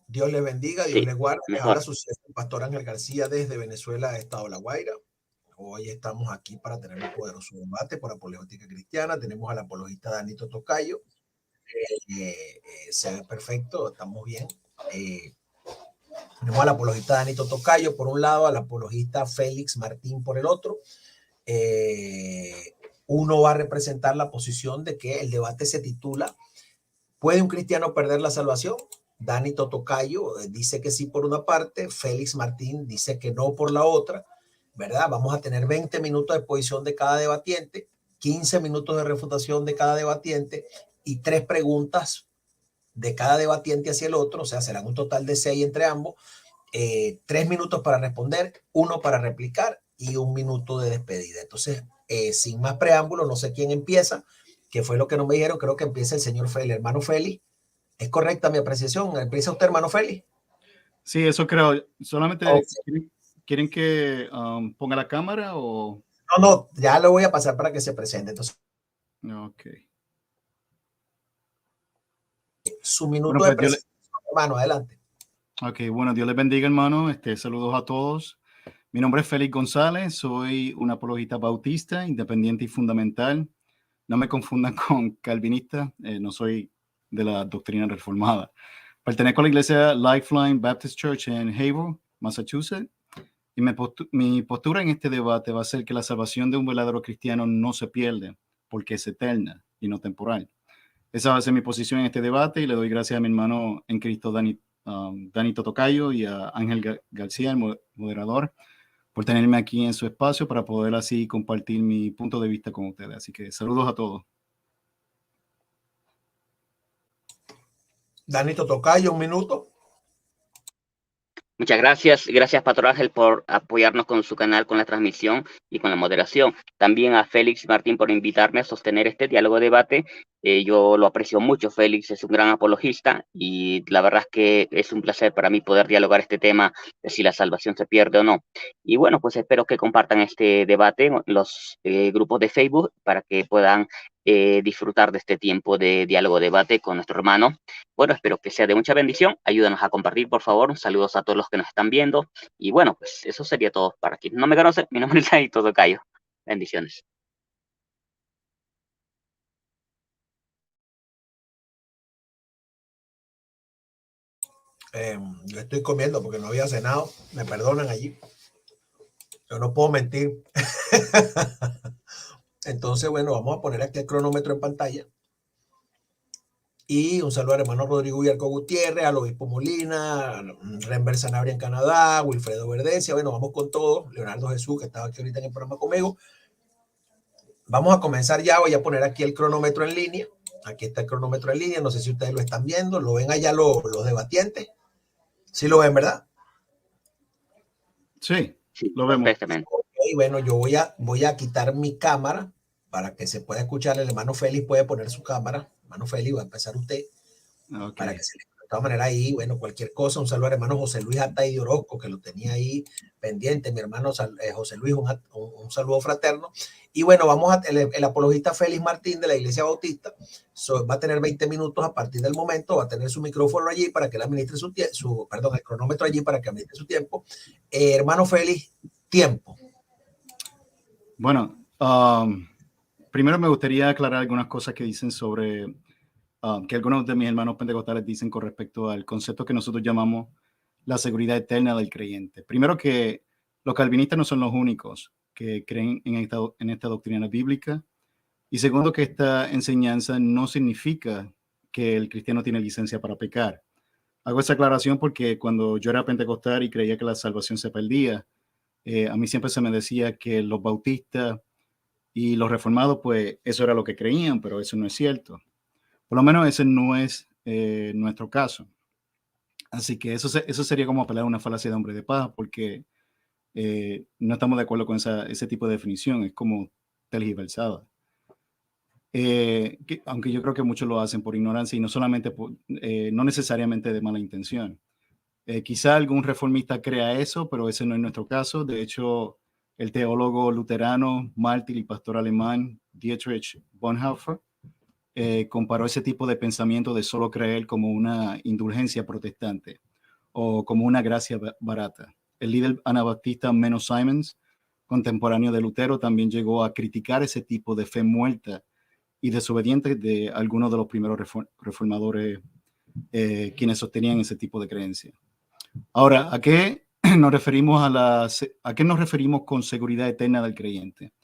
Dios les bendiga, Dios Sí, les guarde. Les habla mejor. su pastor Ángel García desde Venezuela, Estado La Guaira. Hoy estamos aquí para tener un poderoso debate por apologética cristiana. Tenemos al apologista Danito Tocayo. Sea perfecto, estamos bien. Tenemos al apologista Danito Tocayo por un lado, al apologista Félix Martín por el otro. Uno va a representar la posición de que el debate se titula ¿Puede un cristiano perder la salvación? Dani Totocayo dice que sí por una parte, Félix Martín dice que no por la otra, ¿verdad? Vamos a tener 20 minutos de exposición de cada debatiente, 15 minutos de refutación de cada debatiente y 3 preguntas de cada debatiente hacia el otro, o sea, serán un total de 6 entre ambos, 3 minutos para responder, 1 para replicar y 1 minuto de despedida. Entonces, sin más preámbulos, no sé quién empieza, que fue lo que no me dijeron, creo que empieza el señor Félix, hermano Félix. ¿Es correcta mi apreciación? ¿Empieza usted, hermano Félix? Sí, eso creo. Solamente Okay. quieren que ponga la cámara o... No, ya lo voy a pasar para que se presente. Entonces, Ok. su minuto Bueno, de pues presentación, hermano, adelante. Ok, bueno, Dios les bendiga, hermano. Saludos a todos. Mi nombre es Félix González, soy un apologista bautista, independiente y fundamental. No me confundan con calvinista, no soy de la doctrina reformada. Pertenezco a la iglesia Lifeline Baptist Church en Haverhill, Massachusetts. Y mi postura en este debate va a ser que la salvación de un verdadero cristiano no se pierde, porque es eterna y no temporal. Esa va a ser mi posición en este debate y le doy gracias a mi hermano en Cristo, Danito Tocayo, y a Ángel García, el moderador, por tenerme aquí en su espacio para poder así compartir mi punto de vista con ustedes. Así que saludos a todos. Danito Tocayo, un minuto. Muchas gracias. Gracias, Pastor Ángel, por apoyarnos con su canal, con la transmisión y con la moderación. También a Félix Martín por invitarme a sostener este diálogo debate. Yo lo aprecio mucho. Félix es un gran apologista y la verdad es que es un placer para mí poder dialogar este tema de si la salvación se pierde o no. Y bueno, pues espero que compartan este debate en los grupos de Facebook para que puedan disfrutar de este tiempo de diálogo debate con nuestro hermano. Bueno, espero que sea de mucha bendición. Ayúdanos a compartir, por favor. Saludos a todos los que nos están viendo. Y bueno, pues eso sería todo. Para quien no me conoce, mi nombre es Danito Tocayo. Bendiciones. Yo estoy comiendo porque no había cenado. Me perdonan allí. Yo no puedo mentir. Entonces, bueno, vamos a poner aquí el cronómetro en pantalla. Y un saludo al hermano Rodrigo Villarco Gutiérrez, al obispo Molina, Renber Sanabria en Canadá, Wilfredo Verdencia. Bueno, vamos con todo. Leonardo Jesús, que estaba aquí ahorita en el programa conmigo. Vamos a comenzar ya. Voy a poner aquí el cronómetro en línea. Aquí está el cronómetro en línea. No sé si ustedes lo están viendo. ¿Lo ven allá los debatientes? Sí lo ven, ¿verdad? Sí, Sí, lo vemos. perfectamente. Okay, bueno, yo voy a quitar mi cámara para que se pueda escuchar. El hermano Félix puede poner su cámara. Hermano Félix, va a empezar usted. Para Okay. que se le, de todas maneras ahí, bueno, cualquier cosa, un saludo al hermano José Luis Atay de Orozco, que lo tenía ahí pendiente, mi hermano José Luis, un saludo fraterno. Y bueno, vamos a, el apologista Félix Martín de la Iglesia Bautista, va a tener 20 minutos a partir del momento, va a tener su micrófono allí para que él administre perdón, el cronómetro allí para que administre su tiempo. Hermano Félix, tiempo. Bueno, primero me gustaría aclarar algunas cosas que dicen sobre que algunos de mis hermanos pentecostales dicen con respecto al concepto que nosotros llamamos la seguridad eterna del creyente. Primero, que los calvinistas no son los únicos que creen en esta doctrina bíblica. Y segundo, que esta enseñanza no significa que el cristiano tiene licencia para pecar. Hago esa aclaración porque cuando yo era pentecostal y creía que la salvación se perdía, a mí siempre se me decía que los bautistas y los reformados, pues eso era lo que creían, pero eso no es cierto. Por lo menos ese no es nuestro caso. Así que eso sería como apelar a una falacia de hombre de paz, porque no estamos de acuerdo con ese tipo de definición, es como tergiversada. Aunque yo creo que muchos lo hacen por ignorancia y no solamente no necesariamente de mala intención. Quizá algún reformista crea eso, pero ese no es nuestro caso. De hecho, el teólogo luterano, mártir y pastor alemán Dietrich Bonhoeffer comparó ese tipo de pensamiento de solo creer como una indulgencia protestante. o como una gracia barata. El líder anabaptista Menno Simons, contemporáneo de Lutero, también llegó a criticar ese tipo de fe muerta y desobediente de algunos de los primeros reformadores quienes sostenían ese tipo de creencia. Ahora, ¿a qué nos referimos a qué nos referimos con seguridad eterna del creyente?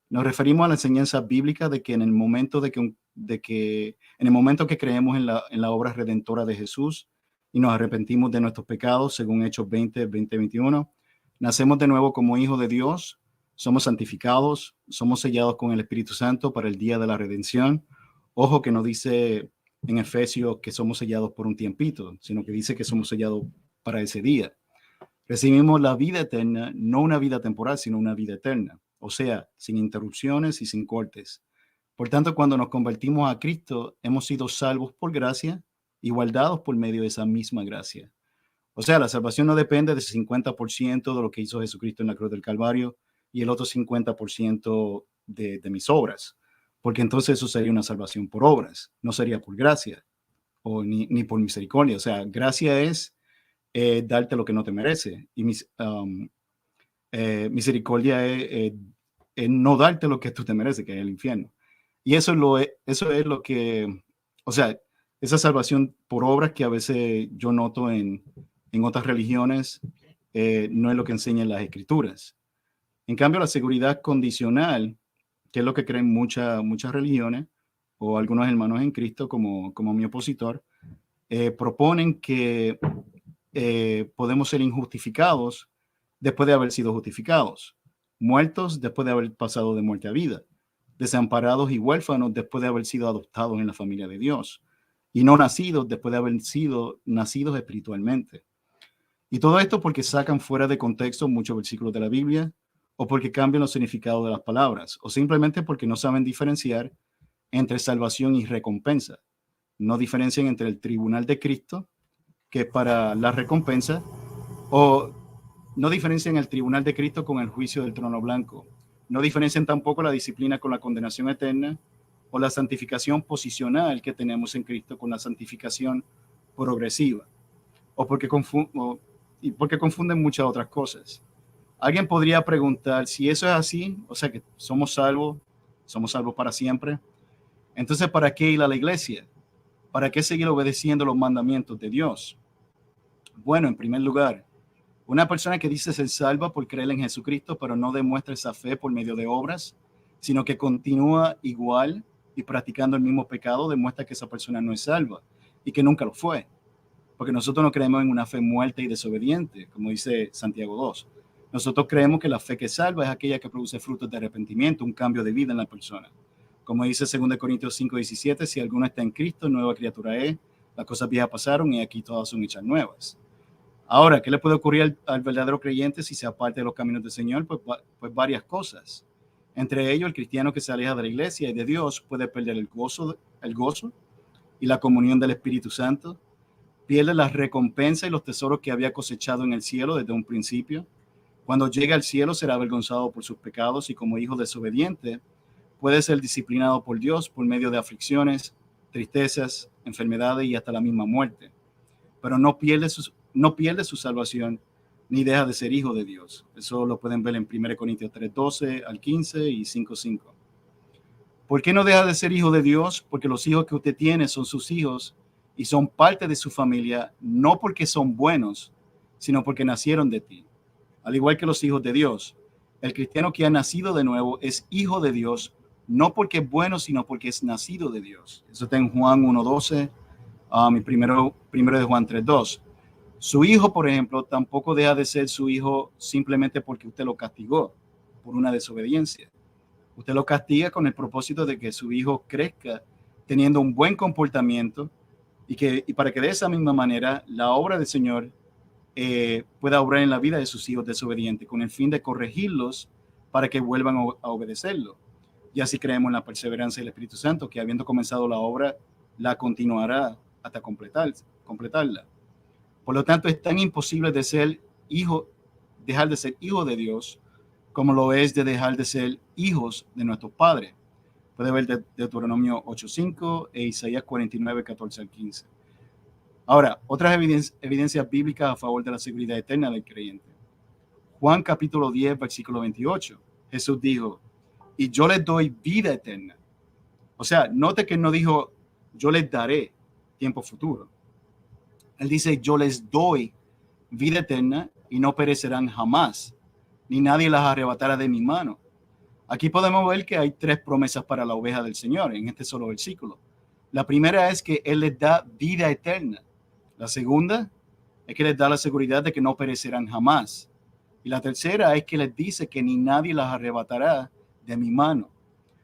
Nos referimos a la enseñanza bíblica de que en el momento en el momento que creemos en la obra redentora de Jesús y nos arrepentimos de nuestros pecados, según Hechos 20:21, nacemos de nuevo como hijos de Dios, somos santificados, somos sellados con el Espíritu Santo para el día de la redención. Ojo que no dice en Efesios que somos sellados por un tiempito, sino que dice que somos sellados para ese día. Recibimos la vida eterna, no una vida temporal, sino una vida eterna, o sea, sin interrupciones y sin cortes. Por tanto, cuando nos convertimos a Cristo, hemos sido salvos por gracia y guardados por medio de esa misma gracia. O sea, la salvación no depende del 50% de lo que hizo Jesucristo en la cruz del Calvario y el otro 50% de mis obras, porque entonces eso sería una salvación por obras, no sería por gracia o ni por misericordia. O sea, gracia es darte lo que no te merece y misericordia es no darte lo que tú te mereces, que es el infierno. Y eso es lo que, o sea, esa salvación por obras que a veces yo noto en otras religiones, no es lo que enseñan las escrituras. En cambio, la seguridad condicional, que es lo que creen muchas religiones o algunos hermanos en Cristo, como mi opositor, proponen que podemos ser injustificados después de haber sido justificados, muertos después de haber pasado de muerte a vida, desamparados y huérfanos después de haber sido adoptados en la familia de Dios, y no nacidos después de haber sido nacidos espiritualmente. Y todo esto porque sacan fuera de contexto muchos versículos de la Biblia, o porque cambian los significados de las palabras, o simplemente porque no saben diferenciar entre salvación y recompensa. No diferencian entre el tribunal de Cristo, que es para la recompensa, o no diferencian el tribunal de Cristo con el juicio del trono blanco. No diferencian tampoco la disciplina con la condenación eterna, o la santificación posicional que tenemos en Cristo con la santificación progresiva, o porque confunden muchas otras cosas. Alguien podría preguntar si eso es así, o sea que somos salvos para siempre. Entonces, ¿para qué ir a la iglesia? ¿Para qué seguir obedeciendo los mandamientos de Dios? Bueno, en primer lugar, una persona que dice ser salva por creer en Jesucristo, pero no demuestra esa fe por medio de obras, sino que continúa igual y practicando el mismo pecado, demuestra que esa persona no es salva y que nunca lo fue. Porque nosotros no creemos en una fe muerta y desobediente, como dice Santiago 2. Nosotros creemos que la fe que salva es aquella que produce frutos de arrepentimiento, un cambio de vida en la persona. Como dice 2 Corintios 5:17, si alguno está en Cristo, nueva criatura es, las cosas viejas pasaron y aquí todas son hechas nuevas. Ahora, ¿qué le puede ocurrir al verdadero creyente si se aparte de los caminos del Señor? Pues varias cosas. Entre ellos, el cristiano que se aleja de la iglesia y de Dios puede perder el gozo y la comunión del Espíritu Santo, pierde la recompensa y los tesoros que había cosechado en el cielo desde un principio. Cuando llegue al cielo será avergonzado por sus pecados y como hijo desobediente puede ser disciplinado por Dios por medio de aflicciones, tristezas, enfermedades y hasta la misma muerte. Pero no pierde su salvación ni deja de ser hijo de Dios. Eso lo pueden ver en 1 Corintios 3:12 al 15 y 5:5. ¿Por qué no deja de ser hijo de Dios? Porque los hijos que usted tiene son sus hijos y son parte de su familia, no porque son buenos, sino porque nacieron de ti. Al igual que los hijos de Dios, el cristiano que ha nacido de nuevo es hijo de Dios, no porque es bueno, sino porque es nacido de Dios. Eso está en Juan 1:12, y primero de Juan 3:2. Su hijo, por ejemplo, tampoco deja de ser su hijo simplemente porque usted lo castigó por una desobediencia. Usted lo castiga con el propósito de que su hijo crezca teniendo un buen comportamiento y para que de esa misma manera la obra del Señor pueda obrar en la vida de sus hijos desobedientes con el fin de corregirlos para que vuelvan a obedecerlo. Y así creemos en la perseverancia del Espíritu Santo, que habiendo comenzado la obra, la continuará hasta completarla. Por lo tanto, es tan imposible dejar de ser hijo de Dios como lo es de dejar de ser hijos de nuestros padres. Puede ver Deuteronomio 8:5 e Isaías 49:14 al 15. Ahora, otras evidencias bíblicas a favor de la seguridad eterna del creyente. Juan capítulo 10, versículo 28. Jesús dijo, y yo les doy vida eterna. O sea, note que no dijo, yo les daré tiempo futuro. Él dice, yo les doy vida eterna y no perecerán jamás, ni nadie las arrebatará de mi mano. Aquí podemos ver que hay tres promesas para la oveja del Señor en este solo versículo. La primera es que Él les da vida eterna. La segunda es que les da la seguridad de que no perecerán jamás. Y la tercera es que les dice que ni nadie las arrebatará de mi mano.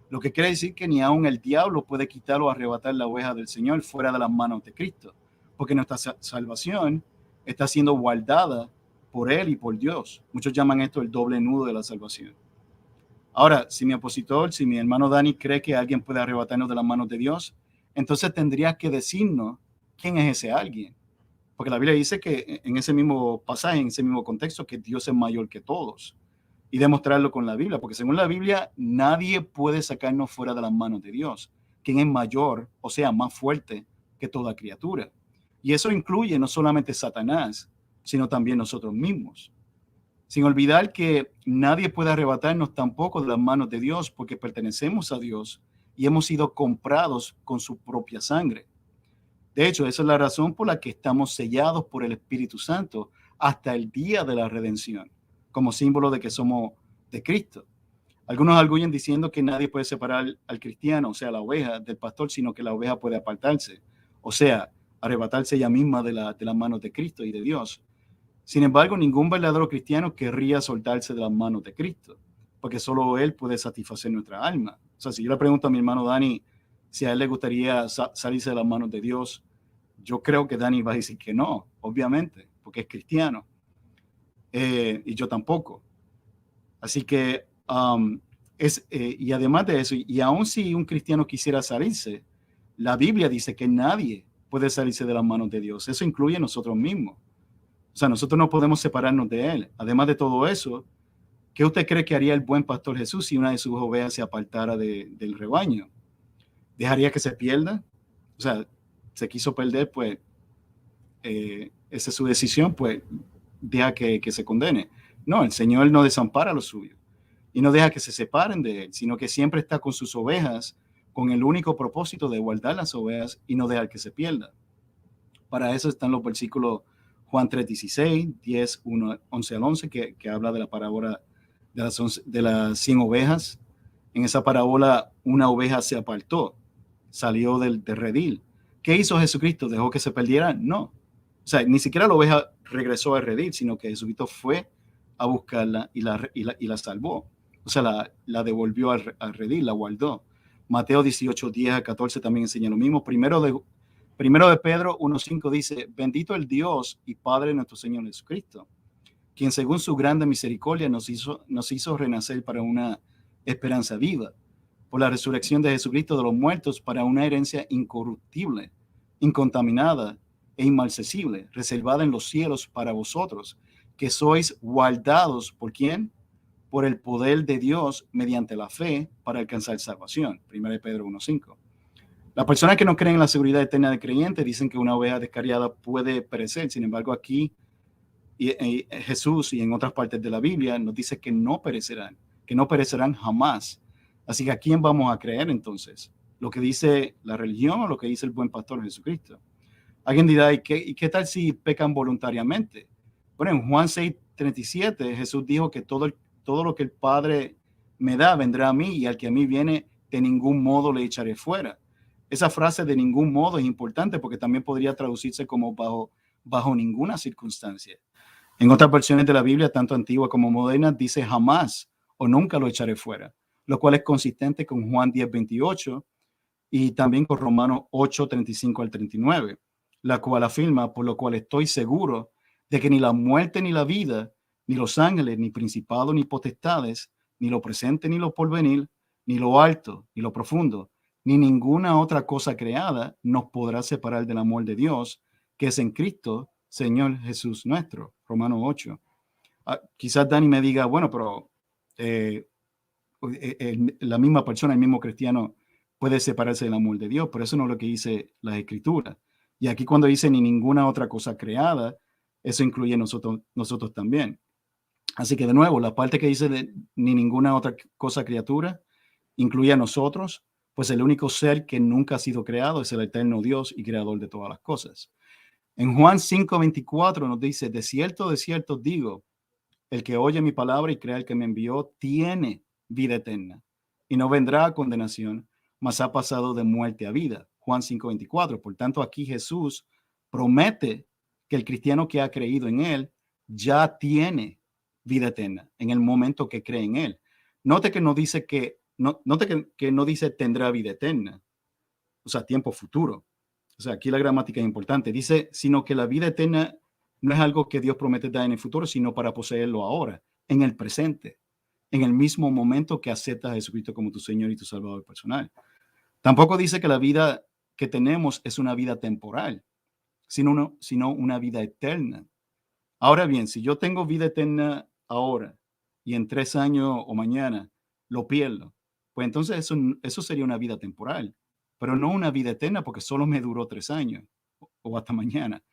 Lo que quiere decir que ni aun el diablo puede quitar o arrebatar la oveja del Señor fuera de las manos de Cristo, porque nuestra salvación está siendo guardada por Él y por Dios. Muchos llaman esto el doble nudo de la salvación. Ahora, si mi opositor, si mi hermano Dani cree que alguien puede arrebatarnos de las manos de Dios, entonces tendría que decirnos quién es ese alguien. Porque la Biblia dice que en ese mismo pasaje, en ese mismo contexto, que Dios es mayor que todos. Y demostrarlo con la Biblia, porque según la Biblia, nadie puede sacarnos fuera de las manos de Dios, quien es mayor, o sea, más fuerte que toda criatura. Y eso incluye no solamente Satanás, sino también nosotros mismos. Sin olvidar que nadie puede arrebatarnos tampoco de las manos de Dios, porque pertenecemos a Dios y hemos sido comprados con su propia sangre. De hecho, esa es la razón por la que estamos sellados por el Espíritu Santo hasta el día de la redención, como símbolo de que somos de Cristo. Algunos arguyen diciendo que nadie puede separar al cristiano, o sea, la oveja, del pastor, sino que la oveja puede apartarse, o sea, arrebatarse ella misma de las manos de Cristo y de Dios. Sin embargo, ningún verdadero cristiano querría soltarse de las manos de Cristo, porque solo Él puede satisfacer nuestra alma. O sea, si yo le pregunto a mi hermano Dani si a él le gustaría salirse de las manos de Dios, yo creo que Dani va a decir que no, obviamente, porque es cristiano. Y yo tampoco. Así que, y además de eso, y aun si un cristiano quisiera salirse, la Biblia dice que nadie puede salirse de las manos de Dios. Eso incluye a nosotros mismos. O sea, nosotros no podemos separarnos de Él. Además de todo eso, ¿qué usted cree que haría el buen pastor Jesús si una de sus ovejas se apartara del rebaño? ¿Dejaría que se pierda? O sea, se quiso perder, pues, esa es su decisión, pues, deja que se condene. No, el Señor no desampara a los suyos y no deja que se separen de Él, sino que siempre está con sus ovejas con el único propósito de guardar las ovejas y no dejar que se pierda. Para eso están los versículos Juan 3:16, 10, 1, 11 al 11, que habla de la parábola de las 100 ovejas. En esa parábola, una oveja se apartó, salió del redil. ¿Qué hizo Jesucristo? ¿Dejó que se perdiera? No. O sea, ni siquiera la oveja regresó al redil, sino que Jesucristo fue a buscarla y la salvó. O sea, la devolvió al redil, la guardó. Mateo 18, 10 a 14 también enseña lo mismo. Primero de Pedro 1:5 dice, bendito el Dios y Padre de nuestro Señor Jesucristo, quien según su grande misericordia nos hizo renacer para una esperanza viva, por la resurrección de Jesucristo de los muertos para una herencia incorruptible, incontaminada e inmarcesible, reservada en los cielos para vosotros, que sois guardados, ¿por quién? Por el poder de Dios mediante la fe para alcanzar salvación. 1 Pedro 1:5. Las personas que no creen en la seguridad eterna del creyente dicen que una oveja descarriada puede perecer. Sin embargo, aquí Jesús y en otras partes de la Biblia nos dice que no perecerán jamás. Así que ¿a quién vamos a creer entonces? ¿Lo que dice la religión o lo que dice el buen pastor Jesucristo? Alguien dirá, ¿y qué tal si pecan voluntariamente? Bueno, en Juan 6:37 Jesús dijo que todo lo que el Padre me da vendrá a mí y al que a mí viene de ningún modo le echaré fuera. Esa frase de ningún modo es importante porque también podría traducirse como bajo ninguna circunstancia. En otras versiones de la Biblia, tanto antigua como moderna, dice jamás o nunca lo echaré fuera, lo cual es consistente con Juan 10:28 y también con Romanos 8:35 al 39, la cual afirma, por lo cual estoy seguro de que ni la muerte ni la vida, ni los ángeles, ni principados, ni potestades, ni lo presente, ni lo porvenir, ni lo alto, ni lo profundo, ni ninguna otra cosa creada nos podrá separar del amor de Dios, que es en Cristo, Señor Jesús nuestro. Romanos 8. Quizás Dani me diga, bueno, pero la misma persona, el mismo cristiano, puede separarse del amor de Dios, pero eso no es lo que dice la Escritura. Y aquí cuando dice ni ninguna otra cosa creada, eso incluye nosotros también. Así que de nuevo, la parte que dice de ni ninguna otra cosa criatura, incluye a nosotros, pues el único ser que nunca ha sido creado es el eterno Dios y creador de todas las cosas. En Juan 5:24 nos dice, de cierto digo, el que oye mi palabra y crea el que me envió, tiene vida eterna y no vendrá a condenación, mas ha pasado de muerte a vida. Juan 5:24. Por tanto, aquí Jesús promete que el cristiano que ha creído en él ya tiene vida eterna en el momento que cree en él. Note que no dice que no dice tendrá vida eterna, o sea, tiempo futuro. O sea, aquí la gramática es importante. Dice, sino que la vida eterna no es algo que Dios promete dar en el futuro, sino para poseerlo ahora, en el presente, en el mismo momento que aceptas a Jesucristo como tu Señor y tu Salvador personal. Tampoco dice que la vida que tenemos es una vida temporal, sino una vida eterna. Ahora bien, si yo tengo vida eterna ahora y en 3 años o mañana lo pierdo, pues entonces eso sería una vida temporal, pero no una vida eterna porque solo me duró 3 años o hasta mañana.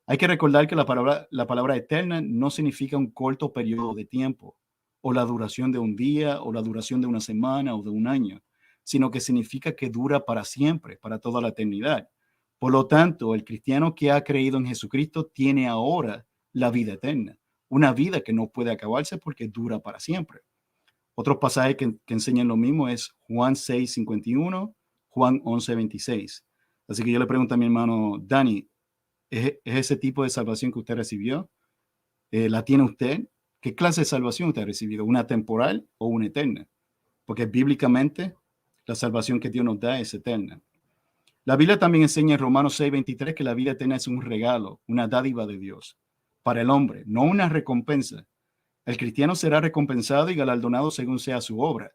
Hay que recordar que la palabra eterna no significa un corto periodo de tiempo o la duración de un día o la duración de una semana o de un año, sino que significa que dura para siempre, para toda la eternidad. Por lo tanto, el cristiano que ha creído en Jesucristo tiene ahora la vida eterna, una vida que no puede acabarse porque dura para siempre. Otros pasajes que enseñan lo mismo es Juan 6:51, Juan 11:26. Así que yo le pregunto a mi hermano Dani, ¿es ese tipo de salvación que usted recibió? ¿La tiene usted? ¿Qué clase de salvación usted ha recibido? ¿Una temporal o una eterna? Porque bíblicamente la salvación que Dios nos da es eterna. La Biblia también enseña en Romanos 6:23 que la vida eterna es un regalo, una dádiva de Dios para el hombre, no una recompensa. El cristiano será recompensado y galardonado según sea su obra,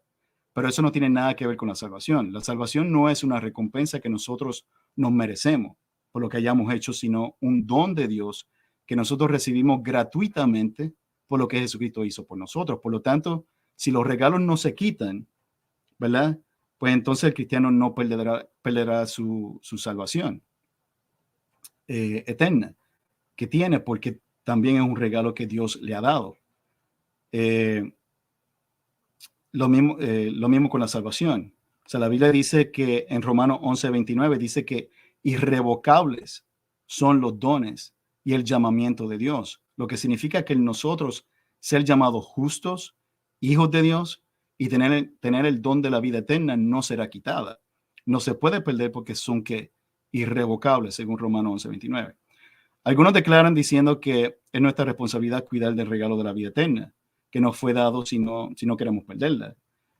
pero eso no tiene nada que ver con la salvación. La salvación no es una recompensa que nosotros nos merecemos por lo que hayamos hecho, sino un don de Dios que nosotros recibimos gratuitamente por lo que Jesucristo hizo por nosotros. Por lo tanto, si los regalos no se quitan, ¿verdad? Pues entonces el cristiano no perderá su salvación eterna que tiene, porque también es un regalo que Dios le ha dado. Lo mismo con la salvación. O sea, la Biblia dice que en Romanos 11:29 dice que irrevocables son los dones y el llamamiento de Dios, lo que significa que nosotros ser llamados justos, hijos de Dios y tener el don de la vida eterna no será quitada. No se puede perder porque son irrevocables, según Romanos 11:29. Algunos declaran diciendo que es nuestra responsabilidad cuidar del regalo de la vida eterna, que nos fue dado si no queremos perderla.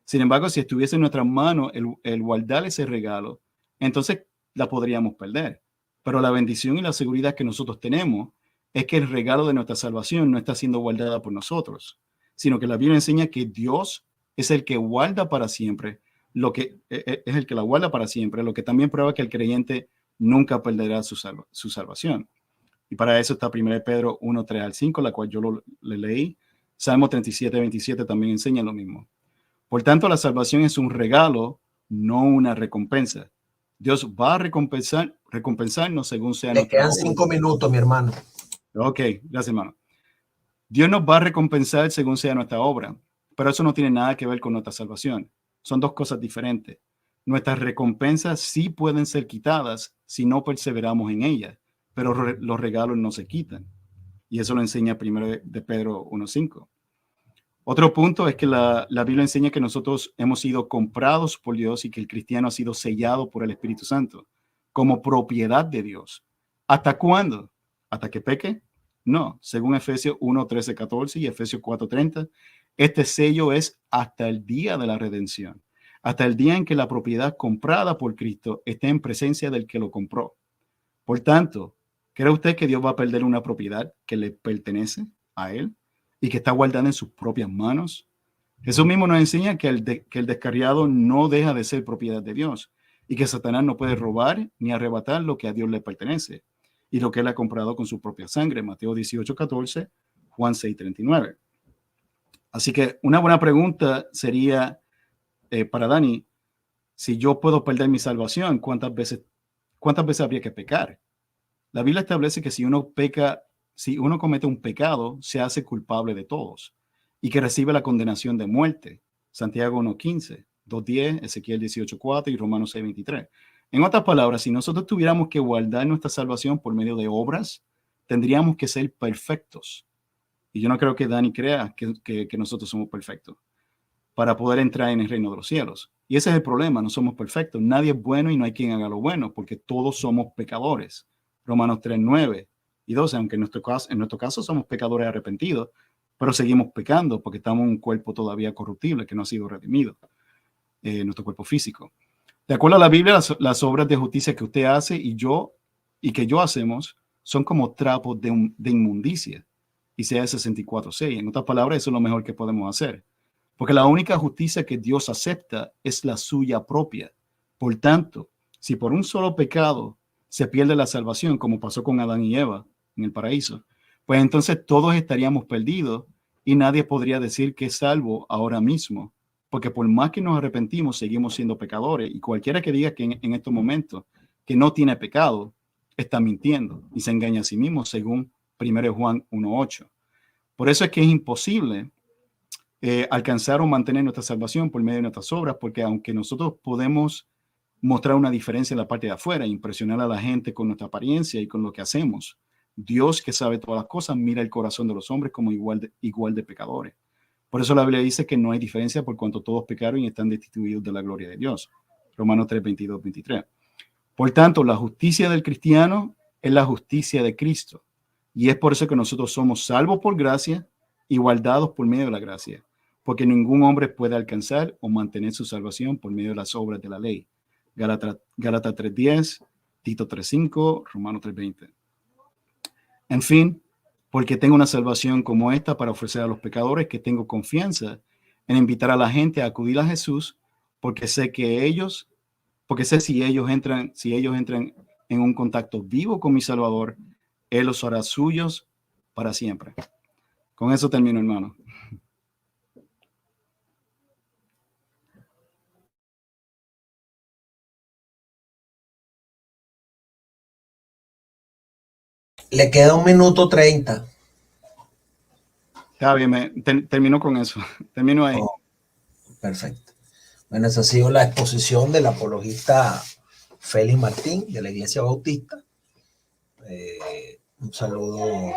Sin embargo, si estuviese en nuestras manos el guardar ese regalo, entonces la podríamos perder. Pero la bendición y la seguridad que nosotros tenemos es que el regalo de nuestra salvación no está siendo guardada por nosotros, sino que la Biblia enseña que Dios es el que guarda para siempre, es el que la guarda para siempre, lo que también prueba que el creyente nunca perderá su salvación. Y para eso está 1 Pedro 1:3-5, la cual yo le leí. Salmo 37:27 también enseña lo mismo. Por tanto, la salvación es un regalo, no una recompensa. Dios va a recompensarnos según sea nuestra obra. Le quedan 5 minutos, mi hermano. Ok, gracias, hermano. Dios nos va a recompensar según sea nuestra obra, pero eso no tiene nada que ver con nuestra salvación. Son dos cosas diferentes. Nuestras recompensas sí pueden ser quitadas si no perseveramos en ellas, pero los regalos no se quitan. Y eso lo enseña 1 de Pedro 1:5. Otro punto es que la Biblia enseña que nosotros hemos sido comprados por Dios y que el cristiano ha sido sellado por el Espíritu Santo como propiedad de Dios. ¿Hasta cuándo? ¿Hasta que peque? No. Según Efesios 1:13-14 y Efesios 4:30, este sello es hasta el día de la redención, hasta el día en que la propiedad comprada por Cristo esté en presencia del que lo compró. Por tanto, ¿cree usted que Dios va a perder una propiedad que le pertenece a Él y que está guardada en sus propias manos? Eso mismo nos enseña que el descarriado no deja de ser propiedad de Dios y que Satanás no puede robar ni arrebatar lo que a Dios le pertenece y lo que Él ha comprado con su propia sangre. Mateo 18:14, Juan 6:39. Así que una buena pregunta sería para Dani, si yo puedo perder mi salvación, ¿cuántas veces habría que pecar La Biblia establece que si uno peca, si uno comete un pecado, se hace culpable de todos y que recibe la condenación de muerte. Santiago 1:15, 2:10, Ezequiel 18:4 y Romanos 6:23. En otras palabras, si nosotros tuviéramos que guardar nuestra salvación por medio de obras, tendríamos que ser perfectos. Y yo no creo que Dani crea que nosotros somos perfectos para poder entrar en el reino de los cielos. Y ese es el problema, no somos perfectos. Nadie es bueno y no hay quien haga lo bueno, porque todos somos pecadores. Romanos 3:9 y 12, aunque en nuestro caso somos pecadores arrepentidos, pero seguimos pecando porque estamos en un cuerpo todavía corruptible que no ha sido redimido, nuestro cuerpo físico. De acuerdo a la Biblia, las obras de justicia que usted hace y que yo hacemos son como trapos de inmundicia. Isaías 64:6. En otras palabras, eso es lo mejor que podemos hacer. Porque la única justicia que Dios acepta es la suya propia. Por tanto, si por un solo pecado se pierde la salvación, como pasó con Adán y Eva en el paraíso, pues entonces todos estaríamos perdidos y nadie podría decir que es salvo ahora mismo. Porque por más que nos arrepentimos, seguimos siendo pecadores. Y cualquiera que diga que en estos momentos que no tiene pecado, está mintiendo y se engaña a sí mismo, según 1 Juan 1:8. Por eso es que es imposible alcanzar o mantener nuestra salvación por medio de nuestras obras, porque aunque nosotros podemos mostrar una diferencia en la parte de afuera, impresionar a la gente con nuestra apariencia y con lo que hacemos, Dios, que sabe todas las cosas, mira el corazón de los hombres como igual de pecadores. Por eso la Biblia dice que no hay diferencia por cuanto todos pecaron y están destituidos de la gloria de Dios. Romanos 3:22-23. Por tanto, la justicia del cristiano es la justicia de Cristo. Y es por eso que nosotros somos salvos por gracia y guardados por medio de la gracia. Porque ningún hombre puede alcanzar o mantener su salvación por medio de las obras de la ley. Gálatas 3:10, Tito 3:5, Romanos 3:20. En fin, porque tengo una salvación como esta para ofrecer a los pecadores, que tengo confianza en invitar a la gente a acudir a Jesús, porque sé si ellos entran en un contacto vivo con mi Salvador, Él los hará suyos para siempre. Con eso termino, hermano. Le queda 1:30. Está bien, termino con eso. Termino ahí. Oh, perfecto. Bueno, esa ha sido la exposición del apologista Félix Martín de la Iglesia Bautista. Un saludo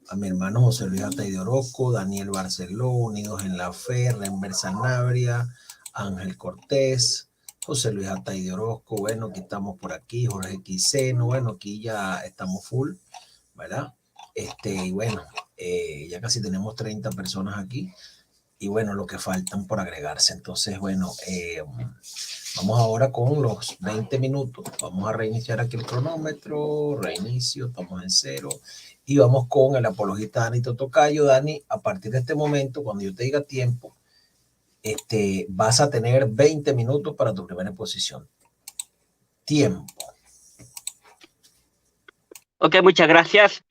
a mi hermano José Luis Atay de Orozco, Daniel Barceló, Unidos en la Fe, Renber Sanabria, Ángel Cortés, José Luis Atay de Orozco. Bueno, aquí estamos por aquí, Jorge Quiseno. Bueno, aquí ya estamos full, ¿verdad? Y bueno, ya casi tenemos 30 personas aquí. Y bueno, lo que faltan por agregarse. Entonces, bueno, vamos ahora con los 20 minutos. Vamos a reiniciar aquí el cronómetro. Reinicio, estamos en 0. Y vamos con el apologista Dani Totocayo. Dani, a partir de este momento, cuando yo te diga tiempo, vas a tener 20 minutos para tu primera exposición. Tiempo. Ok, muchas gracias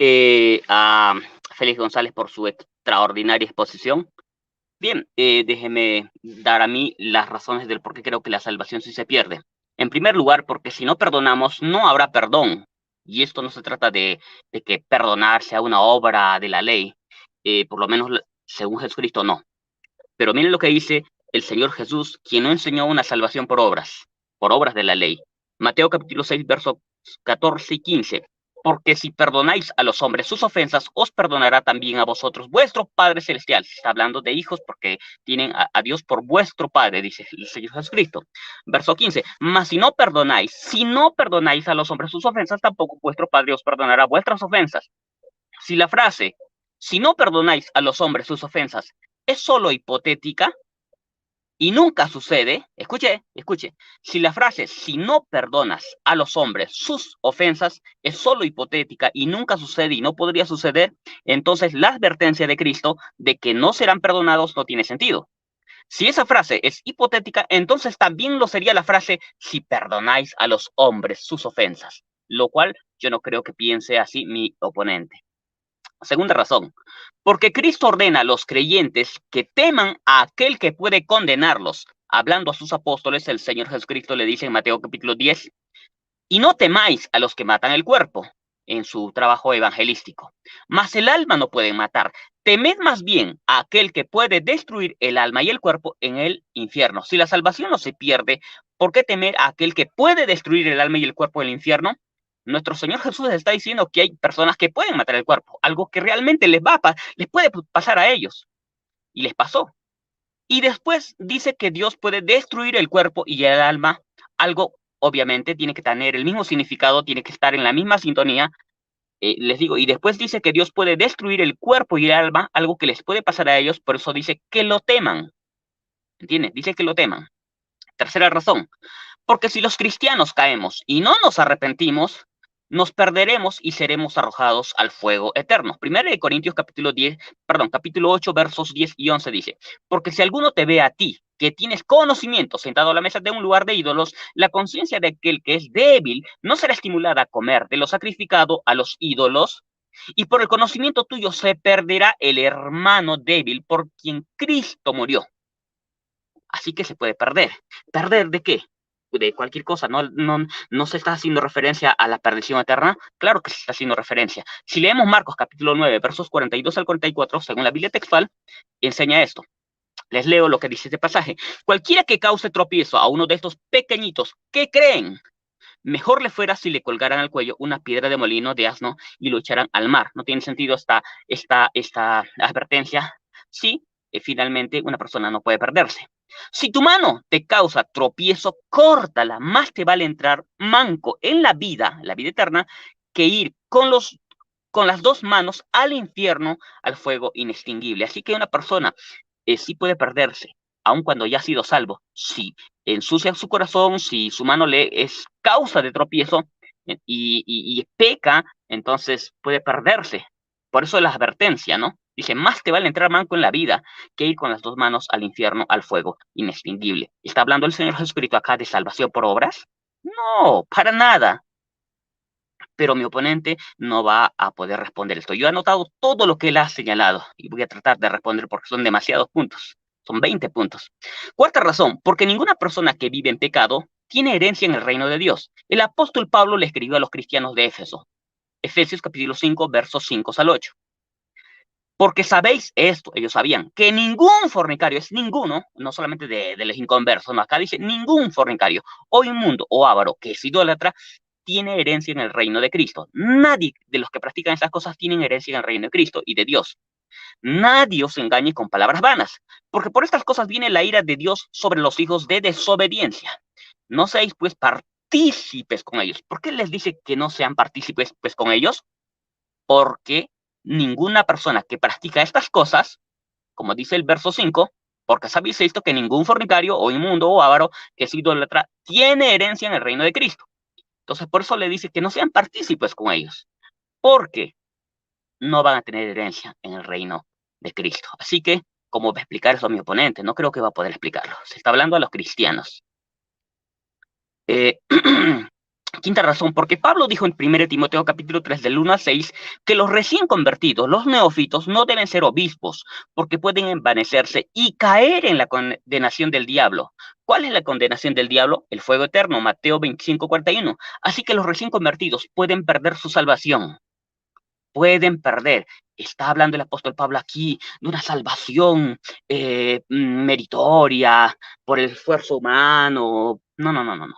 a Félix González por su extraordinaria exposición. Bien, déjeme dar a mí las razones del por qué creo que la salvación sí se pierde. En primer lugar, porque si no perdonamos, no habrá perdón. Y esto no se trata de que perdonar sea una obra de la ley. Por lo menos según Jesucristo, no. Pero miren lo que dice el Señor Jesús, quien no enseñó una salvación por obras de la ley. Mateo capítulo 6, versos 14 y 15. Porque si perdonáis a los hombres sus ofensas, os perdonará también a vosotros vuestro Padre Celestial. Está hablando de hijos porque tienen a Dios por vuestro Padre, dice el Señor Jesucristo. Verso 15. Mas si no perdonáis a los hombres sus ofensas, tampoco vuestro Padre os perdonará vuestras ofensas. Si la frase, si no perdonáis a los hombres sus ofensas, es solo hipotética y nunca sucede, escuche, si la frase, si no perdonas a los hombres sus ofensas, es solo hipotética y nunca sucede y no podría suceder, entonces la advertencia de Cristo de que no serán perdonados no tiene sentido. Si esa frase es hipotética, entonces también lo sería la frase, si perdonáis a los hombres sus ofensas, lo cual yo no creo que piense así mi oponente. Segunda razón, porque Cristo ordena a los creyentes que teman a aquel que puede condenarlos. Hablando a sus apóstoles, el Señor Jesucristo le dice en Mateo capítulo 10, Y no temáis a los que matan el cuerpo en su trabajo evangelístico, mas el alma no pueden matar. Temed más bien a aquel que puede destruir el alma y el cuerpo en el infierno. Si la salvación no se pierde, ¿por qué temer a aquel que puede destruir el alma y el cuerpo en el infierno? Nuestro Señor Jesús está diciendo que hay personas que pueden matar el cuerpo, algo que realmente les puede pasar a ellos. Y les pasó. Y después dice que Dios puede destruir el cuerpo y el alma. Algo, obviamente, tiene que tener el mismo significado, tiene que estar en la misma sintonía. Les digo, y después dice que Dios puede destruir el cuerpo y el alma, algo que les puede pasar a ellos, por eso dice que lo teman. ¿Entiendes? Dice que lo teman. Tercera razón, porque si los cristianos caemos y no nos arrepentimos, nos perderemos y seremos arrojados al fuego eterno. Primero de Corintios capítulo 8, versos 10 y 11 dice, porque si alguno te ve a ti, que tienes conocimiento sentado a la mesa de un lugar de ídolos, la conciencia de aquel que es débil no será estimulada a comer de lo sacrificado a los ídolos, y por el conocimiento tuyo se perderá el hermano débil por quien Cristo murió. Así que se puede perder. ¿Perder de qué? De cualquier cosa. No se está haciendo referencia a la perdición eterna. Claro que se está haciendo referencia. Si leemos Marcos capítulo 9, versos 42 al 44, según la Biblia textual, enseña esto. Les leo lo que dice este pasaje. Cualquiera que cause tropiezo a uno de estos pequeñitos, ¿qué creen? Mejor le fuera si le colgaran al cuello una piedra de molino de asno y lo echaran al mar. No tiene sentido esta advertencia. Sí, finalmente una persona no puede perderse. Si tu mano te causa tropiezo, córtala. Más te vale entrar manco en la vida eterna, que ir con las dos manos al infierno, al fuego inextinguible. Así que una persona sí puede perderse, aun cuando ya ha sido salvo. Si ensucia su corazón, si su mano le es causa de tropiezo y peca, entonces puede perderse. Por eso la advertencia, ¿no? Dice, más te vale entrar manco en la vida que ir con las dos manos al infierno, al fuego inextinguible. ¿Está hablando el Señor Jesucristo acá de salvación por obras? No, para nada. Pero mi oponente no va a poder responder esto. Yo he anotado todo lo que él ha señalado y voy a tratar de responder porque son demasiados puntos. Son 20 puntos. Cuarta razón, porque ninguna persona que vive en pecado tiene herencia en el reino de Dios. El apóstol Pablo le escribió a los cristianos de Éfeso. Efesios capítulo 5, versos 5 al 8. Porque sabéis esto, ellos sabían, que ningún fornicario, es ninguno, no solamente de los inconversos, no, acá dice ningún fornicario, o inmundo, o avaro, que es idólatra, tiene herencia en el reino de Cristo. Nadie de los que practican esas cosas tienen herencia en el reino de Cristo y de Dios. Nadie os engañe con palabras vanas, porque por estas cosas viene la ira de Dios sobre los hijos de desobediencia. No seáis pues partícipes con ellos. ¿Por qué les dice que no sean partícipes pues con ellos? Porque ninguna persona que practica estas cosas, como dice el verso 5, porque sabéis esto, que ningún fornicario o inmundo o avaro que es idólatra tiene herencia en el reino de Cristo. Entonces, por eso le dice que no sean partícipes con ellos, porque no van a tener herencia en el reino de Cristo. Así que, ¿cómo va a explicar eso a mi oponente? No creo que va a poder explicarlo. Se está hablando a los cristianos. Quinta razón, porque Pablo dijo en 1 Timoteo capítulo 3 del 1 al 6 que los recién convertidos, los neófitos, no deben ser obispos porque pueden envanecerse y caer en la condenación del diablo. ¿Cuál es la condenación del diablo? El fuego eterno, Mateo 25:41. Así que los recién convertidos pueden perder su salvación. Pueden perder. Está hablando el apóstol Pablo aquí de una salvación meritoria por el esfuerzo humano. No.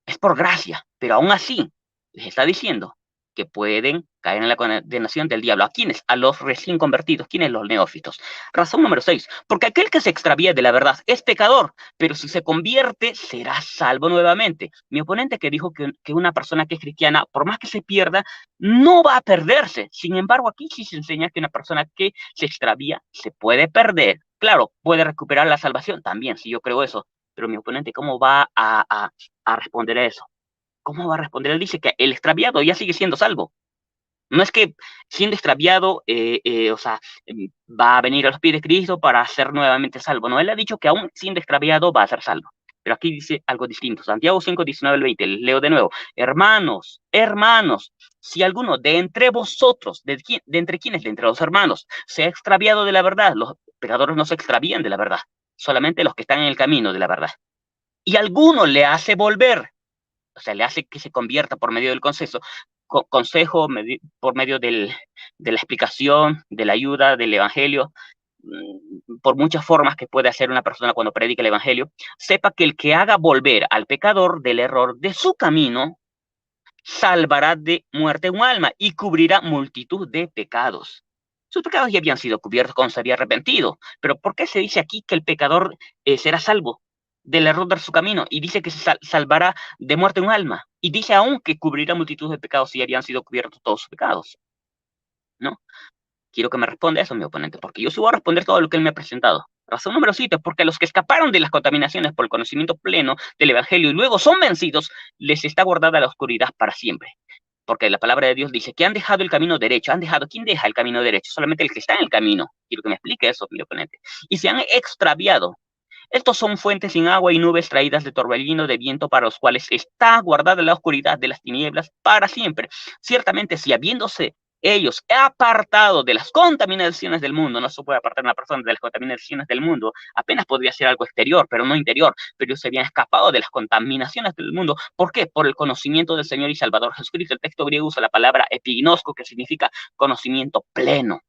Es por gracia, pero aún así les está diciendo que pueden caer en la condenación del diablo. ¿A quiénes? A los recién convertidos. ¿Quiénes? Los neófitos. Razón número 6. Porque aquel que se extravía de la verdad es pecador, pero si se convierte, será salvo nuevamente. Mi oponente que dijo que una persona que es cristiana, por más que se pierda, no va a perderse. Sin embargo, aquí sí se enseña que una persona que se extravía se puede perder. Claro, puede recuperar la salvación también, si yo creo eso. Pero mi oponente, ¿cómo va a responder a eso? ¿Cómo va a responder? Él dice que el extraviado ya sigue siendo salvo. No es que siendo extraviado, va a venir a los pies de Cristo para ser nuevamente salvo. No, él ha dicho que aún siendo extraviado va a ser salvo. Pero aquí dice algo distinto. Santiago 5, 19 al 20. Les leo de nuevo. Hermanos, si alguno de entre vosotros, de entre quienes, de entre los hermanos, se ha extraviado de la verdad, los pecadores no se extravían de la verdad, solamente los que están en el camino de la verdad. Y alguno le hace volver. o sea, le hace que se convierta por medio del consejo, por medio de la explicación, de la ayuda, del evangelio, por muchas formas que puede hacer una persona cuando predica el evangelio, sepa que el que haga volver al pecador del error de su camino, salvará de muerte un alma y cubrirá multitud de pecados. Sus pecados ya habían sido cubiertos cuando se había arrepentido, pero ¿por qué se dice aquí que el pecador será salvo del error de su camino? Y dice que se salvará de muerte un alma, y dice aún que cubrirá multitud de pecados si habían sido cubiertos todos sus pecados, ¿no? Quiero que me responda eso mi oponente, porque yo sí voy a responder todo lo que él me ha presentado. Razón número 7, porque a los que escaparon de las contaminaciones por el conocimiento pleno del Evangelio y luego son vencidos, les está guardada la oscuridad para siempre. Porque la palabra de Dios dice que han dejado el camino derecho. ¿Quién deja el camino derecho? Solamente el que está en el camino. Quiero que me explique eso, mi oponente. Y se han extraviado. Estos son fuentes sin agua y nubes traídas de torbellino de viento, para los cuales está guardada la oscuridad de las tinieblas para siempre. Ciertamente, si habiéndose ellos apartado de las contaminaciones del mundo, no se puede apartar una persona de las contaminaciones del mundo, apenas podría ser algo exterior, pero no interior, pero ellos se habían escapado de las contaminaciones del mundo. ¿Por qué? Por el conocimiento del Señor y Salvador Jesucristo. El texto griego usa la palabra epignosko, que significa conocimiento pleno.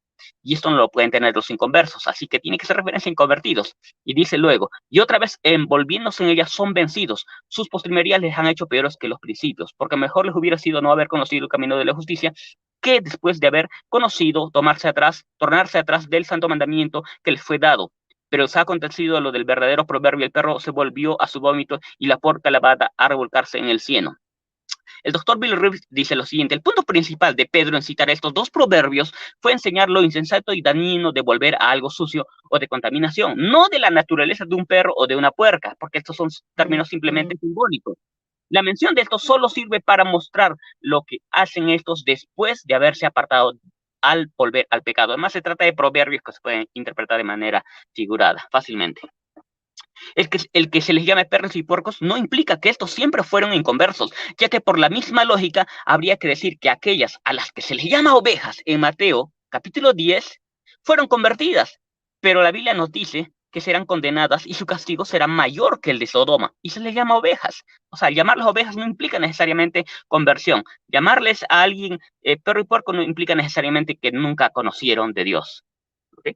Y esto no lo pueden tener los inconversos, así que tiene que ser referencia a inconvertidos. Y dice luego, y otra vez envolviéndose en ellas son vencidos, sus postrimerías les han hecho peores que los principios, porque mejor les hubiera sido no haber conocido el camino de la justicia, que después de haber conocido, tornarse atrás del santo mandamiento que les fue dado. Pero se ha acontecido lo del verdadero proverbio: el perro se volvió a su vómito y la porca lavada a revolcarse en el cieno. El doctor Bill Reeves dice lo siguiente: el punto principal de Pedro en citar estos dos proverbios fue enseñar lo insensato y dañino de volver a algo sucio o de contaminación, no de la naturaleza de un perro o de una puerca, porque estos son términos simplemente simbólicos. La mención de esto solo sirve para mostrar lo que hacen estos después de haberse apartado al volver al pecado. Además, se trata de proverbios que se pueden interpretar de manera figurada fácilmente. El que se les llame perros y puercos no implica que estos siempre fueron inconversos, ya que por la misma lógica habría que decir que aquellas a las que se les llama ovejas en Mateo capítulo 10 fueron convertidas, pero la Biblia nos dice que serán condenadas y su castigo será mayor que el de Sodoma, y se les llama ovejas. O sea, llamarlas ovejas no implica necesariamente conversión. Llamarles a alguien perro y puerco no implica necesariamente que nunca conocieron de Dios. ¿Okay?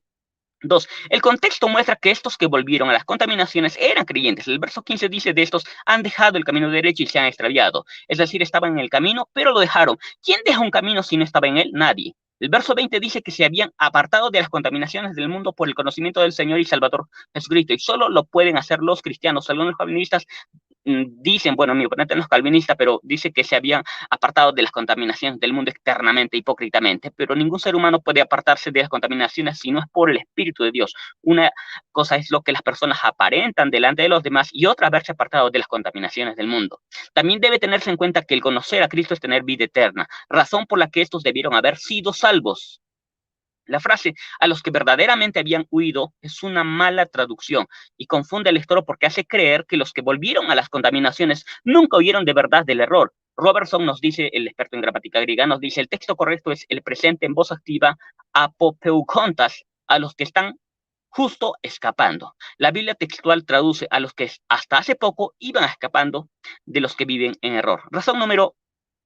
2. El contexto muestra que estos que volvieron a las contaminaciones eran creyentes. El verso 15 dice: de estos han dejado el camino derecho y se han extraviado. Es decir, estaban en el camino, pero lo dejaron. ¿Quién deja un camino si no estaba en él? Nadie. El verso 20 dice que se habían apartado de las contaminaciones del mundo por el conocimiento del Señor y Salvador Jesucristo, y solo lo pueden hacer los cristianos. Algunos calvinistas dicen, bueno, mi oponente no es calvinista, pero dice que se habían apartado de las contaminaciones del mundo externamente, hipócritamente, pero ningún ser humano puede apartarse de las contaminaciones si no es por el Espíritu de Dios. Una cosa es lo que las personas aparentan delante de los demás y otra haberse apartado de las contaminaciones del mundo. También debe tenerse en cuenta que el conocer a Cristo es tener vida eterna, razón por la que estos debieron haber sido salvos. La frase "a los que verdaderamente habían huido" es una mala traducción y confunde al lector porque hace creer que los que volvieron a las contaminaciones nunca huyeron de verdad del error. Robertson nos dice, el experto en gramática griega, nos dice: el texto correcto es el presente en voz activa, apopeukontas, a los que están justo escapando. La Biblia textual traduce a los que hasta hace poco iban escapando de los que viven en error. Razón número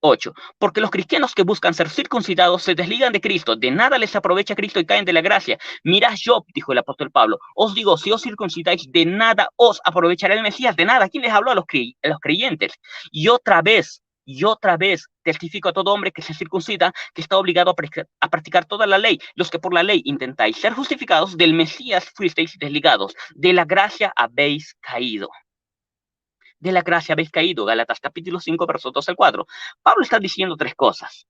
8. Porque los cristianos que buscan ser circuncidados se desligan de Cristo, de nada les aprovecha Cristo y caen de la gracia. Mirad Job, dijo el apóstol Pablo, os digo, si os circuncidáis, de nada os aprovechará el Mesías, de nada. ¿Quién les habló? A los creyentes. Y otra vez testifico a todo hombre que se circuncida, que está obligado a practicar toda la ley. Los que por la ley intentáis ser justificados, del Mesías fuisteis desligados, de la gracia habéis caído. De la gracia habéis caído, Gálatas capítulo 5, versos 2 al 4. Pablo está diciendo tres cosas.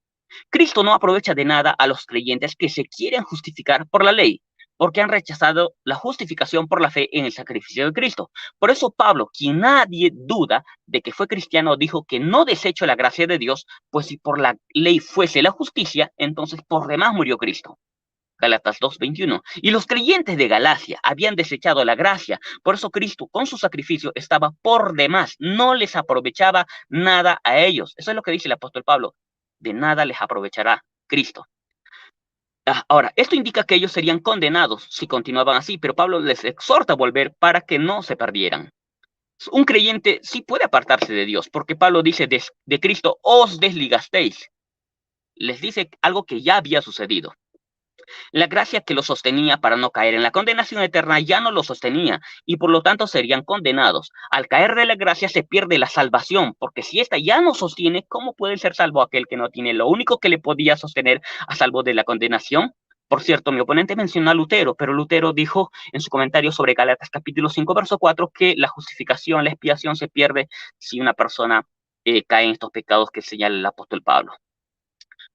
Cristo no aprovecha de nada a los creyentes que se quieren justificar por la ley, porque han rechazado la justificación por la fe en el sacrificio de Cristo. Por eso Pablo, quien nadie duda de que fue cristiano, dijo que no desecho la gracia de Dios, pues si por la ley fuese la justicia, entonces por demás murió Cristo. Gálatas 2:21. Y los creyentes de Galacia habían desechado la gracia, por eso Cristo con su sacrificio estaba por demás, no les aprovechaba nada a ellos. Eso es lo que dice el apóstol Pablo: de nada les aprovechará Cristo. Ahora, esto indica que ellos serían condenados si continuaban así, pero Pablo les exhorta a volver para que no se perdieran. Un creyente sí puede apartarse de Dios, porque Pablo dice de Cristo os desligasteis. Les dice algo que ya había sucedido. La gracia que los sostenía para no caer en la condenación eterna ya no los sostenía y por lo tanto serían condenados. Al caer de la gracia se pierde la salvación, porque si ésta ya no sostiene, ¿cómo puede ser salvo aquel que no tiene lo único que le podía sostener a salvo de la condenación? Por cierto, mi oponente mencionó a Lutero, pero Lutero dijo en su comentario sobre Gálatas capítulo 5, verso 4, que la justificación, la expiación se pierde si una persona cae en estos pecados que señala el apóstol Pablo.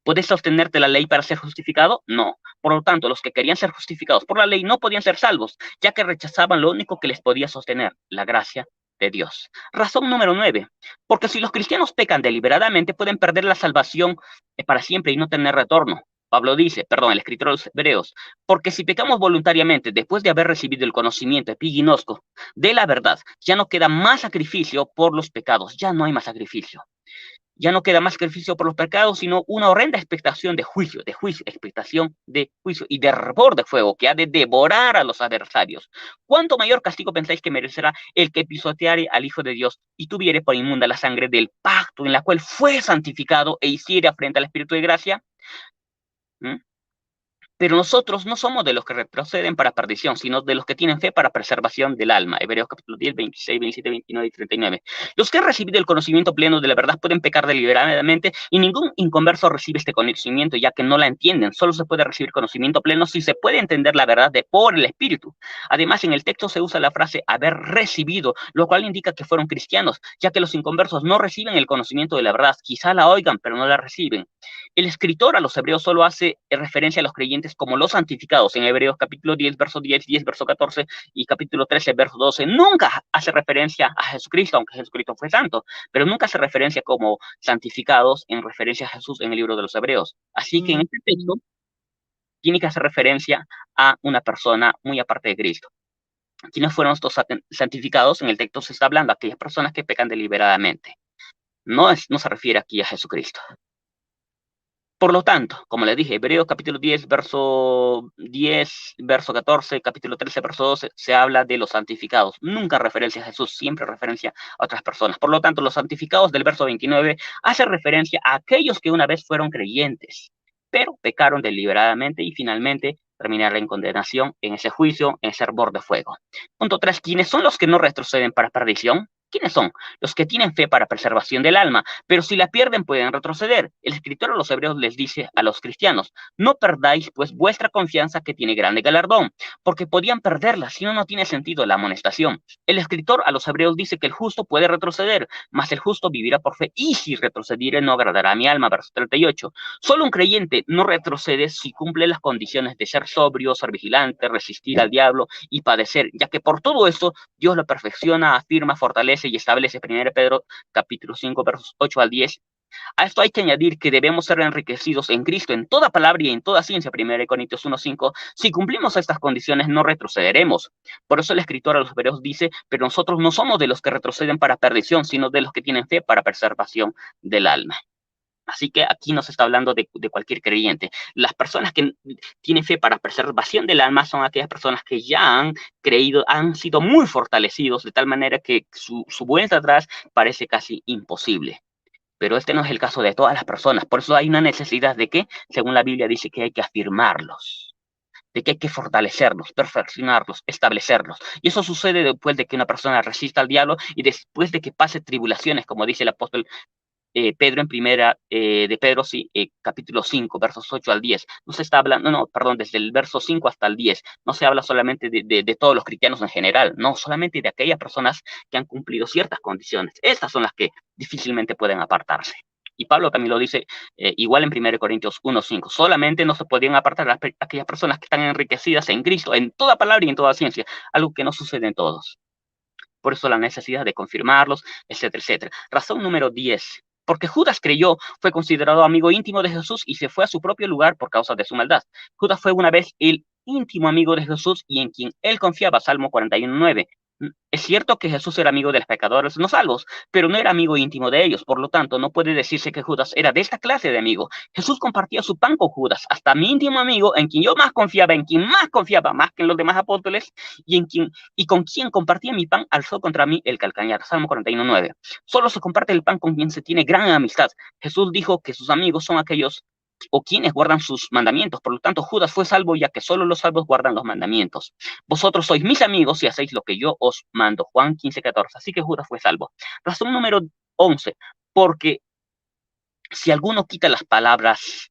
¿Puedes sostenerte la ley para ser justificado? No. Por lo tanto, los que querían ser justificados por la ley no podían ser salvos, ya que rechazaban lo único que les podía sostener, la gracia de Dios. Razón número 9. Porque si los cristianos pecan deliberadamente, pueden perder la salvación para siempre y no tener retorno. Pablo dice, el escritor de los Hebreos, porque si pecamos voluntariamente después de haber recibido el conocimiento epiginosko de la verdad, ya no queda más sacrificio por los pecados, ya no hay más sacrificio. Ya no queda más sacrificio por los pecados, sino una horrenda expectación de juicio, expectación de juicio y de hervor de fuego que ha de devorar a los adversarios. ¿Cuánto mayor castigo pensáis que merecerá el que pisoteare al Hijo de Dios y tuviere por inmunda la sangre del pacto en la cual fue santificado e hiciere afrenta al Espíritu de gracia? ¿Mm? Pero nosotros no somos de los que retroceden para perdición, sino de los que tienen fe para preservación del alma. Hebreos capítulo 10, 26, 27, 29 y 39. Los que han recibido el conocimiento pleno de la verdad pueden pecar deliberadamente y ningún inconverso recibe este conocimiento ya que no la entienden. Solo se puede recibir conocimiento pleno si se puede entender la verdad por el Espíritu. Además, en el texto se usa la frase haber recibido, lo cual indica que fueron cristianos, ya que los inconversos no reciben el conocimiento de la verdad. Quizá la oigan, pero no la reciben. El escritor a los hebreos solo hace referencia a los creyentes como los santificados en Hebreos capítulo 10, verso 10, 10, verso 14 y capítulo 13, verso 12. Nunca hace referencia a Jesucristo, aunque Jesucristo fue santo, pero nunca hace referencia como santificados en referencia a Jesús en el libro de los Hebreos. Así que en este texto tiene que hacer referencia a una persona muy aparte de Cristo. ¿Quiénes fueron estos santificados? En el texto se está hablando de aquellas personas que pecan deliberadamente. No se refiere aquí a Jesucristo. Por lo tanto, como les dije, Hebreos capítulo 10, verso 14, capítulo 13, verso 12, se habla de los santificados. Nunca referencia a Jesús, siempre referencia a otras personas. Por lo tanto, los santificados del verso 29 hace referencia a aquellos que una vez fueron creyentes, pero pecaron deliberadamente y finalmente terminaron en condenación, en ese juicio, en ese hervor de fuego. Punto 3. ¿Quiénes son los que no retroceden para perdición? ¿Quiénes son? Los que tienen fe para preservación del alma, pero si la pierden pueden retroceder. El escritor a los hebreos les dice a los cristianos, no perdáis pues vuestra confianza que tiene grande galardón, porque podían perderla, si no tiene sentido la amonestación. El escritor a los hebreos dice que el justo puede retroceder, mas el justo vivirá por fe, y si retrocediere no agradará a mi alma, verso 38. Solo un creyente no retrocede si cumple las condiciones de ser sobrio, ser vigilante, resistir al diablo y padecer, ya que por todo esto Dios lo perfecciona, afirma, fortalece y establece 1 Pedro capítulo 5 versos 8 al 10. A esto hay que añadir que debemos ser enriquecidos en Cristo en toda palabra y en toda ciencia, 1 Corintios 1:5. Si cumplimos estas condiciones no retrocederemos. Por eso el escritor a los hebreos dice, pero nosotros no somos de los que retroceden para perdición, sino de los que tienen fe para preservación del alma. Así que aquí no se está hablando de cualquier creyente. Las personas que tienen fe para preservación del alma son aquellas personas que ya han creído, han sido muy fortalecidos, de tal manera que su vuelta atrás parece casi imposible. Pero este no es el caso de todas las personas. Por eso hay una necesidad de que, según la Biblia dice, que hay que afirmarlos, de que hay que fortalecerlos, perfeccionarlos, establecerlos. Y eso sucede después de que una persona resista al diablo y después de que pase tribulaciones, como dice el apóstol Pedro en capítulo 5, versos 8 al 10. No se está hablando, desde el verso 5 hasta el 10. No se habla solamente de todos los cristianos en general, no, solamente de aquellas personas que han cumplido ciertas condiciones. Estas son las que difícilmente pueden apartarse. Y Pablo también lo dice igual en 1 Corintios 1:5. Solamente no se podían apartar aquellas personas que están enriquecidas en Cristo, en toda palabra y en toda ciencia, algo que no sucede en todos. Por eso la necesidad de confirmarlos, etcétera, etcétera. Razón número 10. Porque Judas creyó, fue considerado amigo íntimo de Jesús y se fue a su propio lugar por causa de su maldad. Judas fue una vez el íntimo amigo de Jesús y en quien él confiaba, Salmo 41:9. Es cierto que Jesús era amigo de los pecadores no salvos, pero no era amigo íntimo de ellos. Por lo tanto, no puede decirse que Judas era de esta clase de amigo. Jesús compartía su pan con Judas, hasta mi íntimo amigo, en quien yo más confiaba, en quien más confiaba, más que en los demás apóstoles, y con quien compartía mi pan, alzó contra mí el calcañar. Salmo 41:9. Solo se comparte el pan con quien se tiene gran amistad. Jesús dijo que sus amigos son aquellos o quienes guardan sus mandamientos. Por lo tanto, Judas fue salvo, ya que solo los salvos guardan los mandamientos. Vosotros sois mis amigos si hacéis lo que yo os mando. Juan 15:14. Así que Judas fue salvo. Razón número 11. Porque si alguno quita las palabras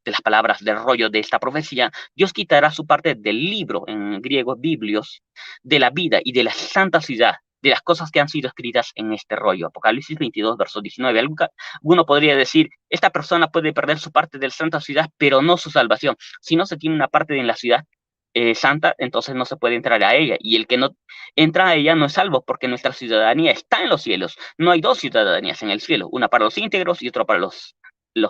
del rollo de esta profecía, Dios quitará su parte del libro, en griego biblios, de la vida y de la santa ciudad, de las cosas que han sido escritas en este rollo. Apocalipsis 22, verso 19. Alguno podría decir, esta persona puede perder su parte de la santa ciudad, pero no su salvación. Si no se tiene una parte en la ciudad santa, entonces no se puede entrar a ella. Y el que no entra a ella no es salvo, porque nuestra ciudadanía está en los cielos. No hay dos ciudadanías en el cielo, una para los íntegros y otra para los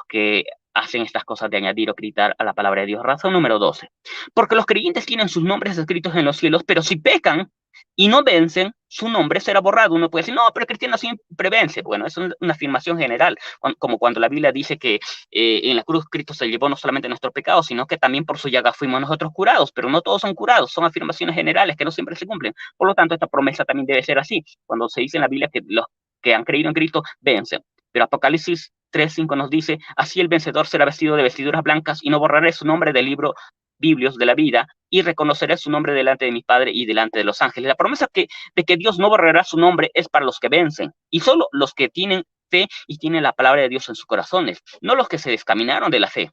que hacen estas cosas de añadir o quitar a la palabra de Dios. Razón número 12. Porque los creyentes tienen sus nombres escritos en los cielos, pero si pecan y no vencen, su nombre será borrado. Uno puede decir, no, pero el cristiano siempre vence. Bueno, es una afirmación general, como cuando la Biblia dice que en la cruz Cristo se llevó no solamente nuestros pecados, sino que también por su llaga fuimos nosotros curados, pero no todos son curados, son afirmaciones generales que no siempre se cumplen. Por lo tanto, esta promesa también debe ser así. Cuando se dice en la Biblia que los que han creído en Cristo vencen. Pero Apocalipsis 3:5 nos dice, así el vencedor será vestido de vestiduras blancas y no borraré su nombre del libro Biblios de la vida y reconoceré su nombre delante de mi Padre y delante de los ángeles. La promesa de que Dios no borrará su nombre es para los que vencen y solo los que tienen fe y tienen la palabra de Dios en sus corazones, no los que se descaminaron de la fe.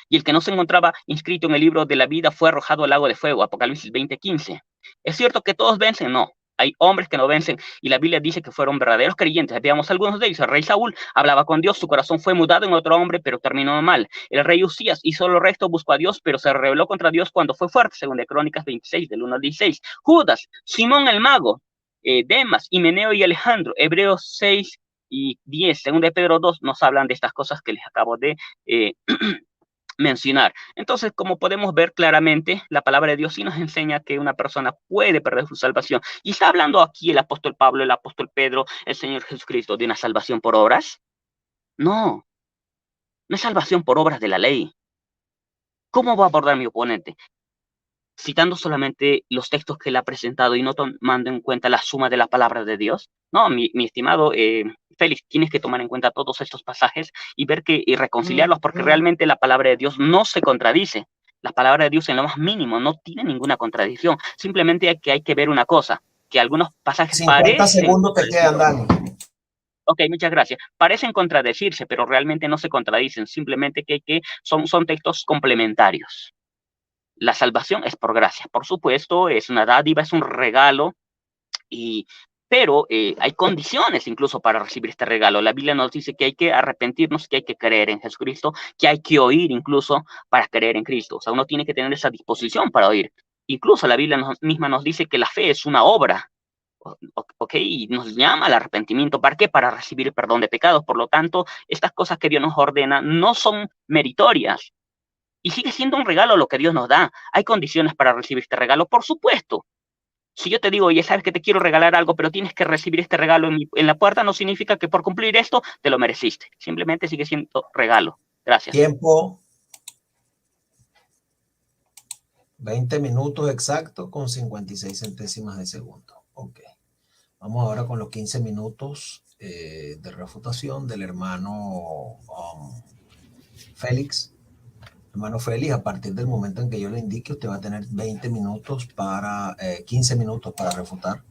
Y el que no se encontraba inscrito en el libro de la vida fue arrojado al lago de fuego. Apocalipsis 20:15. ¿Es cierto que todos vencen? No. Hay hombres que no vencen y la Biblia dice que fueron verdaderos creyentes. Veamos algunos de ellos. El rey Saúl hablaba con Dios, su corazón fue mudado en otro hombre, pero terminó mal. El rey Usías hizo lo recto, buscó a Dios, pero se rebeló contra Dios cuando fue fuerte, según de Crónicas 26, del 1 al 16. Judas, Simón el mago, Demas, Himeneo y Alejandro, Hebreos 6 y 10, según de Pedro 2, nos hablan de estas cosas que les acabo de mencionar. Entonces, como podemos ver claramente, la palabra de Dios sí nos enseña que una persona puede perder su salvación. Y está hablando aquí el apóstol Pablo, el apóstol Pedro, el Señor Jesucristo, de una salvación por obras. No, no es salvación por obras de la ley. ¿Cómo va a abordar mi oponente? Citando solamente los textos que él ha presentado y no tomando en cuenta la suma de la palabra de Dios. No, mi estimado Félix, tienes que tomar en cuenta todos estos pasajes y ver y reconciliarlos, porque realmente la palabra de Dios no se contradice. La palabra de Dios en lo más mínimo no tiene ninguna contradicción. Simplemente hay que ver una cosa, que algunos pasajes 50 segundos te quedan, Dani. Ok, muchas gracias. Parecen contradecirse, pero realmente no se contradicen. Simplemente que son textos complementarios. La salvación es por gracia, por supuesto, es una dádiva, es un regalo, pero hay condiciones incluso para recibir este regalo. La Biblia nos dice que hay que arrepentirnos, que hay que creer en Jesucristo, que hay que oír incluso para creer en Cristo. O sea, uno tiene que tener esa disposición para oír. Incluso la Biblia misma nos dice que la fe es una obra. Ok, y nos llama al arrepentimiento. ¿Para qué? Para recibir el perdón de pecados. Por lo tanto, estas cosas que Dios nos ordena no son meritorias. Y sigue siendo un regalo lo que Dios nos da. ¿Hay condiciones para recibir este regalo? Por supuesto. Si yo te digo, ya sabes que te quiero regalar algo, pero tienes que recibir este regalo en la puerta, no significa que por cumplir esto te lo mereciste. Simplemente sigue siendo regalo. Gracias. Tiempo. 20 minutos exacto con 56 centésimas de segundo. Ok. Vamos ahora con los 15 minutos de refutación del hermano Félix. Hermano Félix, a partir del momento en que yo le indique, usted va a tener 15 minutos para refutar.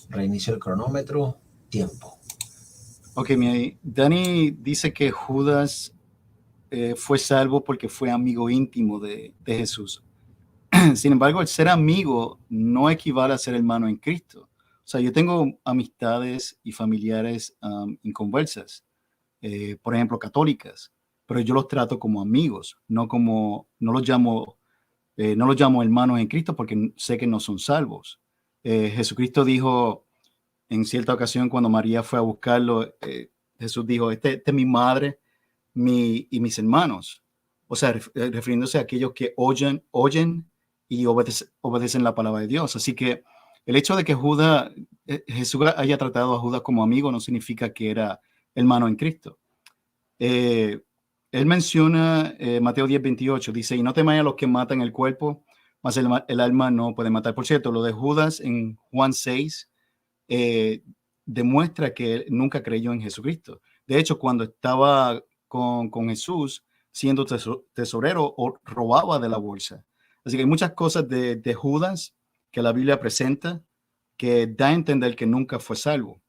Reinicio el cronómetro. Tiempo. Ok, Dani dice que Judas fue salvo porque fue amigo íntimo de Jesús. Sin embargo, el ser amigo no equivale a ser hermano en Cristo. O sea, yo tengo amistades y familiares inconversas, por ejemplo, católicas, pero yo los trato como amigos, no los llamo hermanos en Cristo porque sé que no son salvos. Jesucristo dijo en cierta ocasión cuando María fue a buscarlo, Jesús dijo, este es mi madre y mis hermanos. O sea, refiriéndose a aquellos que oyen y obedecen la palabra de Dios. Así que el hecho de que Jesús haya tratado a Judas como amigo no significa que era hermano en Cristo. Él menciona Mateo 10:28, dice, y no temáis a los que matan el cuerpo, mas el alma no puede matar. Por cierto, lo de Judas en Juan 6 demuestra que él nunca creyó en Jesucristo. De hecho, cuando estaba con Jesús, siendo tesorero, o robaba de la bolsa. Así que hay muchas cosas de Judas que la Biblia presenta que da a entender que nunca fue salvo.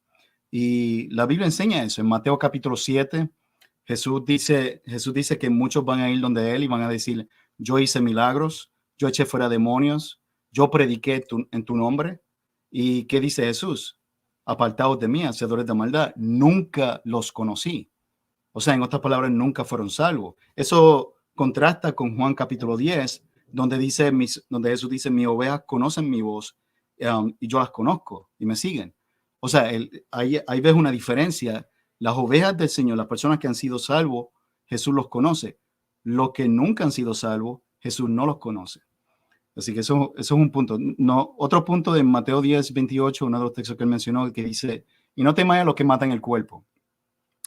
Y la Biblia enseña eso. En Mateo capítulo 7, Jesús dice que muchos van a ir donde él y van a decir, yo hice milagros, yo eché fuera demonios, yo prediqué en tu nombre. ¿Y qué dice Jesús? Apartaos de mí, hacedores de maldad. Nunca los conocí. O sea, en otras palabras, nunca fueron salvos. Eso contrasta con Juan capítulo 10, donde Jesús dice, mis ovejas conocen mi voz y yo las conozco y me siguen. O sea, ahí ves una diferencia. Las ovejas del Señor, las personas que han sido salvos, Jesús los conoce. Los que nunca han sido salvos, Jesús no los conoce. Así que eso es un punto. No, otro punto de Mateo 10:28, uno de los textos que él mencionó, que dice, y no temáis a los que matan el cuerpo,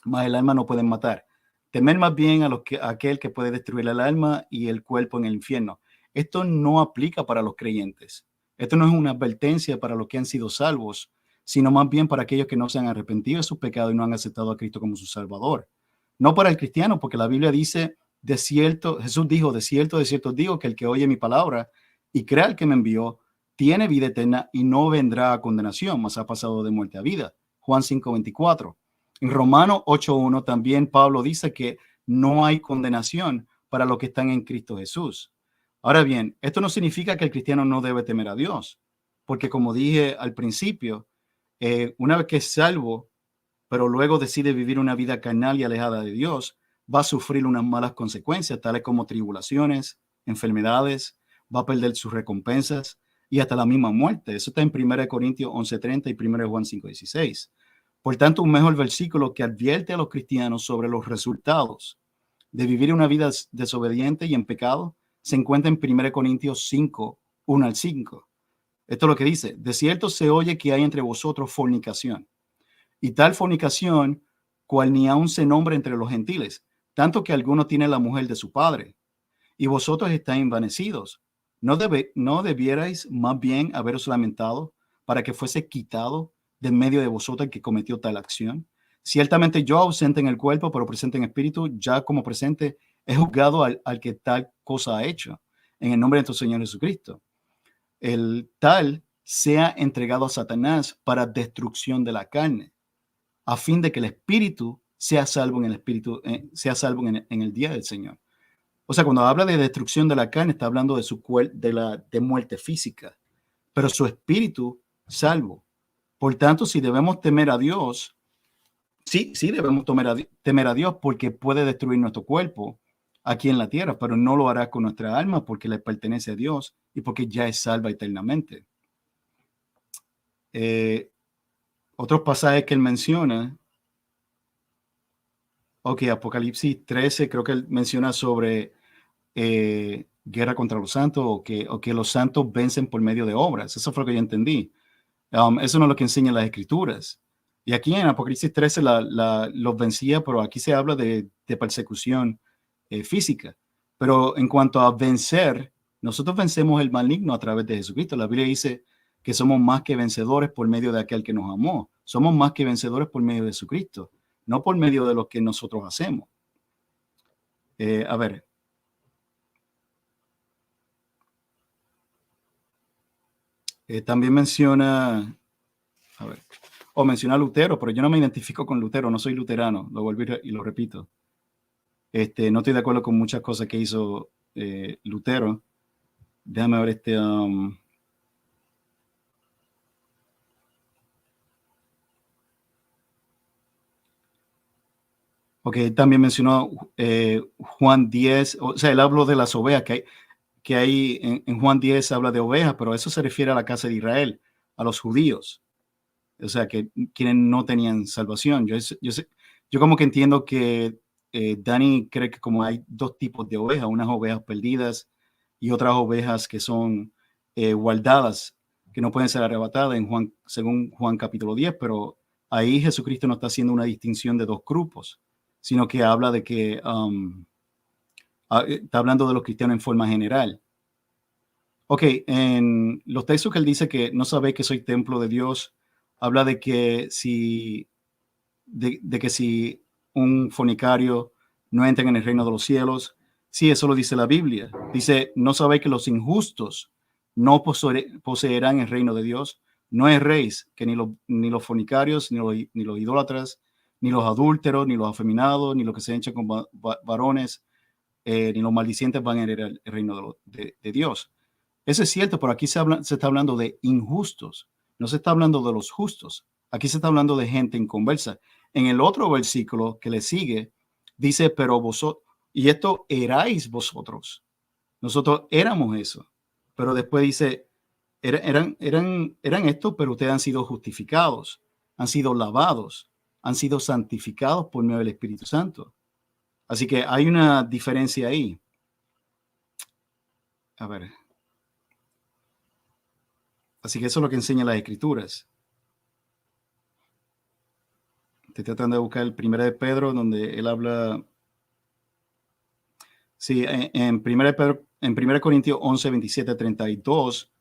mas el alma no pueden matar. Temer más bien a aquel que puede destruir el alma y el cuerpo en el infierno. Esto no aplica para los creyentes. Esto no es una advertencia para los que han sido salvos, sino más bien para aquellos que no se han arrepentido de sus pecados y no han aceptado a Cristo como su Salvador. No para el cristiano, porque la Biblia dice, de cierto, Jesús dijo, de cierto digo que el que oye mi palabra y crea al que me envió, tiene vida eterna y no vendrá a condenación, mas ha pasado de muerte a vida. Juan 5:24. En Romanos 8:1 también Pablo dice que no hay condenación para los que están en Cristo Jesús. Ahora bien, esto no significa que el cristiano no debe temer a Dios, porque como dije al principio, una vez que es salvo, pero luego decide vivir una vida carnal y alejada de Dios, va a sufrir unas malas consecuencias, tales como tribulaciones, enfermedades, va a perder sus recompensas y hasta la misma muerte. Eso está en 1 Corintios 11:30 y 1 Juan 5:16. Por tanto, un mejor versículo que advierte a los cristianos sobre los resultados de vivir una vida desobediente y en pecado se encuentra en 1 Corintios 5:1-5. Esto es lo que dice: de cierto se oye que hay entre vosotros fornicación, y tal fornicación cual ni aun se nombra entre los gentiles, tanto que alguno tiene la mujer de su padre, y vosotros estáis envanecidos. ¿No debierais más bien haberos lamentado para que fuese quitado de en medio de vosotros el que cometió tal acción? Ciertamente yo, ausente en el cuerpo, pero presente en espíritu, ya como presente, he juzgado al que tal cosa ha hecho, en el nombre de nuestro Señor Jesucristo. El tal sea entregado a Satanás para destrucción de la carne, a fin de que el espíritu sea salvo en el día del Señor. O sea, cuando habla de destrucción de la carne, está hablando de muerte física, pero su espíritu salvo. Por tanto, si debemos temer a Dios, sí debemos temer a Dios, porque puede destruir nuestro cuerpo aquí en la tierra, pero no lo hará con nuestra alma, porque le pertenece a Dios y porque ya es salva eternamente. Otros pasajes que él menciona. Ok, Apocalipsis 13, creo que él menciona sobre guerra contra los santos, o que los santos vencen por medio de obras. Eso fue lo que yo entendí. Eso no es lo que enseñan las escrituras. Y aquí en Apocalipsis 13 los vencía, pero aquí se habla de persecución física. Pero en cuanto a vencer, nosotros vencemos el maligno a través de Jesucristo. La Biblia dice que somos más que vencedores por medio de aquel que nos amó. Somos más que vencedores por medio de Jesucristo, no por medio de lo que nosotros hacemos. A ver. También menciona a Lutero, pero yo no me identifico con Lutero, no soy luterano, lo vuelvo y lo repito. No estoy de acuerdo con muchas cosas que hizo Lutero. Déjame ver Ok, también mencionó Juan 10, o sea, él habló de las ovejas, que hay en Juan 10 habla de ovejas, pero eso se refiere a la casa de Israel, a los judíos. O sea, que quienes no tenían salvación. Yo como que entiendo que Dani cree que como hay dos tipos de ovejas, unas ovejas perdidas y otras ovejas que son guardadas, que no pueden ser arrebatadas en Juan, según Juan capítulo 10, pero ahí Jesucristo no está haciendo una distinción de dos grupos, sino que habla de que está hablando de los cristianos en forma general. Ok, en los textos que él dice que no sabéis que soy templo de Dios, habla de que si un fornicario no entra en el reino de los cielos. Sí, eso lo dice la Biblia. Dice, no sabéis que los injustos no poseerán el reino de Dios. No erréis que ni los fornicarios, ni los idólatras, ni los adúlteros, ni los afeminados, ni los que se echan con varones, ni los maldicientes van a heredar el reino de Dios. Eso es cierto, pero aquí se está hablando de injustos. No se está hablando de los justos. Aquí se está hablando de gente inconversa. En el otro versículo que le sigue, dice, pero vosotros, y esto erais vosotros. Nosotros éramos eso. Pero después dice, eran esto, pero ustedes han sido justificados, han sido lavados, han sido santificados por medio del Espíritu Santo. Así que hay una diferencia ahí. A ver. Así que eso es lo que enseña las Escrituras. Estoy tratando de buscar el 1 de Pedro, donde él habla. Sí, en 1 Corintios 11, 27, 32,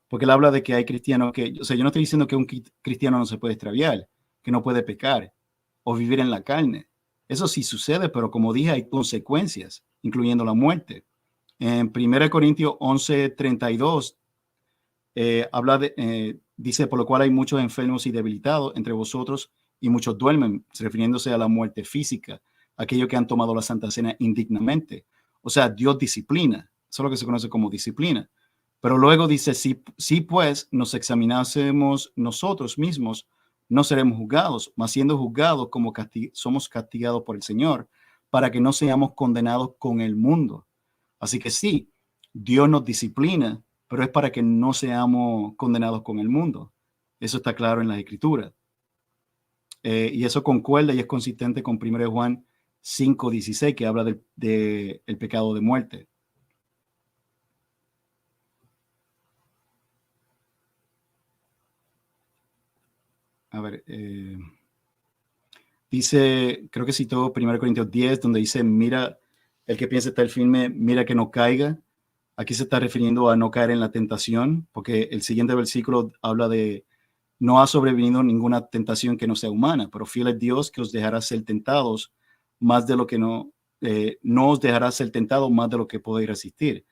porque él habla de que hay cristianos que, o sea, yo no estoy diciendo que un cristiano no se puede extraviar, que no puede pecar o vivir en la carne. Eso sí sucede, pero como dije, hay consecuencias, incluyendo la muerte. En 1 Corintios 11, 32, dice, por lo cual hay muchos enfermos y debilitados entre vosotros y muchos duermen, refiriéndose a la muerte física, aquellos que han tomado la Santa Cena indignamente. O sea, Dios disciplina, eso es lo que se conoce como disciplina. Pero luego dice, si pues nos examinásemos nosotros mismos, no seremos juzgados, mas siendo juzgados como somos castigados por el Señor, para que no seamos condenados con el mundo. Así que sí, Dios nos disciplina, pero es para que no seamos condenados con el mundo. Eso está claro en las Escrituras. Y eso concuerda y es consistente con 1 Juan 5:16, que habla del pecado de muerte. A ver, dice, creo que citó 1 Corintios 10, donde dice, mira, el que piensa estar firme, mira que no caiga. Aquí se está refiriendo a no caer en la tentación, porque el siguiente versículo habla de, no ha sobrevenido ninguna tentación que no sea humana, pero fiel es Dios que os dejará ser tentados más de lo que no os dejará ser tentados más de lo que podéis resistir.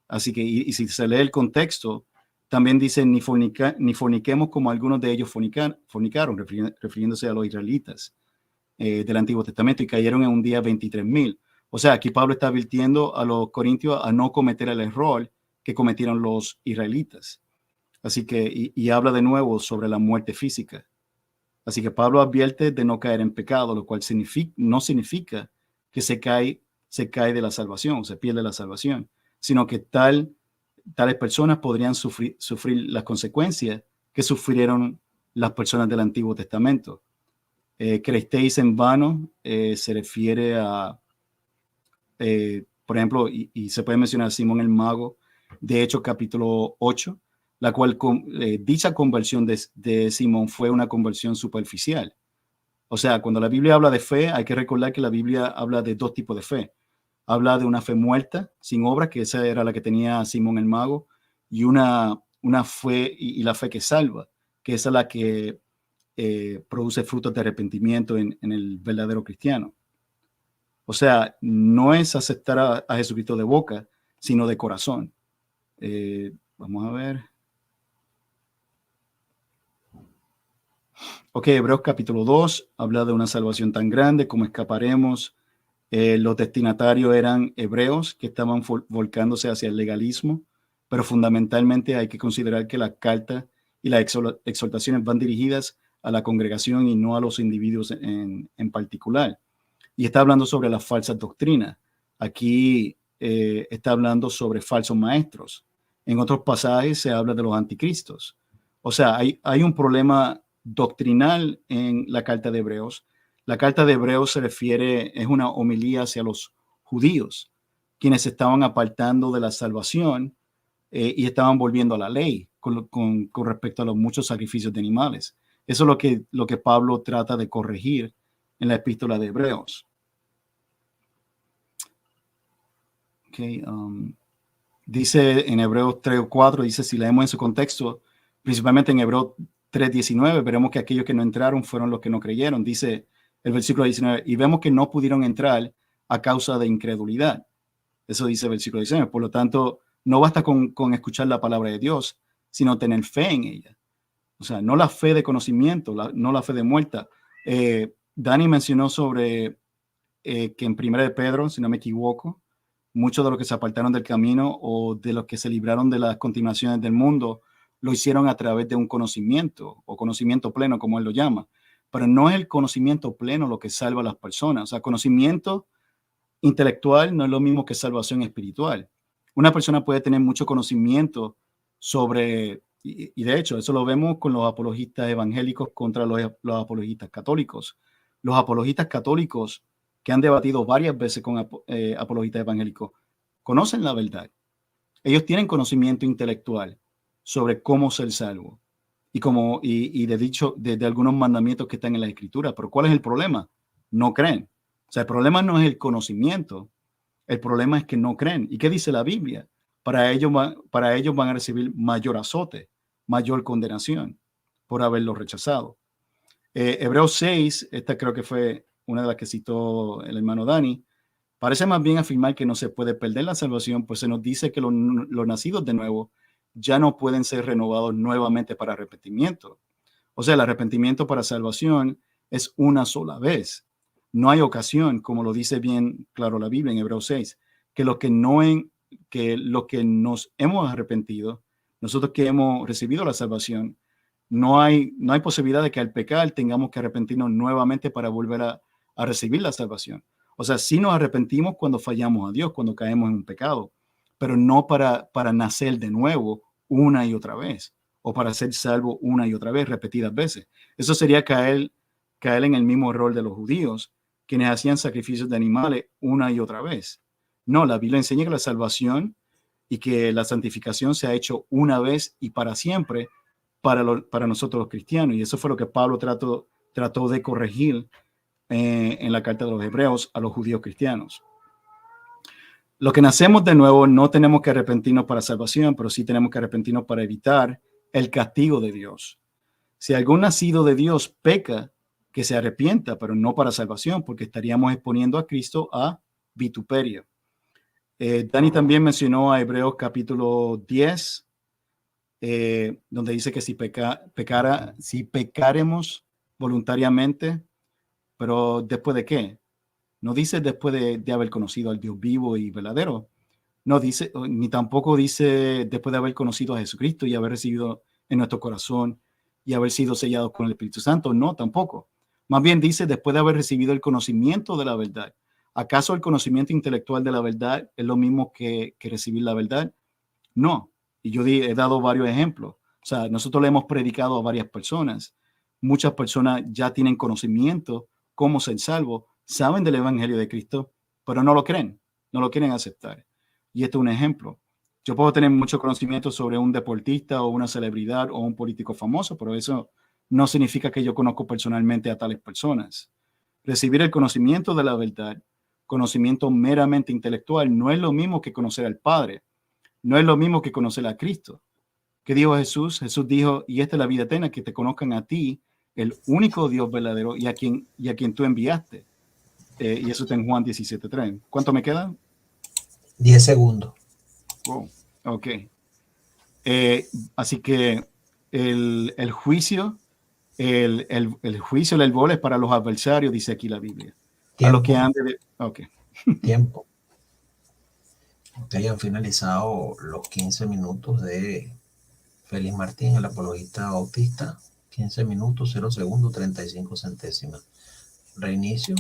Así que, y si se lee el contexto, también dice, ni forniquemos como algunos de ellos fornicaron, refiriéndose a los israelitas del Antiguo Testamento, y cayeron en un día 23,000. O sea, aquí Pablo está advirtiendo a los corintios a no cometer el error que cometieron los israelitas. Así que, y habla de nuevo sobre la muerte física. Así que Pablo advierte de no caer en pecado, lo cual no significa que se cae de la salvación, se pierde la salvación, sino que tales personas podrían sufrir las consecuencias que sufrieron las personas del Antiguo Testamento. Creísteis en vano, se refiere a, por ejemplo, y se puede mencionar a Simón el Mago, de Hechos capítulo 8, la cual dicha conversión de Simón fue una conversión superficial. O sea, cuando la Biblia habla de fe, hay que recordar que la Biblia habla de dos tipos de fe. Habla de una fe muerta, sin obras, que esa era la que tenía Simón el Mago, y una fe y la fe que salva, que esa es la que produce frutos de arrepentimiento en el verdadero cristiano. O sea, no es aceptar a Jesucristo de boca, sino de corazón. Vamos a ver. Ok, Hebreos capítulo 2 habla de una salvación tan grande como escaparemos. Los destinatarios eran hebreos que estaban volcándose hacia el legalismo, pero fundamentalmente hay que considerar que la carta y las exhortaciones van dirigidas a la congregación y no a los individuos en particular. Y está hablando sobre las falsas doctrinas. Aquí está hablando sobre falsos maestros. En otros pasajes se habla de los anticristos. O sea, hay un problema doctrinal en la carta de Hebreos. La carta de Hebreos es una homilía hacia los judíos, quienes se estaban apartando de la salvación y estaban volviendo a la ley. con respecto a los muchos sacrificios de animales. Eso es lo que Pablo trata de corregir en la epístola de Hebreos. Okay, dice en Hebreos 3 o 4, dice, si leemos en su contexto, principalmente en Hebreos 3:19, veremos que aquellos que no entraron fueron los que no creyeron. Dice el versículo 19, y vemos que no pudieron entrar a causa de incredulidad. Eso dice el versículo 19. Por lo tanto, no basta con escuchar la palabra de Dios, sino tener fe en ella. O sea, no la fe de conocimiento, no la fe de muerta. Dani mencionó sobre que en 1 de Pedro, si no me equivoco, muchos de los que se apartaron del camino o de los que se libraron de las continuaciones del mundo, lo hicieron a través de un conocimiento o conocimiento pleno, como él lo llama. Pero no es el conocimiento pleno lo que salva a las personas. O sea, conocimiento intelectual no es lo mismo que salvación espiritual. Una persona puede tener mucho conocimiento sobre, y de hecho, eso lo vemos con los apologistas evangélicos contra los apologistas católicos. Los apologistas católicos que han debatido varias veces con apologistas evangélicos, conocen la verdad. Ellos tienen conocimiento intelectual sobre cómo ser salvo y de algunos mandamientos que están en la Escritura. Pero ¿cuál es el problema? No creen. O sea, el problema no es el conocimiento, el problema es que no creen. ¿Y qué dice la Biblia? Para ellos van a recibir mayor azote, mayor condenación por haberlo rechazado. Hebreos 6, esta creo que fue una de las que citó el hermano Dani, parece más bien afirmar que no se puede perder la salvación, pues se nos dice que los nacidos de nuevo ya no pueden ser renovados nuevamente para arrepentimiento. O sea, el arrepentimiento para salvación es una sola vez. No hay ocasión, como lo dice bien claro la Biblia en Hebreos 6, que lo que nos hemos arrepentido, nosotros que hemos recibido la salvación, no hay posibilidad de que al pecar tengamos que arrepentirnos nuevamente para volver a recibir la salvación. O sea, sí nos arrepentimos cuando fallamos a Dios, cuando caemos en un pecado, pero no para nacer de nuevo una y otra vez, o para ser salvo una y otra vez, repetidas veces. Eso sería caer en el mismo error de los judíos, quienes hacían sacrificios de animales una y otra vez. No, la Biblia enseña que la salvación y que la santificación se ha hecho una vez y para siempre para nosotros los cristianos. Y eso fue lo que Pablo trató de corregir en la carta de los Hebreos a los judíos cristianos. Los que nacemos de nuevo no tenemos que arrepentirnos para salvación, pero sí tenemos que arrepentirnos para evitar el castigo de Dios. Si algún nacido de Dios peca, que se arrepienta, pero no para salvación, porque estaríamos exponiendo a Cristo a vituperio. Dani también mencionó a Hebreos capítulo 10, donde dice que si pecaremos voluntariamente, pero ¿después de qué? No dice después de haber conocido al Dios vivo y verdadero. No dice, ni tampoco dice después de haber conocido a Jesucristo y haber recibido en nuestro corazón y haber sido sellados con el Espíritu Santo. No, tampoco. Más bien dice después de haber recibido el conocimiento de la verdad. ¿Acaso el conocimiento intelectual de la verdad es lo mismo que recibir la verdad? No. Y yo he dado varios ejemplos. O sea, nosotros le hemos predicado a varias personas. Muchas personas ya tienen conocimiento cómo ser salvo, saben del Evangelio de Cristo, pero no lo creen, no lo quieren aceptar. Y esto es un ejemplo. Yo puedo tener mucho conocimiento sobre un deportista o una celebridad o un político famoso, pero eso no significa que yo conozco personalmente a tales personas. Recibir el conocimiento de la verdad, conocimiento meramente intelectual, no es lo mismo que conocer al Padre, no es lo mismo que conocer a Cristo. ¿Qué dijo Jesús? Jesús dijo, y esta es la vida eterna, que te conozcan a ti, el único Dios verdadero y a quien tú enviaste. Y eso está en Juan 17:3. ¿Cuánto me queda? 10 segundos. Wow. Ok. Así que el juicio, el juicio del bol es para los adversarios, dice aquí la Biblia. Tiempo. A los que han Ok. Tiempo. Han finalizado los 15 minutos de Félix Martín, el apologista bautista. 15 minutos, 0 segundos, 35 centésimas. Reinicio.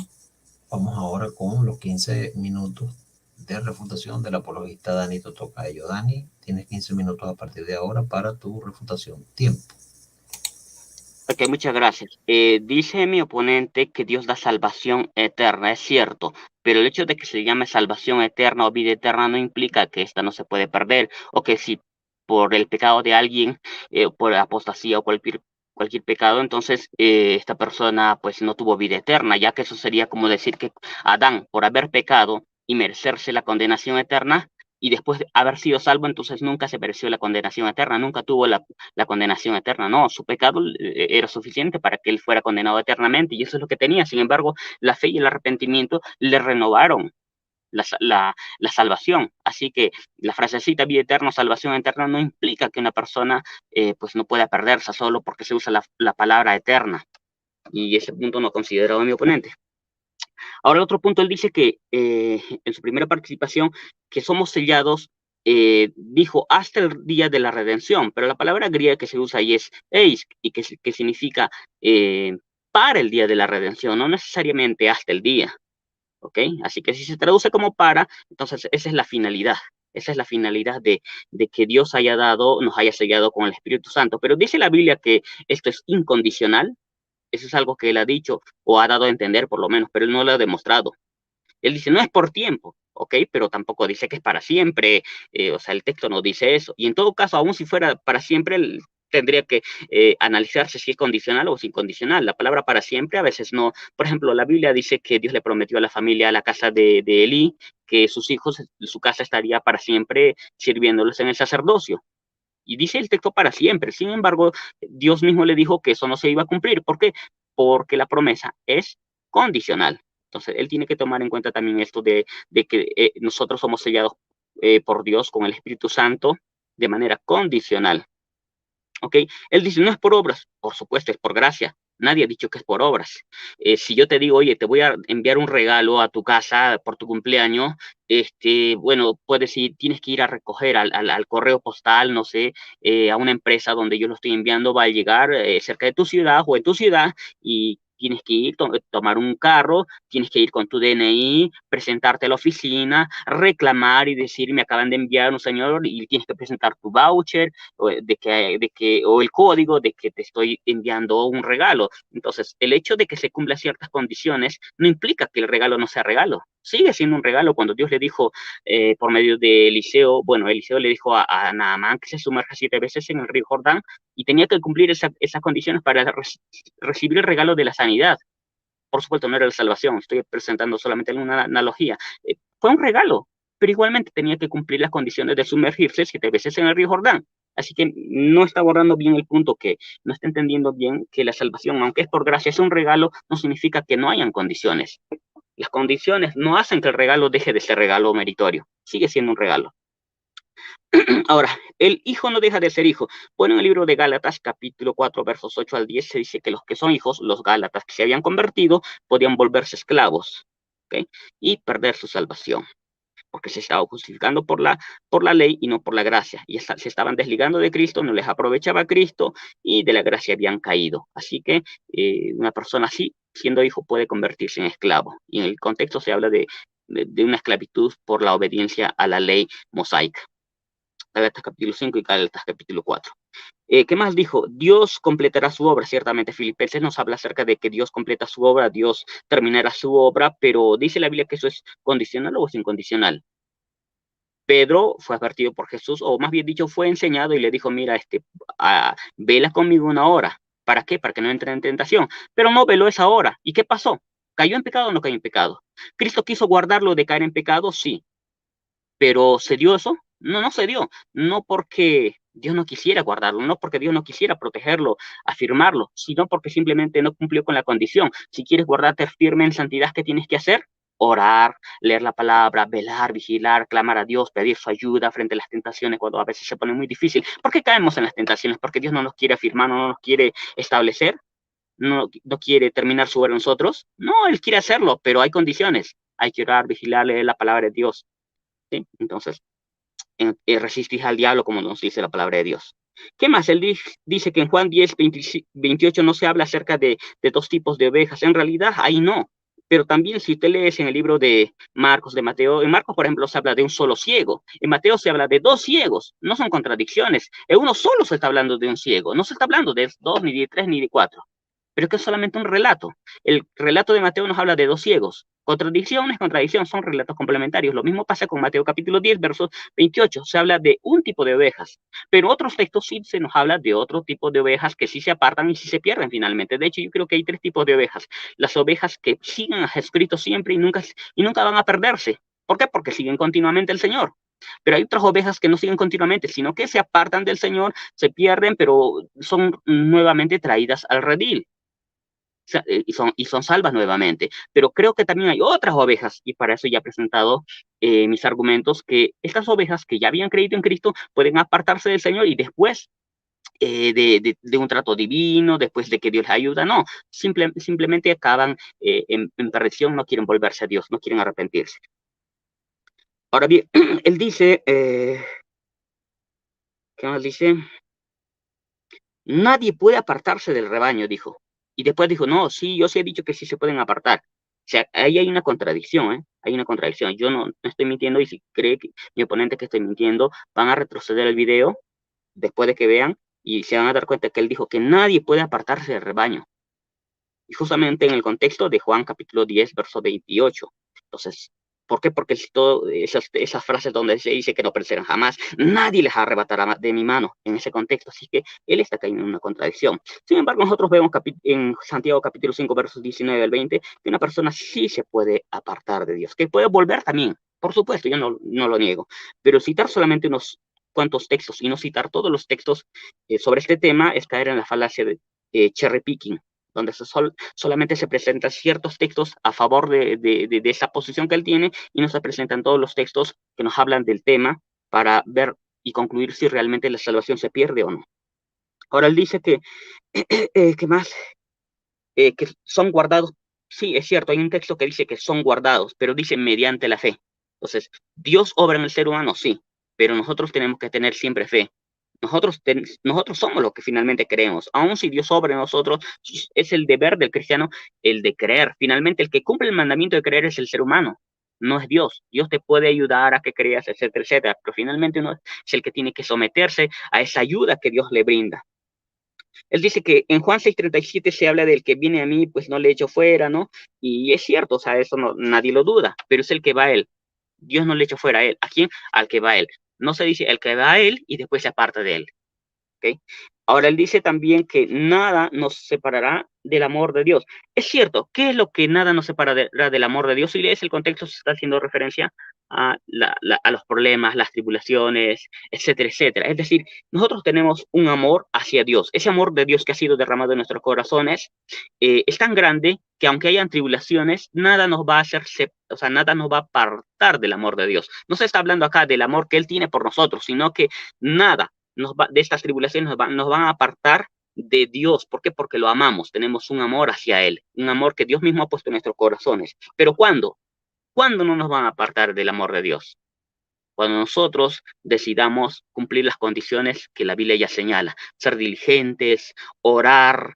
Vamos ahora con los 15 minutos de refutación del apologista Dani Totocayo. Dani, tienes 15 minutos a partir de ahora para tu refutación. Tiempo. Ok, muchas gracias. Dice mi oponente que Dios da salvación eterna, es cierto, pero el hecho de que se llame salvación eterna o vida eterna no implica que esta no se puede perder, o que si por el pecado de alguien, por apostasía o cualquier pecado, entonces esta persona pues no tuvo vida eterna, ya que eso sería como decir que Adán, por haber pecado y merecerse la condenación eterna, y después de haber sido salvo, entonces nunca se mereció la condenación eterna, nunca tuvo la condenación eterna, no, su pecado era suficiente para que él fuera condenado eternamente, y eso es lo que tenía. Sin embargo, la fe y el arrepentimiento le renovaron la salvación. Así que la frasecita vida eterna, salvación eterna, no implica que una persona pues no pueda perderse solo porque se usa la palabra eterna. Y ese punto no considerado mi oponente. Ahora, el otro punto, él dice que en su primera participación, que somos sellados, dijo hasta el día de la redención, pero la palabra griega que se usa ahí es eis, y que significa para el día de la redención, no necesariamente hasta el día. ¿Ok? Así que si se traduce como para, entonces esa es la finalidad. Esa es la finalidad de que Dios nos haya sellado con el Espíritu Santo. Pero dice la Biblia que esto es incondicional. Eso es algo que él ha dicho o ha dado a entender por lo menos, pero él no lo ha demostrado. Él dice, no es por tiempo, ¿ok? Pero tampoco dice que es para siempre. O sea, el texto no dice eso. Y en todo caso, aún si fuera para siempre, tendría que analizarse si es condicional o es incondicional. La palabra para siempre a veces no. Por ejemplo, la Biblia dice que Dios le prometió a la familia, a la casa de Elí, que sus hijos, su casa estaría para siempre sirviéndoles en el sacerdocio. Y dice el texto para siempre. Sin embargo, Dios mismo le dijo que eso no se iba a cumplir. ¿Por qué? Porque la promesa es condicional. Entonces, él tiene que tomar en cuenta también esto de que nosotros somos sellados por Dios con el Espíritu Santo de manera condicional. ¿Ok? Él dice, no es por obras, por supuesto, es por gracia. Nadie ha dicho que es por obras. Si yo te digo, oye, te voy a enviar un regalo a tu casa por tu cumpleaños, bueno, puedes ir, tienes que ir a recoger al correo postal, no sé, a una empresa donde yo lo estoy enviando, va a llegar cerca de tu ciudad o en tu ciudad, y tienes que ir, tomar un carro, tienes que ir con tu DNI, presentarte a la oficina, reclamar y decir, me acaban de enviar un señor, y tienes que presentar tu voucher, o el código de que te estoy enviando un regalo. Entonces, el hecho de que se cumplan ciertas condiciones no implica que el regalo no sea regalo. Sigue siendo un regalo. Cuando Dios le dijo por medio de Eliseo, bueno, Eliseo le dijo a Naamán que se sumerja 7 veces en el río Jordán, y tenía que cumplir esas condiciones para recibir el regalo de la sanidad. Por supuesto, no era la salvación, estoy presentando solamente una analogía. Fue un regalo, pero igualmente tenía que cumplir las condiciones de sumergirse 7 veces en el río Jordán. Así que no está abordando bien el punto, que no está entendiendo bien que la salvación, aunque es por gracia, es un regalo, no significa que no hayan condiciones. Las condiciones no hacen que el regalo deje de ser regalo meritorio, sigue siendo un regalo. Ahora, el hijo no deja de ser hijo. Bueno, en el libro de Gálatas, capítulo 4, versos 8 al 10, se dice que los que son hijos, los gálatas que se habían convertido, podían volverse esclavos, ¿okay? Y perder su salvación, porque se estaban justificando por la ley y no por la gracia. Y se estaban desligando de Cristo, no les aprovechaba Cristo, y de la gracia habían caído. Así que una persona así, siendo hijo, puede convertirse en esclavo. Y en el contexto se habla de una esclavitud por la obediencia a la ley mosaica. Gálatas capítulo 5 y Gálatas capítulo 4. ¿Qué más dijo? Dios completará su obra. Ciertamente Filipenses nos habla acerca de que Dios completa su obra, Dios terminará su obra, pero dice la Biblia que eso es condicional o es incondicional. Pedro fue advertido por Jesús, o más bien dicho, fue enseñado y le dijo, mira, vela conmigo 1 hora. ¿Para qué? Para que no entre en tentación. Pero no veló esa hora. ¿Y qué pasó? ¿Cayó en pecado o no cayó en pecado? ¿Cristo quiso guardarlo de caer en pecado? Sí. ¿Pero se dio eso? No, no se dio. No porque Dios no quisiera guardarlo, no porque Dios no quisiera protegerlo, afirmarlo, sino porque simplemente no cumplió con la condición. Si quieres guardarte firme en santidad, ¿qué tienes que hacer? Orar, leer la palabra, velar, vigilar, clamar a Dios, pedir su ayuda frente a las tentaciones cuando a veces se pone muy difícil. ¿Por qué caemos en las tentaciones? Porque Dios no nos quiere afirmar, no nos quiere establecer, no quiere terminar su obra en nosotros. No, Él quiere hacerlo, pero hay condiciones. Hay que orar, vigilar, leer la palabra de Dios. ¿Sí? Entonces, resistís al diablo, como nos dice la palabra de Dios. ¿Qué más? Él dice que en Juan 10, 28 no se habla acerca de 2 tipos de ovejas. En realidad, ahí no. Pero también si usted lee en el libro de Marcos, de Mateo, en Marcos, por ejemplo, se habla de un solo ciego. En Mateo se habla de 2 ciegos. No son contradicciones. En uno solo se está hablando de un ciego. No se está hablando de 2, ni de 3, ni de 4. pero es que es solamente un relato. El relato de Mateo nos habla de 2 ciegos. Contradicción no es contradicción, son relatos complementarios. Lo mismo pasa con Mateo capítulo 10, versos 28. Se habla de un tipo de ovejas, pero otros textos sí se nos habla de otro tipo de ovejas que sí se apartan y sí se pierden finalmente. De hecho, yo creo que hay 3 tipos de ovejas. Las ovejas que siguen a Jesucristo siempre y nunca van a perderse. ¿Por qué? Porque siguen continuamente al Señor. Pero hay otras ovejas que no siguen continuamente, sino que se apartan del Señor, se pierden, pero son nuevamente traídas al redil. Y son salvas nuevamente. Pero creo que también hay otras ovejas, y para eso ya he presentado mis argumentos, que estas ovejas que ya habían creído en Cristo pueden apartarse del Señor y después de un trato divino, después de que Dios les ayuda, no, simplemente acaban en perdición, no quieren volverse a Dios, no quieren arrepentirse. Ahora bien, él dice, ¿qué más dice? Nadie puede apartarse del rebaño, dijo. Y después dijo, no, sí, yo sí he dicho que sí se pueden apartar. O sea, ahí hay una contradicción, ¿eh? Hay una contradicción. Yo no estoy mintiendo y si cree que mi oponente que estoy mintiendo, van a retroceder el video después de que vean y se van a dar cuenta que él dijo que nadie puede apartarse del rebaño. Y justamente en el contexto de Juan capítulo 10, verso 28. Entonces, ¿por qué? Porque esas frases donde se dice que no perecerán jamás, nadie les arrebatará de mi mano en ese contexto. Así que él está cayendo en una contradicción. Sin embargo, nosotros vemos en Santiago capítulo 5, versos 19 al 20, que una persona sí se puede apartar de Dios, que puede volver también. Por supuesto, yo no lo niego. Pero citar solamente unos cuantos textos y no citar todos los textos sobre este tema es caer en la falacia de cherry picking, donde solamente se presentan ciertos textos a favor de esa posición que él tiene y no se presentan todos los textos que nos hablan del tema para ver y concluir si realmente la salvación se pierde o no. Ahora él dice que, ¿qué más? Que son guardados. Sí, es cierto, hay un texto que dice que son guardados, pero dice mediante la fe. Entonces, ¿Dios obra en el ser humano? Sí, pero nosotros tenemos que tener siempre fe. Nosotros somos los que finalmente creemos. Aun si Dios obra en nosotros, es el deber del cristiano el de creer. Finalmente, el que cumple el mandamiento de creer es el ser humano, no es Dios. Dios te puede ayudar a que creas, etcétera, etcétera, pero finalmente uno es el que tiene que someterse a esa ayuda que Dios le brinda. Él dice que en Juan 6:37 se habla del que viene a mí, pues no le echo fuera, ¿no? Y es cierto, o sea, eso nadie lo duda, pero es el que va a él. Dios no le echa fuera a él. ¿A quién? Al que va a él. No se dice el que va a él y después se aparta de él. ¿Okay? Ahora él dice también que nada nos separará del amor de Dios. Es cierto, ¿qué es lo que nada nos separará del amor de Dios? Si lees el contexto, se está haciendo referencia a los problemas, las tribulaciones, etcétera, etcétera. Es decir, nosotros tenemos un amor hacia Dios. Ese amor de Dios que ha sido derramado en nuestros corazones es tan grande que aunque hayan tribulaciones, nada nos va a hacer, o sea, nada nos va a apartar del amor de Dios. No se está hablando acá del amor que Él tiene por nosotros, sino que nada de estas tribulaciones nos van a apartar de Dios. ¿Por qué? Porque lo amamos, tenemos un amor hacia Él, un amor que Dios mismo ha puesto en nuestros corazones. Pero ¿cuándo? ¿Cuándo no nos van a apartar del amor de Dios? Cuando nosotros decidamos cumplir las condiciones que la Biblia ya señala, ser diligentes, orar,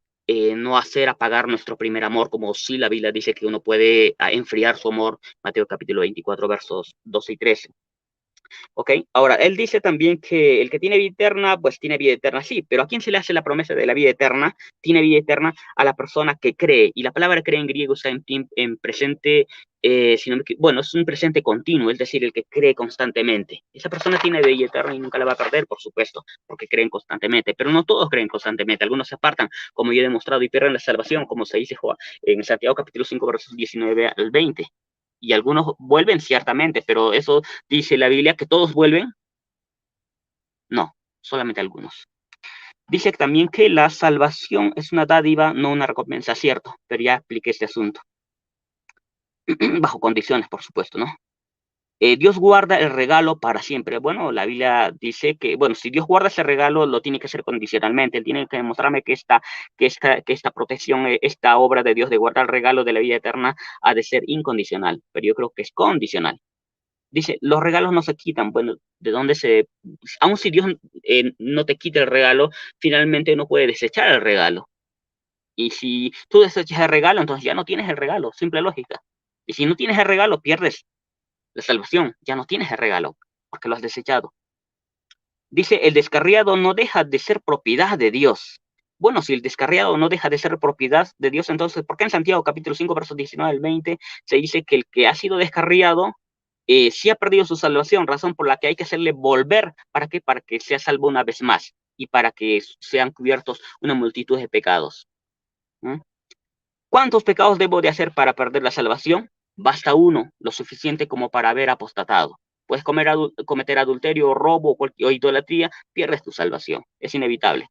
no hacer apagar nuestro primer amor, como si la Biblia dice que uno puede enfriar su amor, Mateo capítulo 24, versos 12 y 13. ¿Ok? Ahora, él dice también que el que tiene vida eterna, pues tiene vida eterna, sí, pero ¿a quién se le hace la promesa de la vida eterna? Tiene vida eterna a la persona que cree, y la palabra cree en griego está en presente, bueno, es un presente continuo, es decir, el que cree constantemente. Esa persona tiene vida eterna y nunca la va a perder, por supuesto, porque creen constantemente, pero no todos creen constantemente, algunos se apartan, como yo he demostrado, y pierden la salvación, como se dice en Santiago capítulo 5, versos 19 al 20. Y algunos vuelven ciertamente, pero eso dice la Biblia que todos vuelven. No, solamente algunos. Dice también que la salvación es una dádiva, no una recompensa, cierto, pero ya expliqué este asunto. Bajo condiciones, por supuesto, ¿no? Dios guarda el regalo para siempre. Bueno, la Biblia dice que, bueno, si Dios guarda ese regalo, lo tiene que hacer condicionalmente. Él tiene que demostrarme que esta protección, esta obra de Dios de guardar el regalo de la vida eterna ha de ser incondicional, pero yo creo que es condicional. Dice, los regalos no se quitan. Bueno, ¿de dónde aun si Dios no te quita el regalo, finalmente uno puede desechar el regalo. Y si tú desechas el regalo, entonces ya no tienes el regalo, simple lógica. Y si no tienes el regalo, pierdes la salvación, ya no tienes el regalo, porque lo has desechado. Dice, el descarriado no deja de ser propiedad de Dios. Bueno, si el descarriado no deja de ser propiedad de Dios, entonces, ¿por qué en Santiago capítulo 5, versos 19 al 20, se dice que el que ha sido descarriado sí ha perdido su salvación, razón por la que hay que hacerle volver? ¿Para qué? Para que sea salvo una vez más y para que sean cubiertos una multitud de pecados. ¿Mm? ¿Cuántos pecados debo de hacer para perder la salvación? Basta uno, lo suficiente como para haber apostatado. Puedes cometer adulterio, robo o idolatría, pierdes tu salvación. Es inevitable.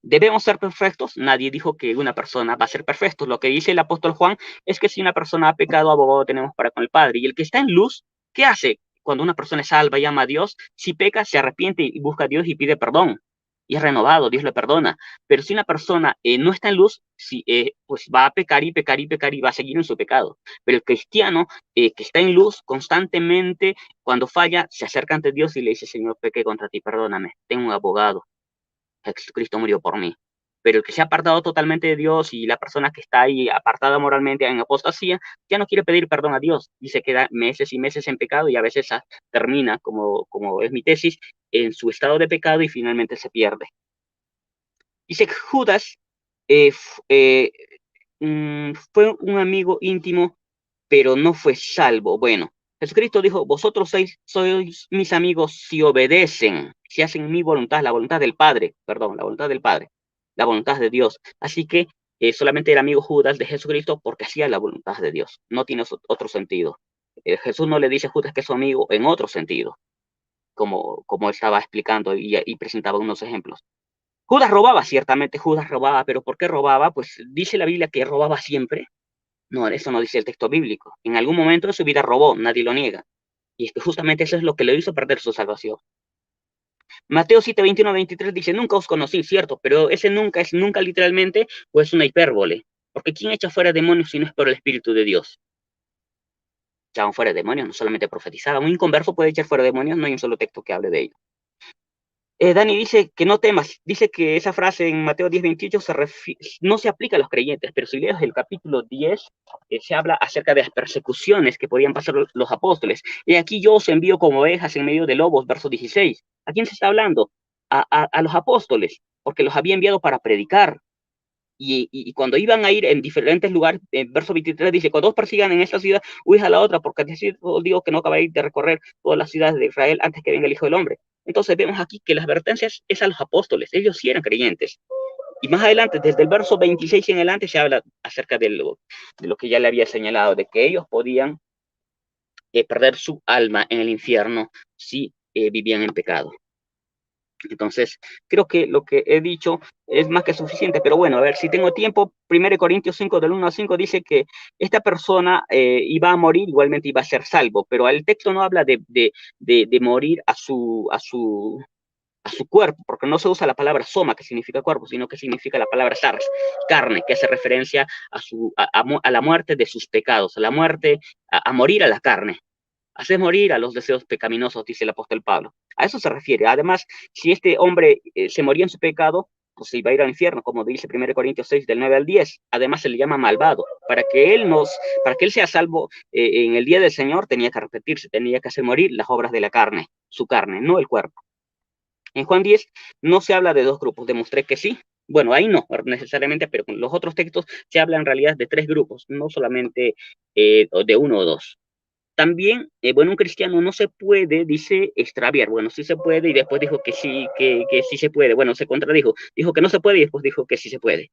¿Debemos ser perfectos? Nadie dijo que una persona va a ser perfecto. Lo que dice el apóstol Juan es que si una persona ha pecado, abogado tenemos para con el Padre. Y el que está en luz, ¿qué hace? Cuando una persona es salva y ama a Dios, si peca, se arrepiente y busca a Dios y pide perdón. Y es renovado, Dios le perdona. Pero si una persona no está en luz, pues va a pecar y pecar y pecar y va a seguir en su pecado. Pero el cristiano que está en luz constantemente, cuando falla, se acerca ante Dios y le dice: Señor, pequé contra ti, perdóname, tengo un abogado. Jesucristo murió por mí. Pero el que se ha apartado totalmente de Dios y la persona que está ahí apartada moralmente en apostasía, ya no quiere pedir perdón a Dios y se queda meses y meses en pecado y a veces termina, como es mi tesis, en su estado de pecado y finalmente se pierde. Dice que Judas fue un amigo íntimo, pero no fue salvo. Bueno, Jesucristo dijo: vosotros sois mis amigos si obedecen, si hacen mi voluntad, la voluntad del Padre, perdón, la voluntad del Padre, la voluntad de Dios. Así que solamente era amigo Judas de Jesucristo porque hacía la voluntad de Dios. No tiene otro sentido. Jesús no le dice a Judas que es su amigo en otro sentido, como estaba explicando y presentaba unos ejemplos. Judas robaba, ciertamente Judas robaba, pero ¿por qué robaba? Pues dice la Biblia que robaba siempre. No, eso no dice el texto bíblico. En algún momento de su vida robó, nadie lo niega. Y es que justamente eso es lo que le hizo perder su salvación. Mateo 7, 21, 23 dice: nunca os conocí, cierto, pero ese nunca es nunca literalmente o es una hipérbole. Porque ¿quién echa fuera demonios si no es por el Espíritu de Dios? Echaban fuera demonios, no solamente profetizaban. Un inconverso puede echar fuera demonios, no hay un solo texto que hable de ello. Dani dice que no temas, dice que esa frase en Mateo 10, 28 no se aplica a los creyentes, pero si lees el capítulo 10, se habla acerca de las persecuciones que podían pasar los apóstoles. Y aquí yo os envío como ovejas en medio de lobos, verso 16. ¿A quién se está hablando? A los apóstoles, porque los había enviado para predicar. Y cuando iban a ir en diferentes lugares, en verso 23 dice: cuando os persigan en esta ciudad, huid a la otra, porque os digo que no acabáis de recorrer todas las ciudades de Israel antes que venga el Hijo del Hombre. Entonces vemos aquí que las advertencias es a los apóstoles, ellos sí eran creyentes. Y más adelante, desde el verso 26 en adelante, se habla acerca de lo que ya le había señalado, de que ellos podían perder su alma en el infierno si vivían en pecado. Entonces, creo que lo que he dicho es más que suficiente, pero bueno, a ver, si tengo tiempo, 1 Corintios 5, del 1 al 5, dice que esta persona iba a morir, igualmente iba a ser salvo, pero el texto no habla de morir a su cuerpo, porque no se usa la palabra soma, que significa cuerpo, sino que significa la palabra sars, carne, que hace referencia a la muerte de sus pecados, a la muerte, a morir a la carne. Haces morir a los deseos pecaminosos, dice el apóstol Pablo. A eso se refiere. Además, si este hombre se moría en su pecado, pues se iba a ir al infierno, como dice 1 Corintios 6, del 9 al 10. Además, se le llama malvado. Para que él sea salvo en el día del Señor, tenía que arrepentirse, tenía que hacer morir las obras de la carne, su carne, no el cuerpo. En Juan 10 no se habla de dos grupos, demostré que sí. Bueno, ahí no necesariamente, pero con los otros textos se habla en realidad de tres grupos, no solamente de uno o dos. También, bueno, un cristiano no se puede, dice, extraviar. Bueno, sí se puede, y después dijo que sí se puede. Bueno, se contradijo. Dijo que no se puede y después dijo que sí se puede.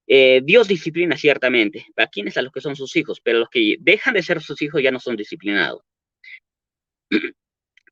Dios disciplina ciertamente. ¿A quiénes? A los que son sus hijos, pero los que dejan de ser sus hijos ya no son disciplinados.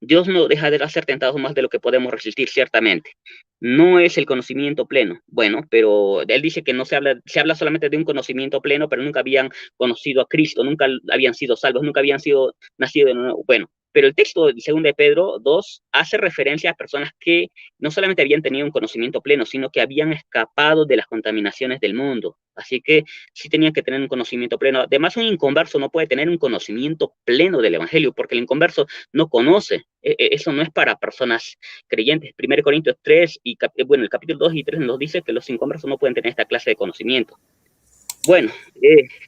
Dios no deja de ser tentados más de lo que podemos resistir, ciertamente. No es el conocimiento pleno. Bueno, pero él dice que no se habla solamente de un conocimiento pleno, pero nunca habían conocido a Cristo, nunca habían sido salvos, nunca habían sido nacidos de nuevo. Bueno, pero el texto de 2 de Pedro 2 hace referencia a personas que no solamente habían tenido un conocimiento pleno, sino que habían escapado de las contaminaciones del mundo. Así que sí tenían que tener un conocimiento pleno. Además, un inconverso no puede tener un conocimiento pleno del Evangelio, porque el inconverso no conoce. Eso no es para personas creyentes. 1 Corintios 3, el capítulo 2 y 3 nos dice que los inconversos no pueden tener esta clase de conocimiento. Bueno,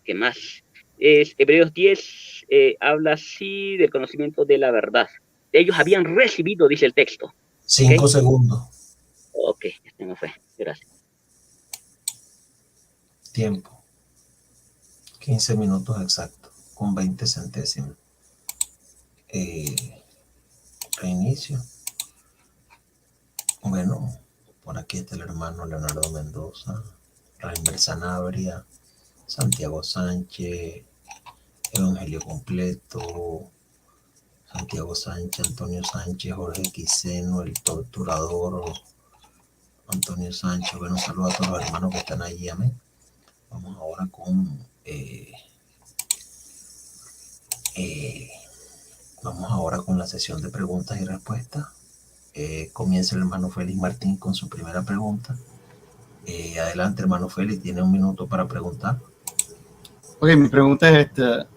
¿qué más? Hebreos 10 habla así del conocimiento de la verdad. Ellos habían recibido, dice el texto. 5 segundos. Ok, este no fue. Gracias. Tiempo. 15 minutos exactos, con 20 centésimos. Reinicio. Bueno, por aquí está el hermano Leonardo Mendoza, Raimer Sanabria, Santiago Sánchez, Evangelio Completo, Santiago Sánchez, Antonio Sánchez, Jorge Quiseno, el torturador, Antonio Sánchez. Bueno, saludos a todos los hermanos que están allí, amén. Vamos ahora con la sesión de preguntas y respuestas. Comienza el hermano Félix Martín con su primera pregunta. Adelante, hermano Félix, tiene un minuto para preguntar. Ok, mi pregunta es esta.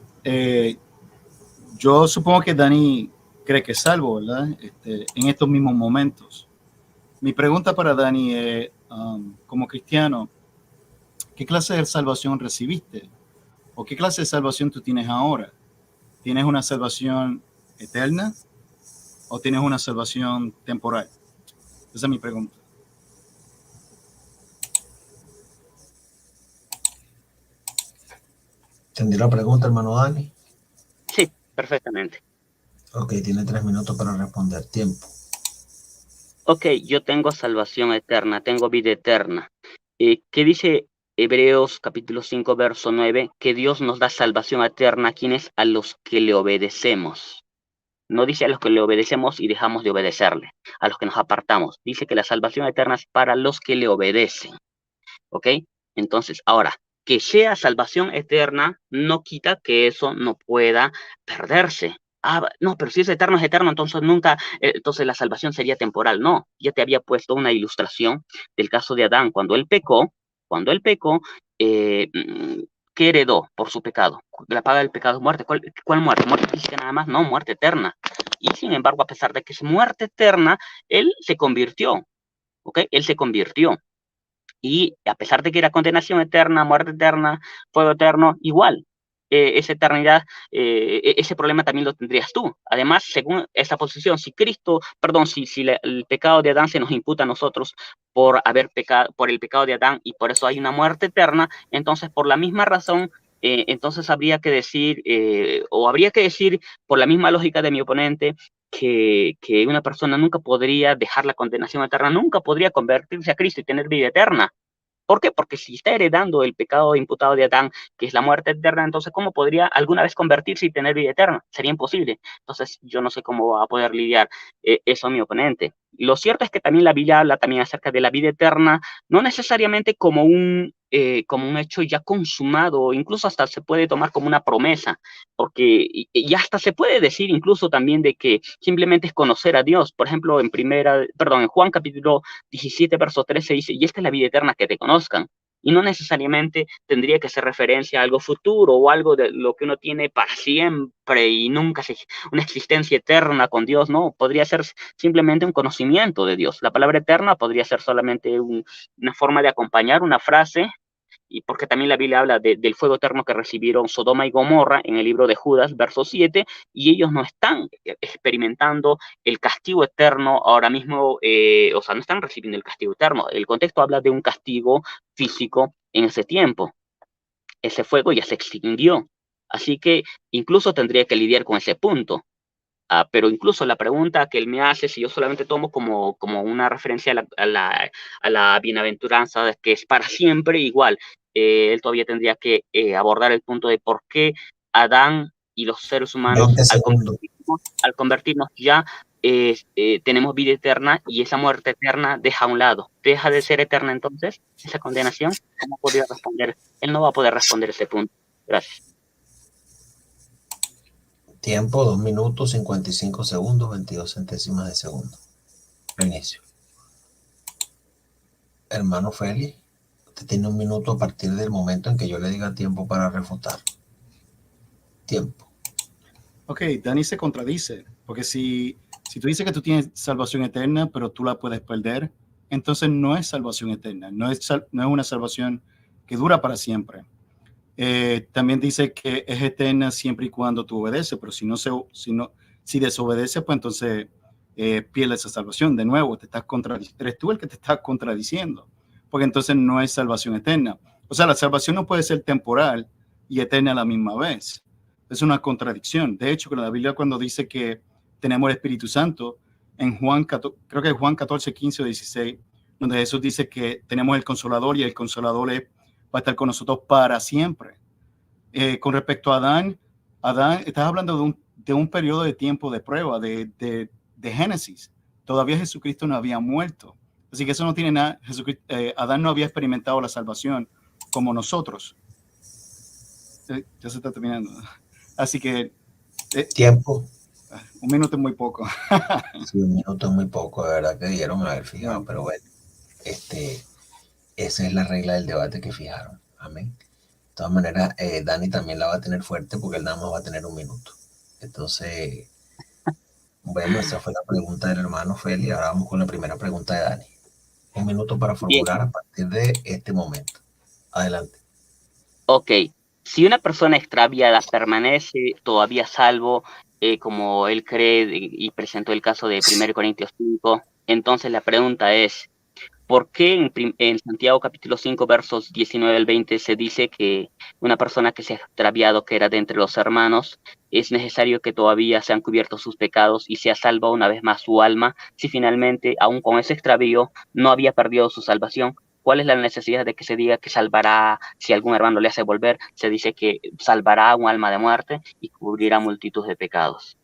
Yo supongo que Dani cree que es salvo, ¿verdad? En estos mismos momentos. Mi pregunta para Dani es, como cristiano, ¿qué clase de salvación recibiste? ¿O qué clase de salvación tú tienes ahora? ¿Tienes una salvación eterna o tienes una salvación temporal? Esa es mi pregunta. ¿Entendí la pregunta, hermano Dani? Sí, perfectamente. Ok, tiene 3 minutos para responder. Tiempo. Ok, yo tengo salvación eterna, tengo vida eterna. ¿Qué dice Hebreos capítulo 5, verso 9? Que Dios nos da salvación eterna a quienes, a los que le obedecemos. No dice a los que le obedecemos y dejamos de obedecerle, a los que nos apartamos. Dice que la salvación eterna es para los que le obedecen. ¿Ok? Entonces, ahora, que sea salvación eterna no quita que eso no pueda perderse. Ah, no, pero si es eterno, entonces nunca, entonces la salvación sería temporal. No, ya te había puesto una ilustración del caso de Adán. Cuando él pecó, eh, ¿qué heredó por su pecado? La paga del pecado es muerte. ¿Cuál muerte? Muerte física nada más, no, muerte eterna. Y sin embargo, a pesar de que es muerte eterna, él se convirtió, ¿ok? Él se convirtió. Y a pesar de que era condenación eterna, muerte eterna, fuego eterno, igual, esa eternidad, ese problema también lo tendrías tú. Además, según esa posición, si el pecado de Adán se nos imputa a nosotros por haber pecado, por el pecado de Adán, y por eso hay una muerte eterna, entonces por la misma razón, entonces habría que decir, por la misma lógica de mi oponente, que una persona nunca podría dejar la condenación eterna, nunca podría convertirse a Cristo y tener vida eterna. ¿Por qué? Porque si está heredando el pecado imputado de Adán, que es la muerte eterna, entonces ¿cómo podría alguna vez convertirse y tener vida eterna? Sería imposible. Entonces yo no sé cómo va a poder lidiar eso mi oponente. Lo cierto es que también la Biblia habla también acerca de la vida eterna, no necesariamente como un hecho ya consumado, incluso hasta se puede tomar como una promesa, porque y hasta se puede decir incluso también de que simplemente es conocer a Dios. Por ejemplo, en Juan capítulo 17, verso 13 dice, y esta es la vida eterna, que te conozcan. Y no necesariamente tendría que ser referencia a algo futuro o algo de lo que uno tiene para siempre y nunca una existencia eterna con Dios, no. Podría ser simplemente un conocimiento de Dios. La palabra eterna podría ser solamente una forma de acompañar una frase, y porque también la Biblia habla del fuego eterno que recibieron Sodoma y Gomorra en el libro de Judas, verso 7, y ellos no están experimentando el castigo eterno ahora mismo, o sea, no están recibiendo el castigo eterno. El contexto habla de un castigo físico en ese tiempo. Ese fuego ya se extinguió. Así que incluso tendría que lidiar con ese punto. Pero incluso la pregunta que él me hace, si yo solamente tomo como una referencia a la bienaventuranza, que es para siempre, igual, él todavía tendría que abordar el punto de por qué Adán y los seres humanos, 20 segundos. al convertirnos ya, tenemos vida eterna, y esa muerte eterna deja a un lado. ¿Deja de ser eterna entonces esa condenación? ¿Cómo podría responder? Él no va a poder responder ese punto. Gracias. Tiempo, 2 minutos, 55 segundos, 22 centésimas de segundo. Reinicio. Hermano Félix, usted tiene 1 minuto a partir del momento en que yo le diga tiempo para refutar. Tiempo. Ok, Dani se contradice, porque si tú dices que tú tienes salvación eterna, pero tú la puedes perder, entonces no es salvación eterna, no es una salvación que dura para siempre. También dice que es eterna siempre y cuando tú obedeces, pero si desobedeces, pues entonces pierdes esa salvación. De nuevo, eres tú el que te estás contradiciendo. porque entonces no es salvación eterna. O sea, la salvación no puede ser temporal y eterna a la misma vez. Es una contradicción. De hecho, la Biblia cuando dice que tenemos el Espíritu Santo, en Juan, creo que es Juan 14, 15 o 16, donde Jesús dice que tenemos el Consolador y el Consolador va a estar con nosotros para siempre. Con respecto a Adán, estás hablando de un periodo de tiempo de prueba, de Génesis. Todavía Jesucristo no había muerto. Así que eso no tiene nada. Adán no había experimentado la salvación como nosotros. Ya se está terminando. Así que... tiempo. Un minuto es muy poco. Sí, un minuto es muy poco, de verdad que dieron haber fijado, pero bueno, esa es la regla del debate que fijaron. Amén. De todas maneras, Dani también la va a tener fuerte porque él nada más va a tener un minuto. Entonces, bueno, esa fue la pregunta del hermano Feli. Ahora vamos con la primera pregunta de Dani. Un minuto para formular a partir de este momento. Adelante. Ok. Si una persona extraviada permanece todavía salvo, como él cree y presentó el caso de 1 Corintios 5, entonces la pregunta es, ¿por qué en Santiago capítulo 5 versos 19 al 20 se dice que una persona que se ha extraviado, que era de entre los hermanos, es necesario que todavía sean cubiertos sus pecados y sea salva una vez más su alma, si finalmente, aún con ese extravío, no había perdido su salvación? ¿Cuál es la necesidad de que se diga que salvará, si algún hermano le hace volver, se dice que salvará un alma de muerte y cubrirá multitud de pecados?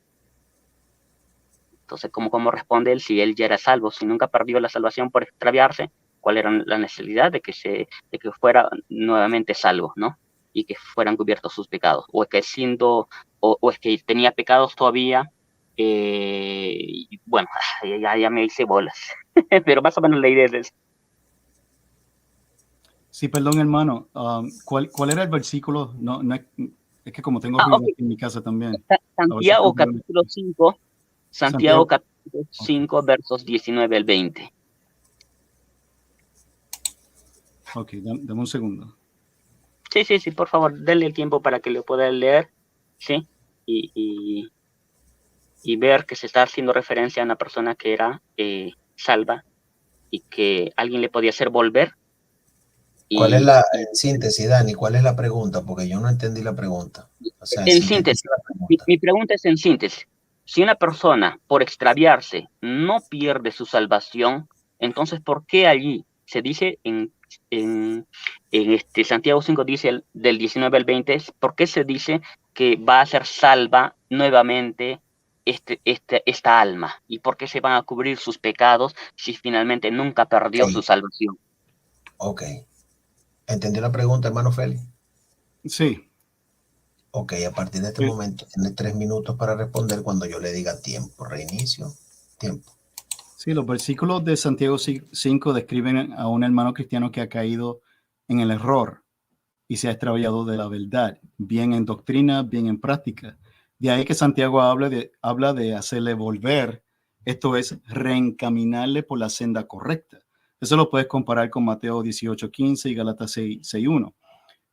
Entonces, ¿cómo responde él si él ya era salvo, si nunca perdió la salvación por extraviarse? ¿Cuál era la necesidad de que fuera nuevamente salvo, ¿no? Y que fueran cubiertos sus pecados, o es que o es que tenía pecados todavía, y bueno, ya me hice bolas, pero más o menos la idea es eso. Sí, perdón, hermano. ¿Cuál era el versículo? No, es que como tengo ruido Okay. en mi casa también. Santiago capítulo 5, Santiago capítulo 5, versos 19 al 20. Ok, dame un segundo. Sí, por favor, denle el tiempo para que lo pueda leer, ¿sí? Y ver que se está haciendo referencia a una persona que era salva y que alguien le podía hacer volver. ¿Cuál es la síntesis, Dani? ¿Cuál es la pregunta? Porque yo no entendí la pregunta. O sea, en síntesis, mi pregunta es en síntesis. Si una persona, por extraviarse, no pierde su salvación, entonces, ¿por qué allí se dice en Santiago 5 dice del 19 al 20, ¿por qué se dice que va a ser salva nuevamente esta alma? ¿Y por qué se van a cubrir sus pecados si finalmente nunca perdió su salvación? Ok. ¿Entendió la pregunta, hermano Félix? Sí. Ok, a partir de este momento tiene 3 minutos para responder cuando yo le diga tiempo. Reinicio, tiempo. Sí, los versículos de Santiago 5 describen a un hermano cristiano que ha caído en el error y se ha extraviado de la verdad, bien en doctrina, bien en práctica. De ahí que Santiago habla de hacerle volver, esto es, reencaminarle por la senda correcta. Eso lo puedes comparar con Mateo 18:15 y Gálatas 6:1.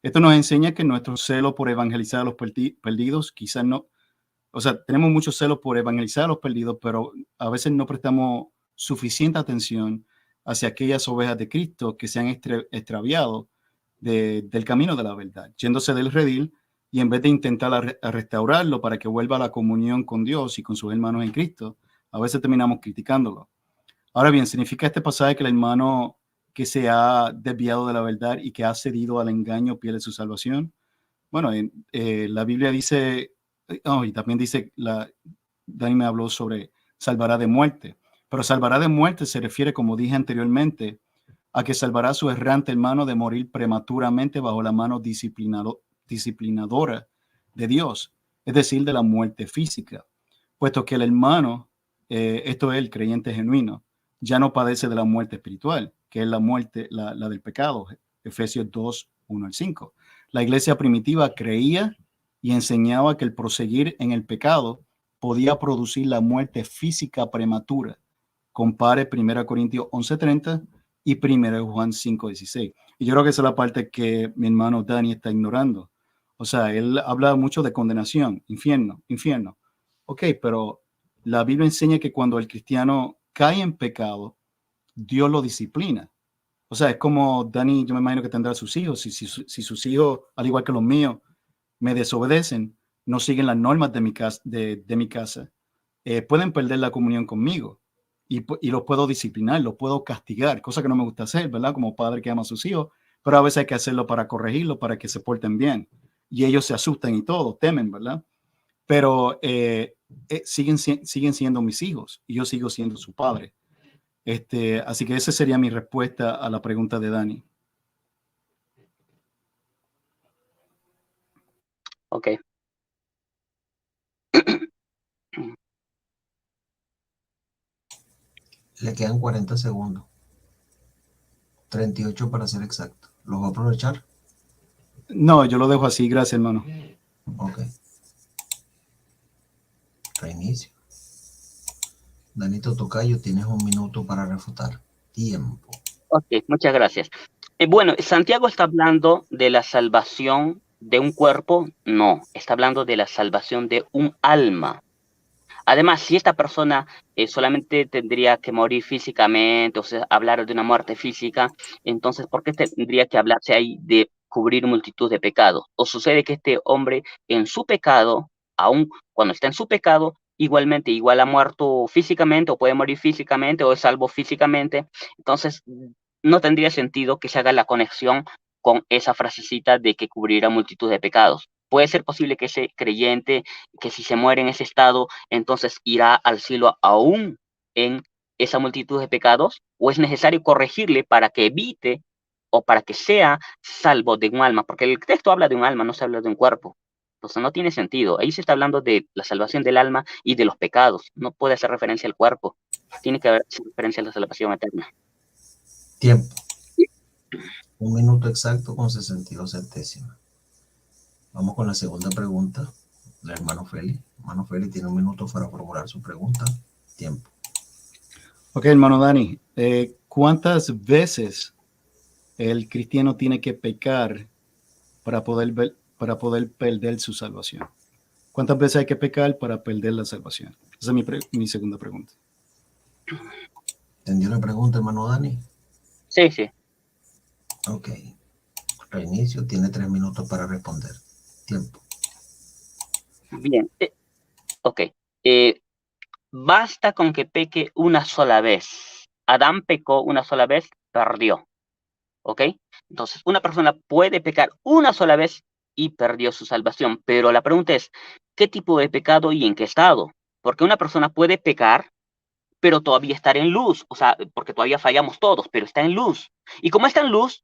Esto nos enseña que nuestro celo por evangelizar a los perdidos, quizás no, o sea, tenemos mucho celo por evangelizar a los perdidos, pero a veces no prestamos suficiente atención hacia aquellas ovejas de Cristo que se han extraviado del camino de la verdad, yéndose del redil, y en vez de intentar a restaurarlo para que vuelva a la comunión con Dios y con sus hermanos en Cristo, a veces terminamos criticándolo. Ahora bien, ¿significa este pasaje que el hermano que se ha desviado de la verdad y que ha cedido al engaño pierde su salvación? Bueno, la Biblia dice, y también dice, Dani me habló sobre salvará de muerte, pero salvará de muerte se refiere, como dije anteriormente, a que salvará a su errante hermano de morir prematuramente bajo la mano disciplinadora de Dios, es decir, de la muerte física, puesto que el hermano, esto es el creyente genuino, ya no padece de la muerte espiritual, que es la muerte, la del pecado, Efesios 2:1-5. La iglesia primitiva creía y enseñaba que el proseguir en el pecado podía producir la muerte física prematura. Compare 1 Corintios 11:30 y 1 Juan 5:16. Y yo creo que esa es la parte que mi hermano Dani está ignorando. O sea, él habla mucho de condenación, infierno. Ok, pero la Biblia enseña que cuando el cristiano cae en pecado, Dios lo disciplina. O sea, es como Dani, yo me imagino que tendrá sus hijos. Si sus hijos, al igual que los míos, me desobedecen, no siguen las normas de mi casa, pueden perder la comunión conmigo y los puedo disciplinar, los puedo castigar, cosa que no me gusta hacer, ¿verdad? Como padre que ama a sus hijos, pero a veces hay que hacerlo para corregirlo, para que se porten bien. Y ellos se asustan y todo, temen, ¿verdad? Pero siguen siendo mis hijos y yo sigo siendo su padre. Así que esa sería mi respuesta a la pregunta de Dani. Ok. Le quedan 40 segundos. 38 para ser exacto. ¿Los va a aprovechar? No, yo lo dejo así. Gracias, hermano. Ok. Reinicio. Danito Tocayo, tienes 1 minuto para refutar. Tiempo. Ok, muchas gracias. Bueno, Santiago está hablando de la salvación de un cuerpo. No, está hablando de la salvación de un alma. Además, si esta persona solamente tendría que morir físicamente, o sea, hablar de una muerte física, entonces, ¿por qué tendría que hablarse ahí de cubrir multitud de pecados? O sucede que este hombre en su pecado, aun cuando está en su pecado, igualmente, igual ha muerto físicamente, o puede morir físicamente, o es salvo físicamente. Entonces, no tendría sentido que se haga la conexión con esa frasecita de que cubrirá multitud de pecados. Puede ser posible que ese creyente, que si se muere en ese estado, entonces irá al cielo aún en esa multitud de pecados, o es necesario corregirle para que evite o para que sea salvo de un alma, porque el texto habla de un alma, no se habla de un cuerpo. Entonces no tiene sentido. Ahí se está hablando de la salvación del alma y de los pecados. No puede hacer referencia al cuerpo. Tiene que haber referencia a la salvación eterna. Tiempo. 1 minuto exacto con 62 centésimas. Vamos con la segunda pregunta del hermano Félix. Hermano Félix tiene 1 minuto para formular su pregunta. Tiempo. Ok, hermano Dani, ¿cuántas veces el cristiano tiene que pecar para poder perder su salvación? ¿Cuántas veces hay que pecar para perder la salvación? Esa es mi segunda pregunta. ¿Entendió la pregunta, hermano Dani? Sí, sí. Ok. Reinicio. Tiene 3 minutos para responder. Tiempo. Bien. Ok. Basta con que peque una sola vez. Adán pecó una sola vez, perdió. ¿Ok? Entonces, una persona puede pecar una sola vez y perdió su salvación. Pero la pregunta es, ¿qué tipo de pecado y en qué estado? Porque una persona puede pecar, pero todavía estar en luz. O sea, porque todavía fallamos todos, pero está en luz. Y como está en luz,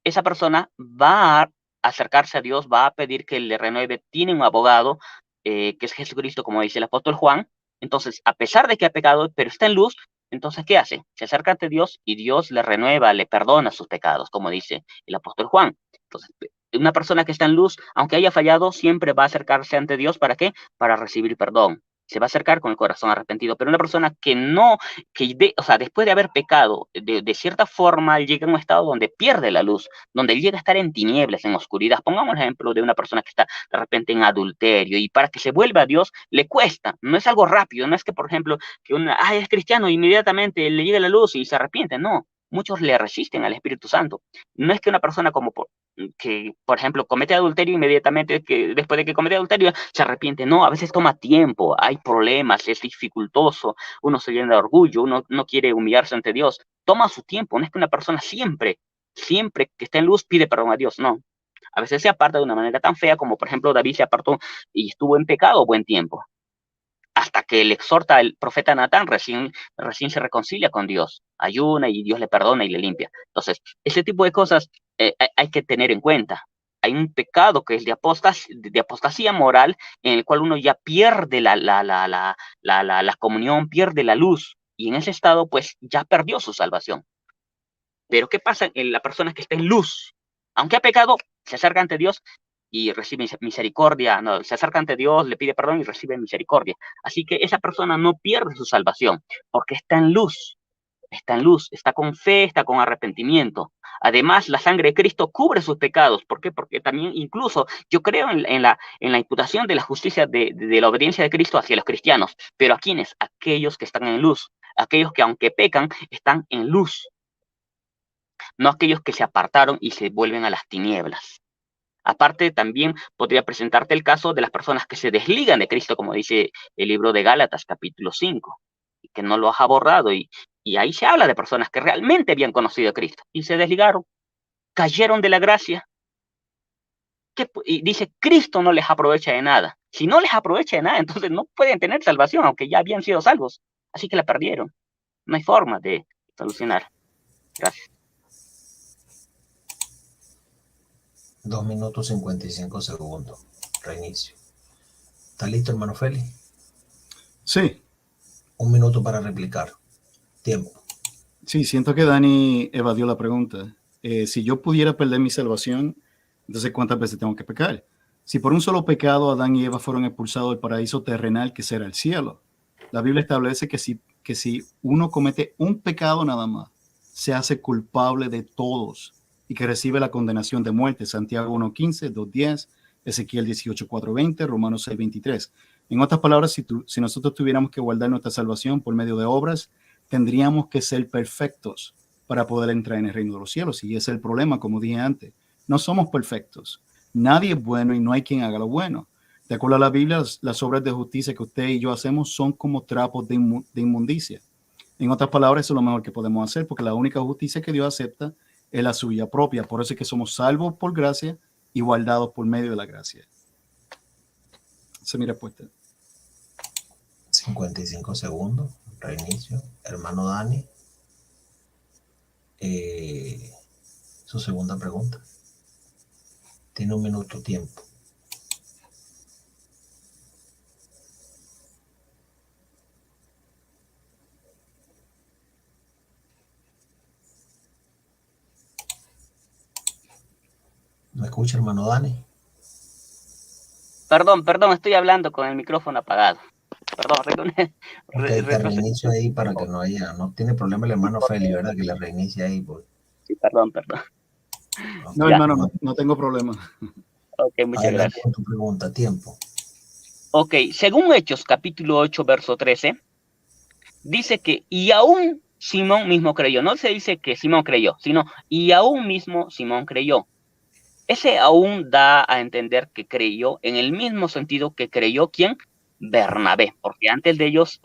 esa persona va a acercarse a Dios, va a pedir que le renueve, tiene un abogado, que es Jesucristo, como dice el apóstol Juan. Entonces, a pesar de que ha pecado, pero está en luz, entonces, ¿qué hace? Se acerca ante Dios y Dios le renueva, le perdona sus pecados, como dice el apóstol Juan. Entonces, una persona que está en luz, aunque haya fallado, siempre va a acercarse ante Dios. ¿Para qué? Para recibir perdón. Se va a acercar con el corazón arrepentido. Pero una persona que no, o sea, después de haber pecado, de cierta forma llega a un estado donde pierde la luz, donde llega a estar en tinieblas, en oscuridad. Pongamos el ejemplo de una persona que está de repente en adulterio y para que se vuelva a Dios le cuesta. No es algo rápido, no es que, por ejemplo, que es cristiano, inmediatamente le llega la luz y se arrepiente. No, muchos le resisten al Espíritu Santo. No es que una persona que, por ejemplo, comete adulterio inmediatamente, que después de que comete adulterio se arrepiente. No, a veces toma tiempo, hay problemas, es dificultoso, uno se llena de orgullo, uno no quiere humillarse ante Dios. Toma su tiempo, no es que una persona siempre que está en luz pide perdón a Dios, no. A veces se aparta de una manera tan fea como, por ejemplo, David se apartó y estuvo en pecado buen tiempo, hasta que le exhorta el profeta Natán, recién se reconcilia con Dios, ayuna y Dios le perdona y le limpia. Entonces, ese tipo de cosas hay que tener en cuenta. Hay un pecado que es de apostasía moral, en el cual uno ya pierde la comunión, pierde la luz, y en ese estado, pues, ya perdió su salvación. Pero ¿qué pasa en la persona que está en luz? Aunque ha pecado, se acerca ante Dios y recibe misericordia, no, se acerca ante Dios, le pide perdón y recibe misericordia. Así que esa persona no pierde su salvación, porque está en luz, está con fe, está con arrepentimiento. Además, la sangre de Cristo cubre sus pecados. ¿Por qué? Porque también incluso yo creo en la imputación de la justicia de la obediencia de Cristo hacia los cristianos. ¿Pero a quiénes? Aquellos que están en luz, aquellos que aunque pecan, están en luz. no aquellos que se apartaron y se vuelven a las tinieblas. Aparte, también podría presentarte el caso de las personas que se desligan de Cristo, como dice el libro de Gálatas, capítulo 5, y que no lo has abordado. Y ahí se habla de personas que realmente habían conocido a Cristo y se desligaron, cayeron de la gracia. Y dice, Cristo no les aprovecha de nada. Si no les aprovecha de nada, entonces no pueden tener salvación, aunque ya habían sido salvos. Así que la perdieron. No hay forma de solucionar. Gracias. 2 minutos 55 segundos. Reinicio. ¿Está listo, hermano Félix? Sí. 1 minuto para replicar. Tiempo. Sí, siento que Dani evadió la pregunta. Si yo pudiera perder mi salvación, entonces ¿cuántas veces tengo que pecar? Si por un solo pecado Adán y Eva fueron expulsados del paraíso terrenal, que será el cielo, la Biblia establece que si uno comete un pecado nada más, se hace culpable de todos y que recibe la condenación de muerte. Santiago 1:15, 2:10, Ezequiel 18:4-20, Romanos 6:23. En otras palabras, si nosotros tuviéramos que guardar nuestra salvación por medio de obras, tendríamos que ser perfectos para poder entrar en el reino de los cielos. Y ese es el problema, como dije antes. No somos perfectos. Nadie es bueno y no hay quien haga lo bueno. De acuerdo a la Biblia, las obras de justicia que usted y yo hacemos son como trapos de inmundicia. En otras palabras, eso es lo mejor que podemos hacer, porque la única justicia que Dios acepta es la suya propia. Por eso es que somos salvos por gracia y guardados por medio de la gracia. Esa es mi respuesta. 55 segundos. Reinicio. Hermano Dani. Su segunda pregunta. Tiene 1 minuto tiempo. ¿Me escucha, hermano Dani? Perdón, estoy hablando con el micrófono apagado. Perdón, Okay, te reinicio ahí para que no tiene problema el hermano Feli, ¿verdad? Que le reinicie ahí. Pues. Sí, perdón. Okay. No, hermano, no tengo problema. Ok, muchas Adelante gracias. con tu pregunta, tiempo. Ok, según Hechos, capítulo 8, verso 13, dice que y aún Simón mismo creyó. No se dice que Simón creyó, sino y aún mismo Simón creyó. Ese aún da a entender que creyó en el mismo sentido que creyó ¿quién? Bernabé, porque antes de ellos,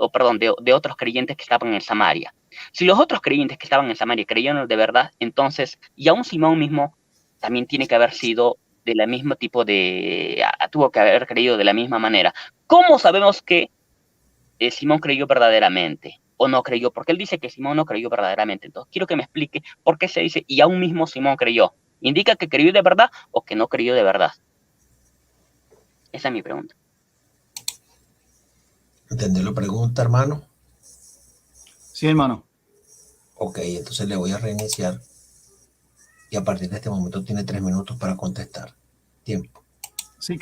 de otros creyentes que estaban en Samaria. Si los otros creyentes que estaban en Samaria creyeron de verdad, entonces, y aún Simón mismo también tiene que haber sido de la misma tipo tuvo que haber creído de la misma manera. ¿Cómo sabemos que Simón creyó verdaderamente o no creyó? Porque él dice que Simón no creyó verdaderamente. Entonces, quiero que me explique por qué se dice y aún mismo Simón creyó. ¿Indica que creyó de verdad o que no creyó de verdad? Esa es mi pregunta. ¿Entendió la pregunta, hermano? Sí, hermano. Ok, entonces le voy a reiniciar. Y a partir de este momento tiene 3 minutos para contestar. Tiempo. Sí,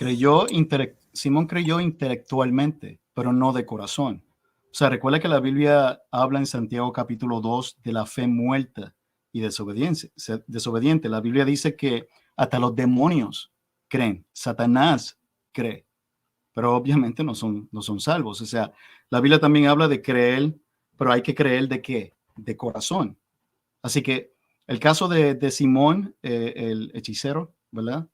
Simón creyó intelectualmente, pero no de corazón. O sea, recuerda que la Biblia habla en Santiago capítulo 2 de la fe muerta y desobediente. La Biblia dice que hasta los demonios creen, Satanás cree, pero obviamente no son salvos. O sea, la Biblia también habla de creer, pero hay que creer ¿de qué? De corazón. Así que el caso de Simón, el hechicero, ¿verdad?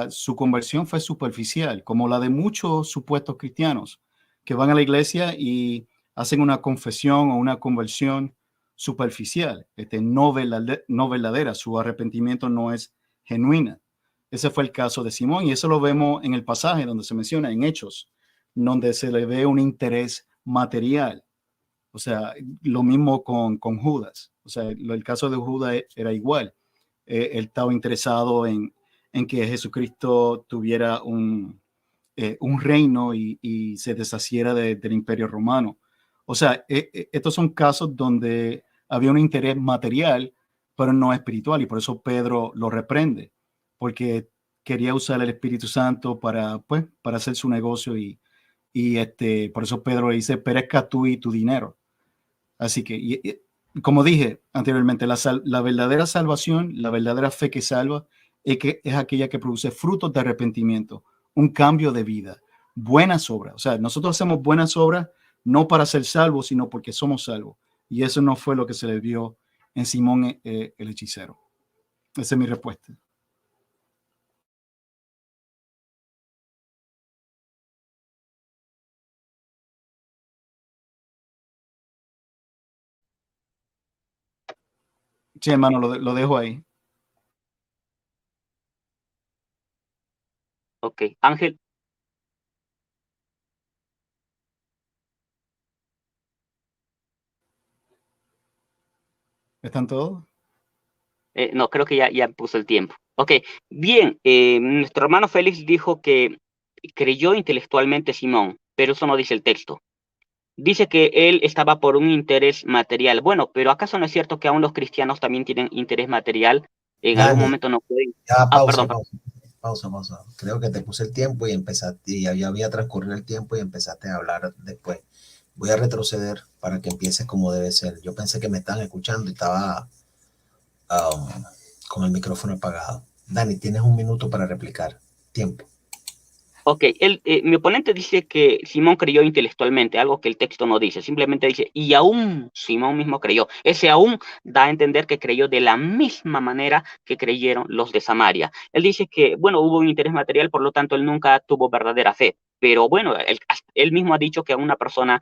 Su conversión fue superficial, como la de muchos supuestos cristianos que van a la iglesia y hacen una confesión o una conversión superficial, no verdadera. Su arrepentimiento no es genuina. Ese fue el caso de Simón y eso lo vemos en el pasaje donde se menciona en Hechos, donde se le ve un interés material. O sea, lo mismo con Judas. O sea, el caso de Judas era igual. Él estaba interesado en que Jesucristo tuviera un reino y se deshaciera del imperio romano. O sea, estos son casos donde había un interés material, pero no espiritual. Y por eso Pedro lo reprende, porque quería usar el Espíritu Santo para hacer su negocio y por eso Pedro le dice, perezca tú y tu dinero. Así que, como dije anteriormente, la verdadera salvación, la verdadera fe que salva, es aquella que produce frutos de arrepentimiento, un cambio de vida, buenas obras. O sea, nosotros hacemos buenas obras no para ser salvos, sino porque somos salvos. Y eso no fue lo que se le vio en Simón el hechicero. Esa es mi respuesta. Sí, hermano, lo dejo ahí. Ok, Ángel. ¿Están todos? No, creo que ya puso el tiempo. Ok, bien, nuestro hermano Félix dijo que creyó intelectualmente Simón, pero eso no dice el texto. Dice que él estaba por un interés material. Bueno, pero ¿acaso no es cierto que aún los cristianos también tienen interés material? En algún Dani, momento no pueden. ya Perdón. pausa. Creo que te puse el tiempo y empezaste, y ya había transcurrido el tiempo y empezaste a hablar después. Voy a retroceder para que empieces como debe ser. Yo pensé que me estaban escuchando y estaba con el micrófono apagado. Dani, tienes un minuto para replicar. Tiempo. Ok, mi oponente dice que Simón creyó intelectualmente, algo que el texto no dice, simplemente dice, y aún Simón mismo creyó. Ese aún da a entender que creyó de la misma manera que creyeron los de Samaria. Él dice que, bueno, hubo un interés material, por lo tanto, él nunca tuvo verdadera fe. Pero bueno, él mismo ha dicho que una persona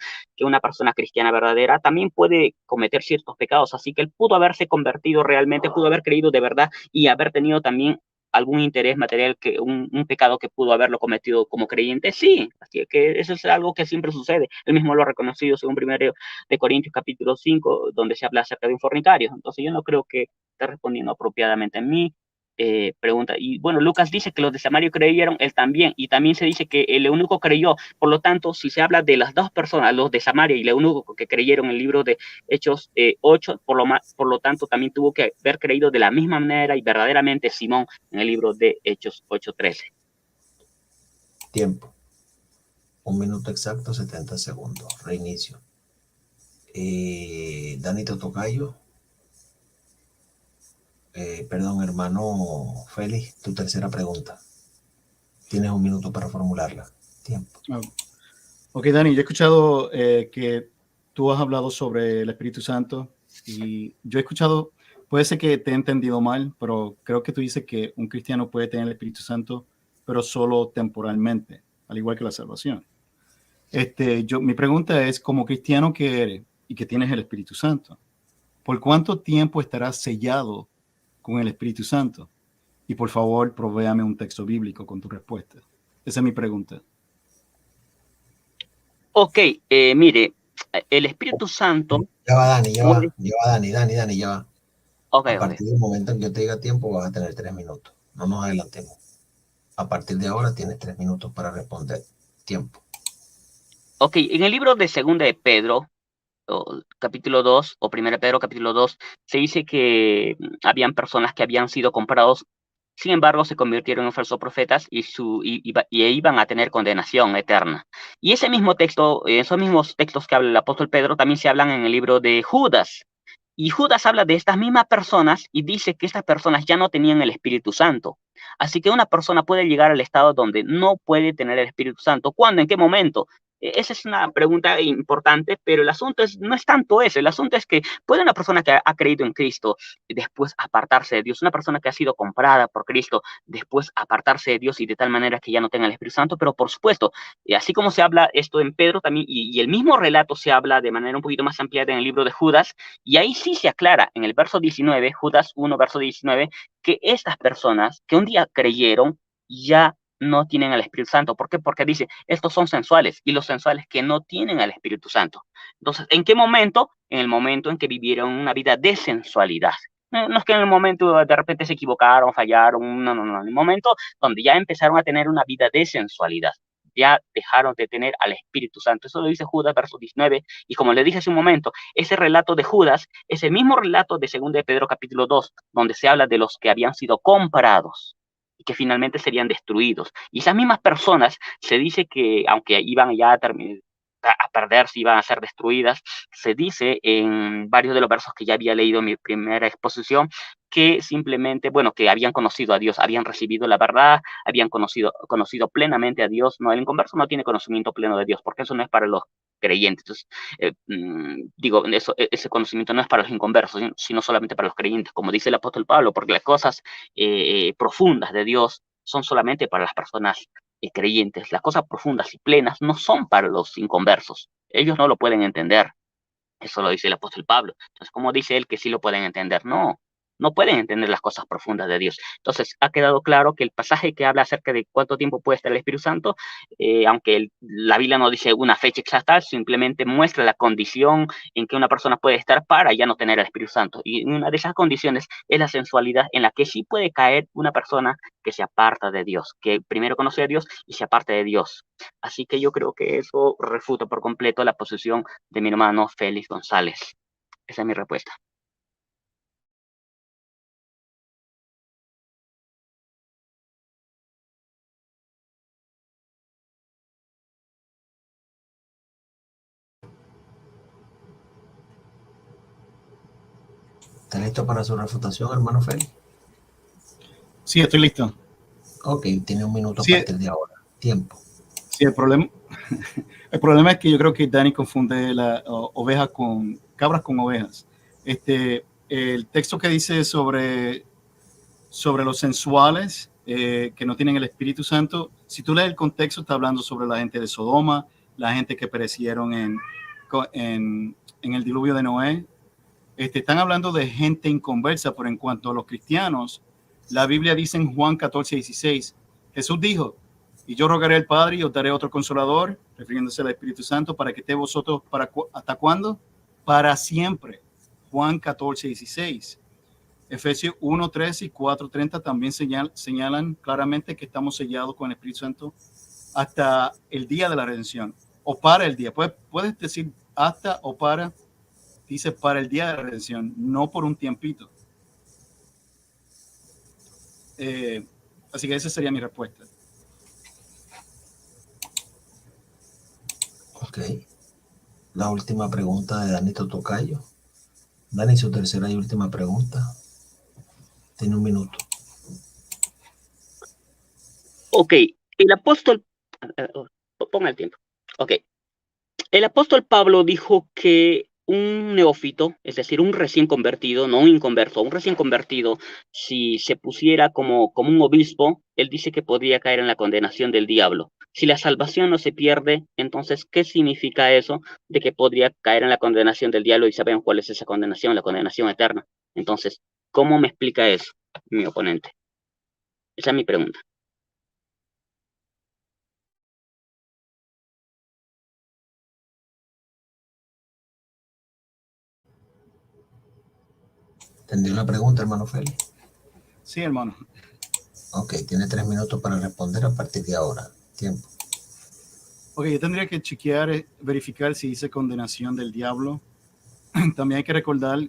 cristiana verdadera también puede cometer ciertos pecados, así que él pudo haberse convertido realmente, pudo haber creído de verdad y haber tenido también algún interés material, que un pecado que pudo haberlo cometido como creyente, sí, así que eso es algo que siempre sucede. Él mismo lo ha reconocido según 1 de Corintios capítulo 5, donde se habla acerca de un fornicario. Entonces yo no creo que esté respondiendo apropiadamente a mí. Pregunta, y bueno, Lucas dice que los de Samaria creyeron, él también, y también se dice que el eunuco creyó. Por lo tanto, si se habla de las dos personas, los de Samaria y el eunuco que creyeron en el libro de Hechos 8, por lo tanto también tuvo que haber creído de la misma manera y verdaderamente Simón en el libro de Hechos 8:13. Tiempo. 1 minuto exacto, 70 segundos. Reinicio. Dani Totocayo. Perdón, hermano Félix, tu tercera pregunta. Tienes 1 minuto para formularla. Tiempo. Ok, Dani, yo he escuchado que tú has hablado sobre el Espíritu Santo y yo he escuchado, puede ser que te he entendido mal, pero creo que tú dices que un cristiano puede tener el Espíritu Santo, pero solo temporalmente, al igual que la salvación. Mi pregunta es, como cristiano que eres y que tienes el Espíritu Santo, ¿por cuánto tiempo estarás sellado con el Espíritu Santo? Y por favor, provéame un texto bíblico con tu respuesta. Esa es mi pregunta. Ok, mire, el Espíritu Santo Ya va, Dani, puede... Dani, ya va. Ok, A partir del momento en que yo te diga tiempo, vas a tener 3 minutos. No nos adelantemos. A partir de ahora tienes 3 minutos para responder. Tiempo. Ok, en el libro de Segunda de Pedro, capítulo 2, o 1 Pedro capítulo 2, se dice que habían personas que habían sido comprados, sin embargo se convirtieron en falsos profetas y iban a tener condenación eterna. Y ese mismo texto, esos mismos textos que habla el apóstol Pedro también se hablan en el libro de Judas. Y Judas habla de estas mismas personas y dice que estas personas ya no tenían el Espíritu Santo. Así que una persona puede llegar al estado donde no puede tener el Espíritu Santo. ¿Cuándo? ¿En qué momento? Esa es una pregunta importante, pero el asunto no es tanto eso. El asunto es que puede una persona que ha creído en Cristo después apartarse de Dios, una persona que ha sido comprada por Cristo después apartarse de Dios y de tal manera que ya no tenga el Espíritu Santo, pero por supuesto, así como se habla esto en Pedro también, y el mismo relato se habla de manera un poquito más ampliada en el libro de Judas, y ahí sí se aclara en el verso 19, Judas 1, verso 19, que estas personas que un día creyeron ya no tienen al Espíritu Santo. ¿Por qué? Porque dice, estos son sensuales y los sensuales que no tienen al Espíritu Santo. Entonces, ¿en qué momento? En el momento en que vivieron una vida de sensualidad. No es que en el momento de repente se equivocaron, fallaron, no. En el momento donde ya empezaron a tener una vida de sensualidad, ya dejaron de tener al Espíritu Santo. Eso lo dice Judas, verso 19. Y como le dije hace un momento, ese relato de Judas es el mismo relato de 2 de Pedro capítulo 2, donde se habla de los que habían sido comprados y que finalmente serían destruidos. Y esas mismas personas se dice que, aunque iban ya a perderse, iban a ser destruidas. Se dice en varios de los versos que ya había leído en mi primera exposición, que simplemente, bueno, que habían conocido a Dios, habían recibido la verdad, habían conocido plenamente a Dios. No, el inconverso no tiene conocimiento pleno de Dios, porque eso no es para los creyentes. Entonces, digo, ese conocimiento no es para los inconversos, sino solamente para los creyentes, como dice el apóstol Pablo, porque las cosas profundas de Dios son solamente para las personas creyentes. Las cosas profundas y plenas no son para los inconversos. Ellos no lo pueden entender. Eso lo dice el apóstol Pablo. Entonces, ¿cómo dice él que sí lo pueden entender? No, no pueden entender las cosas profundas de Dios. Entonces, ha quedado claro que el pasaje que habla acerca de cuánto tiempo puede estar el Espíritu Santo, aunque la Biblia no dice una fecha exacta, simplemente muestra la condición en que una persona puede estar para ya no tener al Espíritu Santo. Y una de esas condiciones es la sensualidad, en la que sí puede caer una persona que se aparta de Dios, que primero conoce a Dios y se aparte de Dios. Así que yo creo que eso refuta por completo la posición de mi hermano Félix González. Esa es mi respuesta. ¿Está listo para su refutación, hermano Félix? Sí, estoy listo. Ok, tiene un minuto Sí, a partir de ahora. Tiempo. Sí, el problema es que yo creo que Dani confunde cabras con ovejas. El texto que dice sobre los sensuales que no tienen el Espíritu Santo, si tú lees el contexto, está hablando sobre la gente de Sodoma, la gente que perecieron en el diluvio de Noé. Están hablando de gente inconversa, pero en cuanto a los cristianos, la Biblia dice en Juan 14:16, Jesús dijo: y yo rogaré al Padre y os daré otro consolador, refiriéndose al Espíritu Santo, para que esté vosotros ¿hasta cuándo? Para siempre. Juan 14:16. Efesios 1:13 y 4:30 también señalan claramente que estamos sellados con el Espíritu Santo hasta el día de la redención, o para el día. Puedes decir hasta o para, dice para el día de la redención, no por un tiempito. Así que esa sería mi respuesta. Ok. La última pregunta de Danito Tocayo. Dani, su tercera y última pregunta. Tiene un minuto. Ok, el apóstol... Ponga el tiempo. Ok. El apóstol Pablo dijo que un neófito, es decir, un recién convertido, no un inconverso, un recién convertido, si se pusiera como un obispo, él dice que podría caer en la condenación del diablo. Si la salvación no se pierde, entonces, ¿qué significa eso de que podría caer en la condenación del diablo? Y sabemos cuál es esa condenación, la condenación eterna. Entonces, ¿cómo me explica eso mi oponente? Esa es mi pregunta. ¿Entendió la pregunta, hermano Félix? Sí, hermano. Ok, tiene 3 minutos para responder a partir de ahora. Tiempo. Ok, yo tendría que chequear, verificar si dice condenación del diablo. También hay que recordar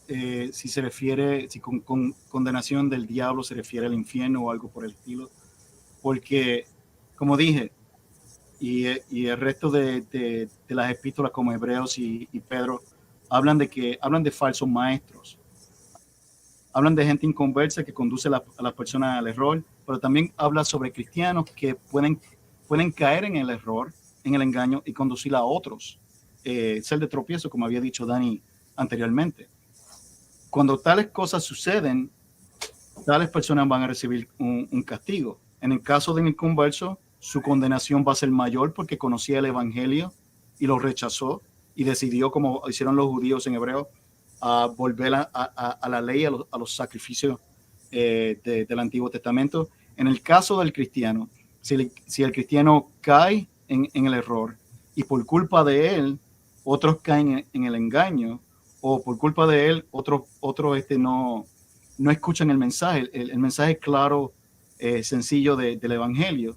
si se refiere, si con condenación del diablo se refiere al infierno o algo por el estilo. Porque, como dije, y el resto de las epístolas como Hebreos y Pedro hablan de falsos maestros. Hablan de gente inconversa que conduce a las personas al error, pero también habla sobre cristianos que pueden caer en el error, en el engaño y conducir a otros. Ser de tropiezo, como había dicho Dani anteriormente. Cuando tales cosas suceden, tales personas van a recibir un castigo. En el caso de un inconverso, su condenación va a ser mayor porque conocía el evangelio y lo rechazó y decidió, como hicieron los judíos en Hebreo, a volver a la ley, a los sacrificios del Antiguo Testamento. En el caso del cristiano, si el cristiano cae en el error y por culpa de él, otros caen en el engaño, o por culpa de él, otros no escuchan el mensaje, el mensaje claro, sencillo del evangelio,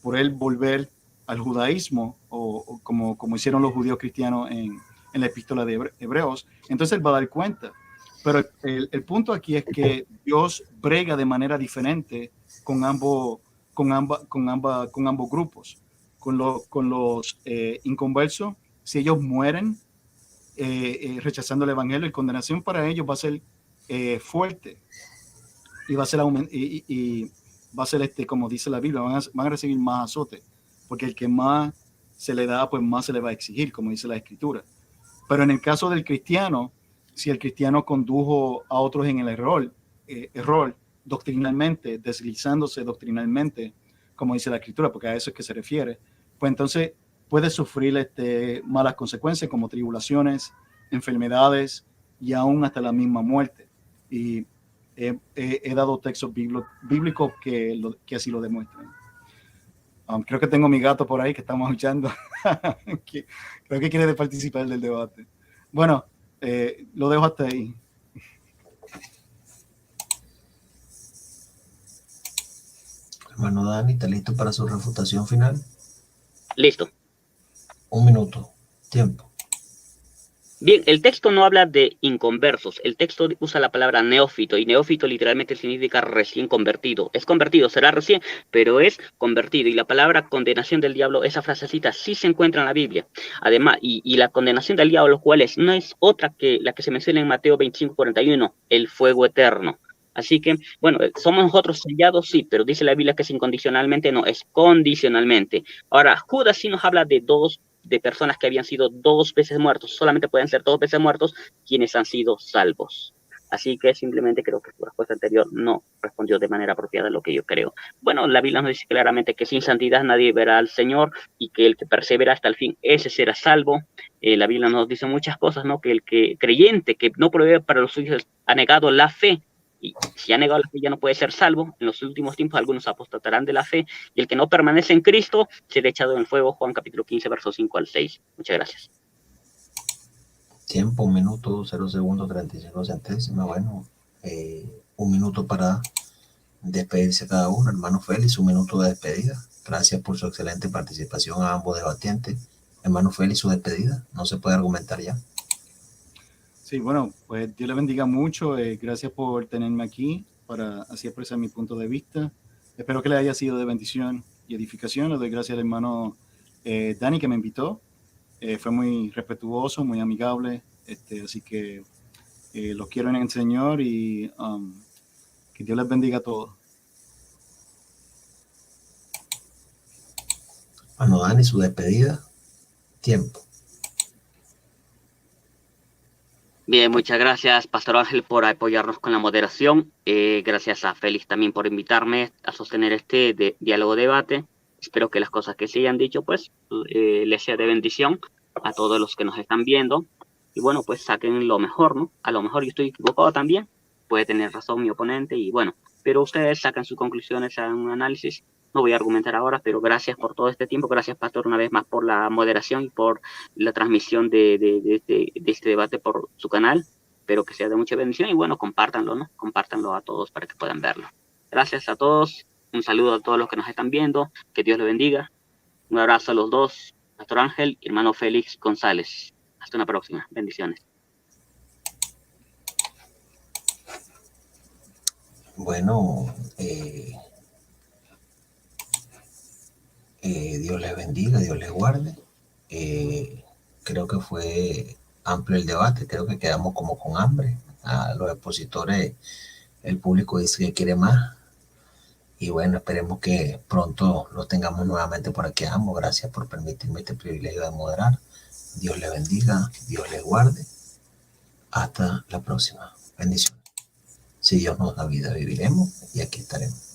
por él volver al judaísmo, o como hicieron los judíos cristianos en la epístola de Hebreos, entonces él va a dar cuenta. Pero el punto aquí es que Dios brega de manera diferente con ambos grupos. con los inconversos, si ellos mueren rechazando el evangelio, la condenación para ellos va a ser fuerte y va a ser va a ser como dice la Biblia, van a recibir más azote, porque el que más se le da, pues más se le va a exigir, como dice la Escritura. Pero en el caso del cristiano, si el cristiano condujo a otros en el error doctrinalmente, deslizándose doctrinalmente, como dice la Escritura, porque a eso es que se refiere, pues entonces puede sufrir malas consecuencias como tribulaciones, enfermedades y aún hasta la misma muerte. Y he dado textos bíblicos que así lo demuestran. Creo que tengo mi gato por ahí que estamos escuchando. Creo que quiere participar del debate. Bueno, lo dejo hasta ahí. Hermano Dani, ¿está listo para su refutación final? Listo. 1 minuto. Tiempo. Bien, el texto no habla de inconversos, el texto usa la palabra neófito, y neófito literalmente significa recién convertido. Es convertido, será recién, pero es convertido. Y la palabra condenación del diablo, esa frasecita sí se encuentra en la Biblia. Además, y la condenación del diablo, ¿cuál es? No es otra que la que se menciona en Mateo 25:41, el fuego eterno. Así que, bueno, ¿somos nosotros sellados? Sí, pero dice la Biblia que es incondicionalmente, no, es condicionalmente. Ahora, Judas sí nos habla de personas que habían sido 2 veces muertos. Solamente pueden ser 2 veces muertos quienes han sido salvos. Así que simplemente creo que su respuesta anterior no respondió de manera apropiada a lo que yo creo. Bueno, la Biblia nos dice claramente que sin santidad nadie verá al Señor y que el que persevera hasta el fin, ese será salvo. La Biblia nos dice muchas cosas, ¿no? Que el que creyente que no provee para los suyos ha negado la fe. Y si ha negado la fe ya no puede ser salvo. En los últimos tiempos algunos apostatarán de la fe, y el que no permanece en Cristo será echado en el fuego. Juan capítulo 15, versos 5 al 6. Muchas gracias. Tiempo, 1 minuto, 0 segundos, 35 centésimas. Bueno, 1 minuto para despedirse cada uno. Hermano Félix, 1 minuto de despedida. Gracias por su excelente participación a ambos debatientes. Hermano Félix, su despedida. No se puede argumentar ya. Sí, bueno, pues Dios le bendiga mucho. Gracias por tenerme aquí para así expresar mi punto de vista. Espero que le haya sido de bendición y edificación. Le doy gracias al hermano Dani que me invitó. Fue muy respetuoso, muy amigable. Así que los quiero en el Señor y que Dios les bendiga a todos. Hermano Dani, su despedida. Tiempo. Bien, muchas gracias, Pastor Ángel, por apoyarnos con la moderación. Gracias a Félix también por invitarme a sostener este diálogo-debate. Espero que las cosas que se hayan dicho, pues, les sea de bendición a todos los que nos están viendo. Y bueno, pues saquen lo mejor, ¿no? A lo mejor yo estoy equivocado también. Puede tener razón mi oponente y bueno, pero ustedes sacan sus conclusiones, hagan un análisis. No voy a argumentar ahora, pero gracias por todo este tiempo. Gracias, Pastor, una vez más por la moderación y por la transmisión de este debate por su canal. Espero que sea de mucha bendición y bueno, compártanlo, ¿no? Compártanlo a todos para que puedan verlo. Gracias a todos. Un saludo a todos los que nos están viendo. Que Dios les bendiga. Un abrazo a los dos, Pastor Ángel y hermano Félix González. Hasta una próxima. Bendiciones. Bueno, Dios les bendiga, Dios les guarde. Creo que fue amplio el debate, creo que quedamos como con hambre. A los expositores, el público dice que quiere más. Y bueno, esperemos que pronto los tengamos nuevamente por aquí a ambos. Gracias por permitirme este privilegio de moderar. Dios les bendiga, Dios les guarde. Hasta la próxima. Bendiciones. Si Dios nos da vida, viviremos y aquí estaremos.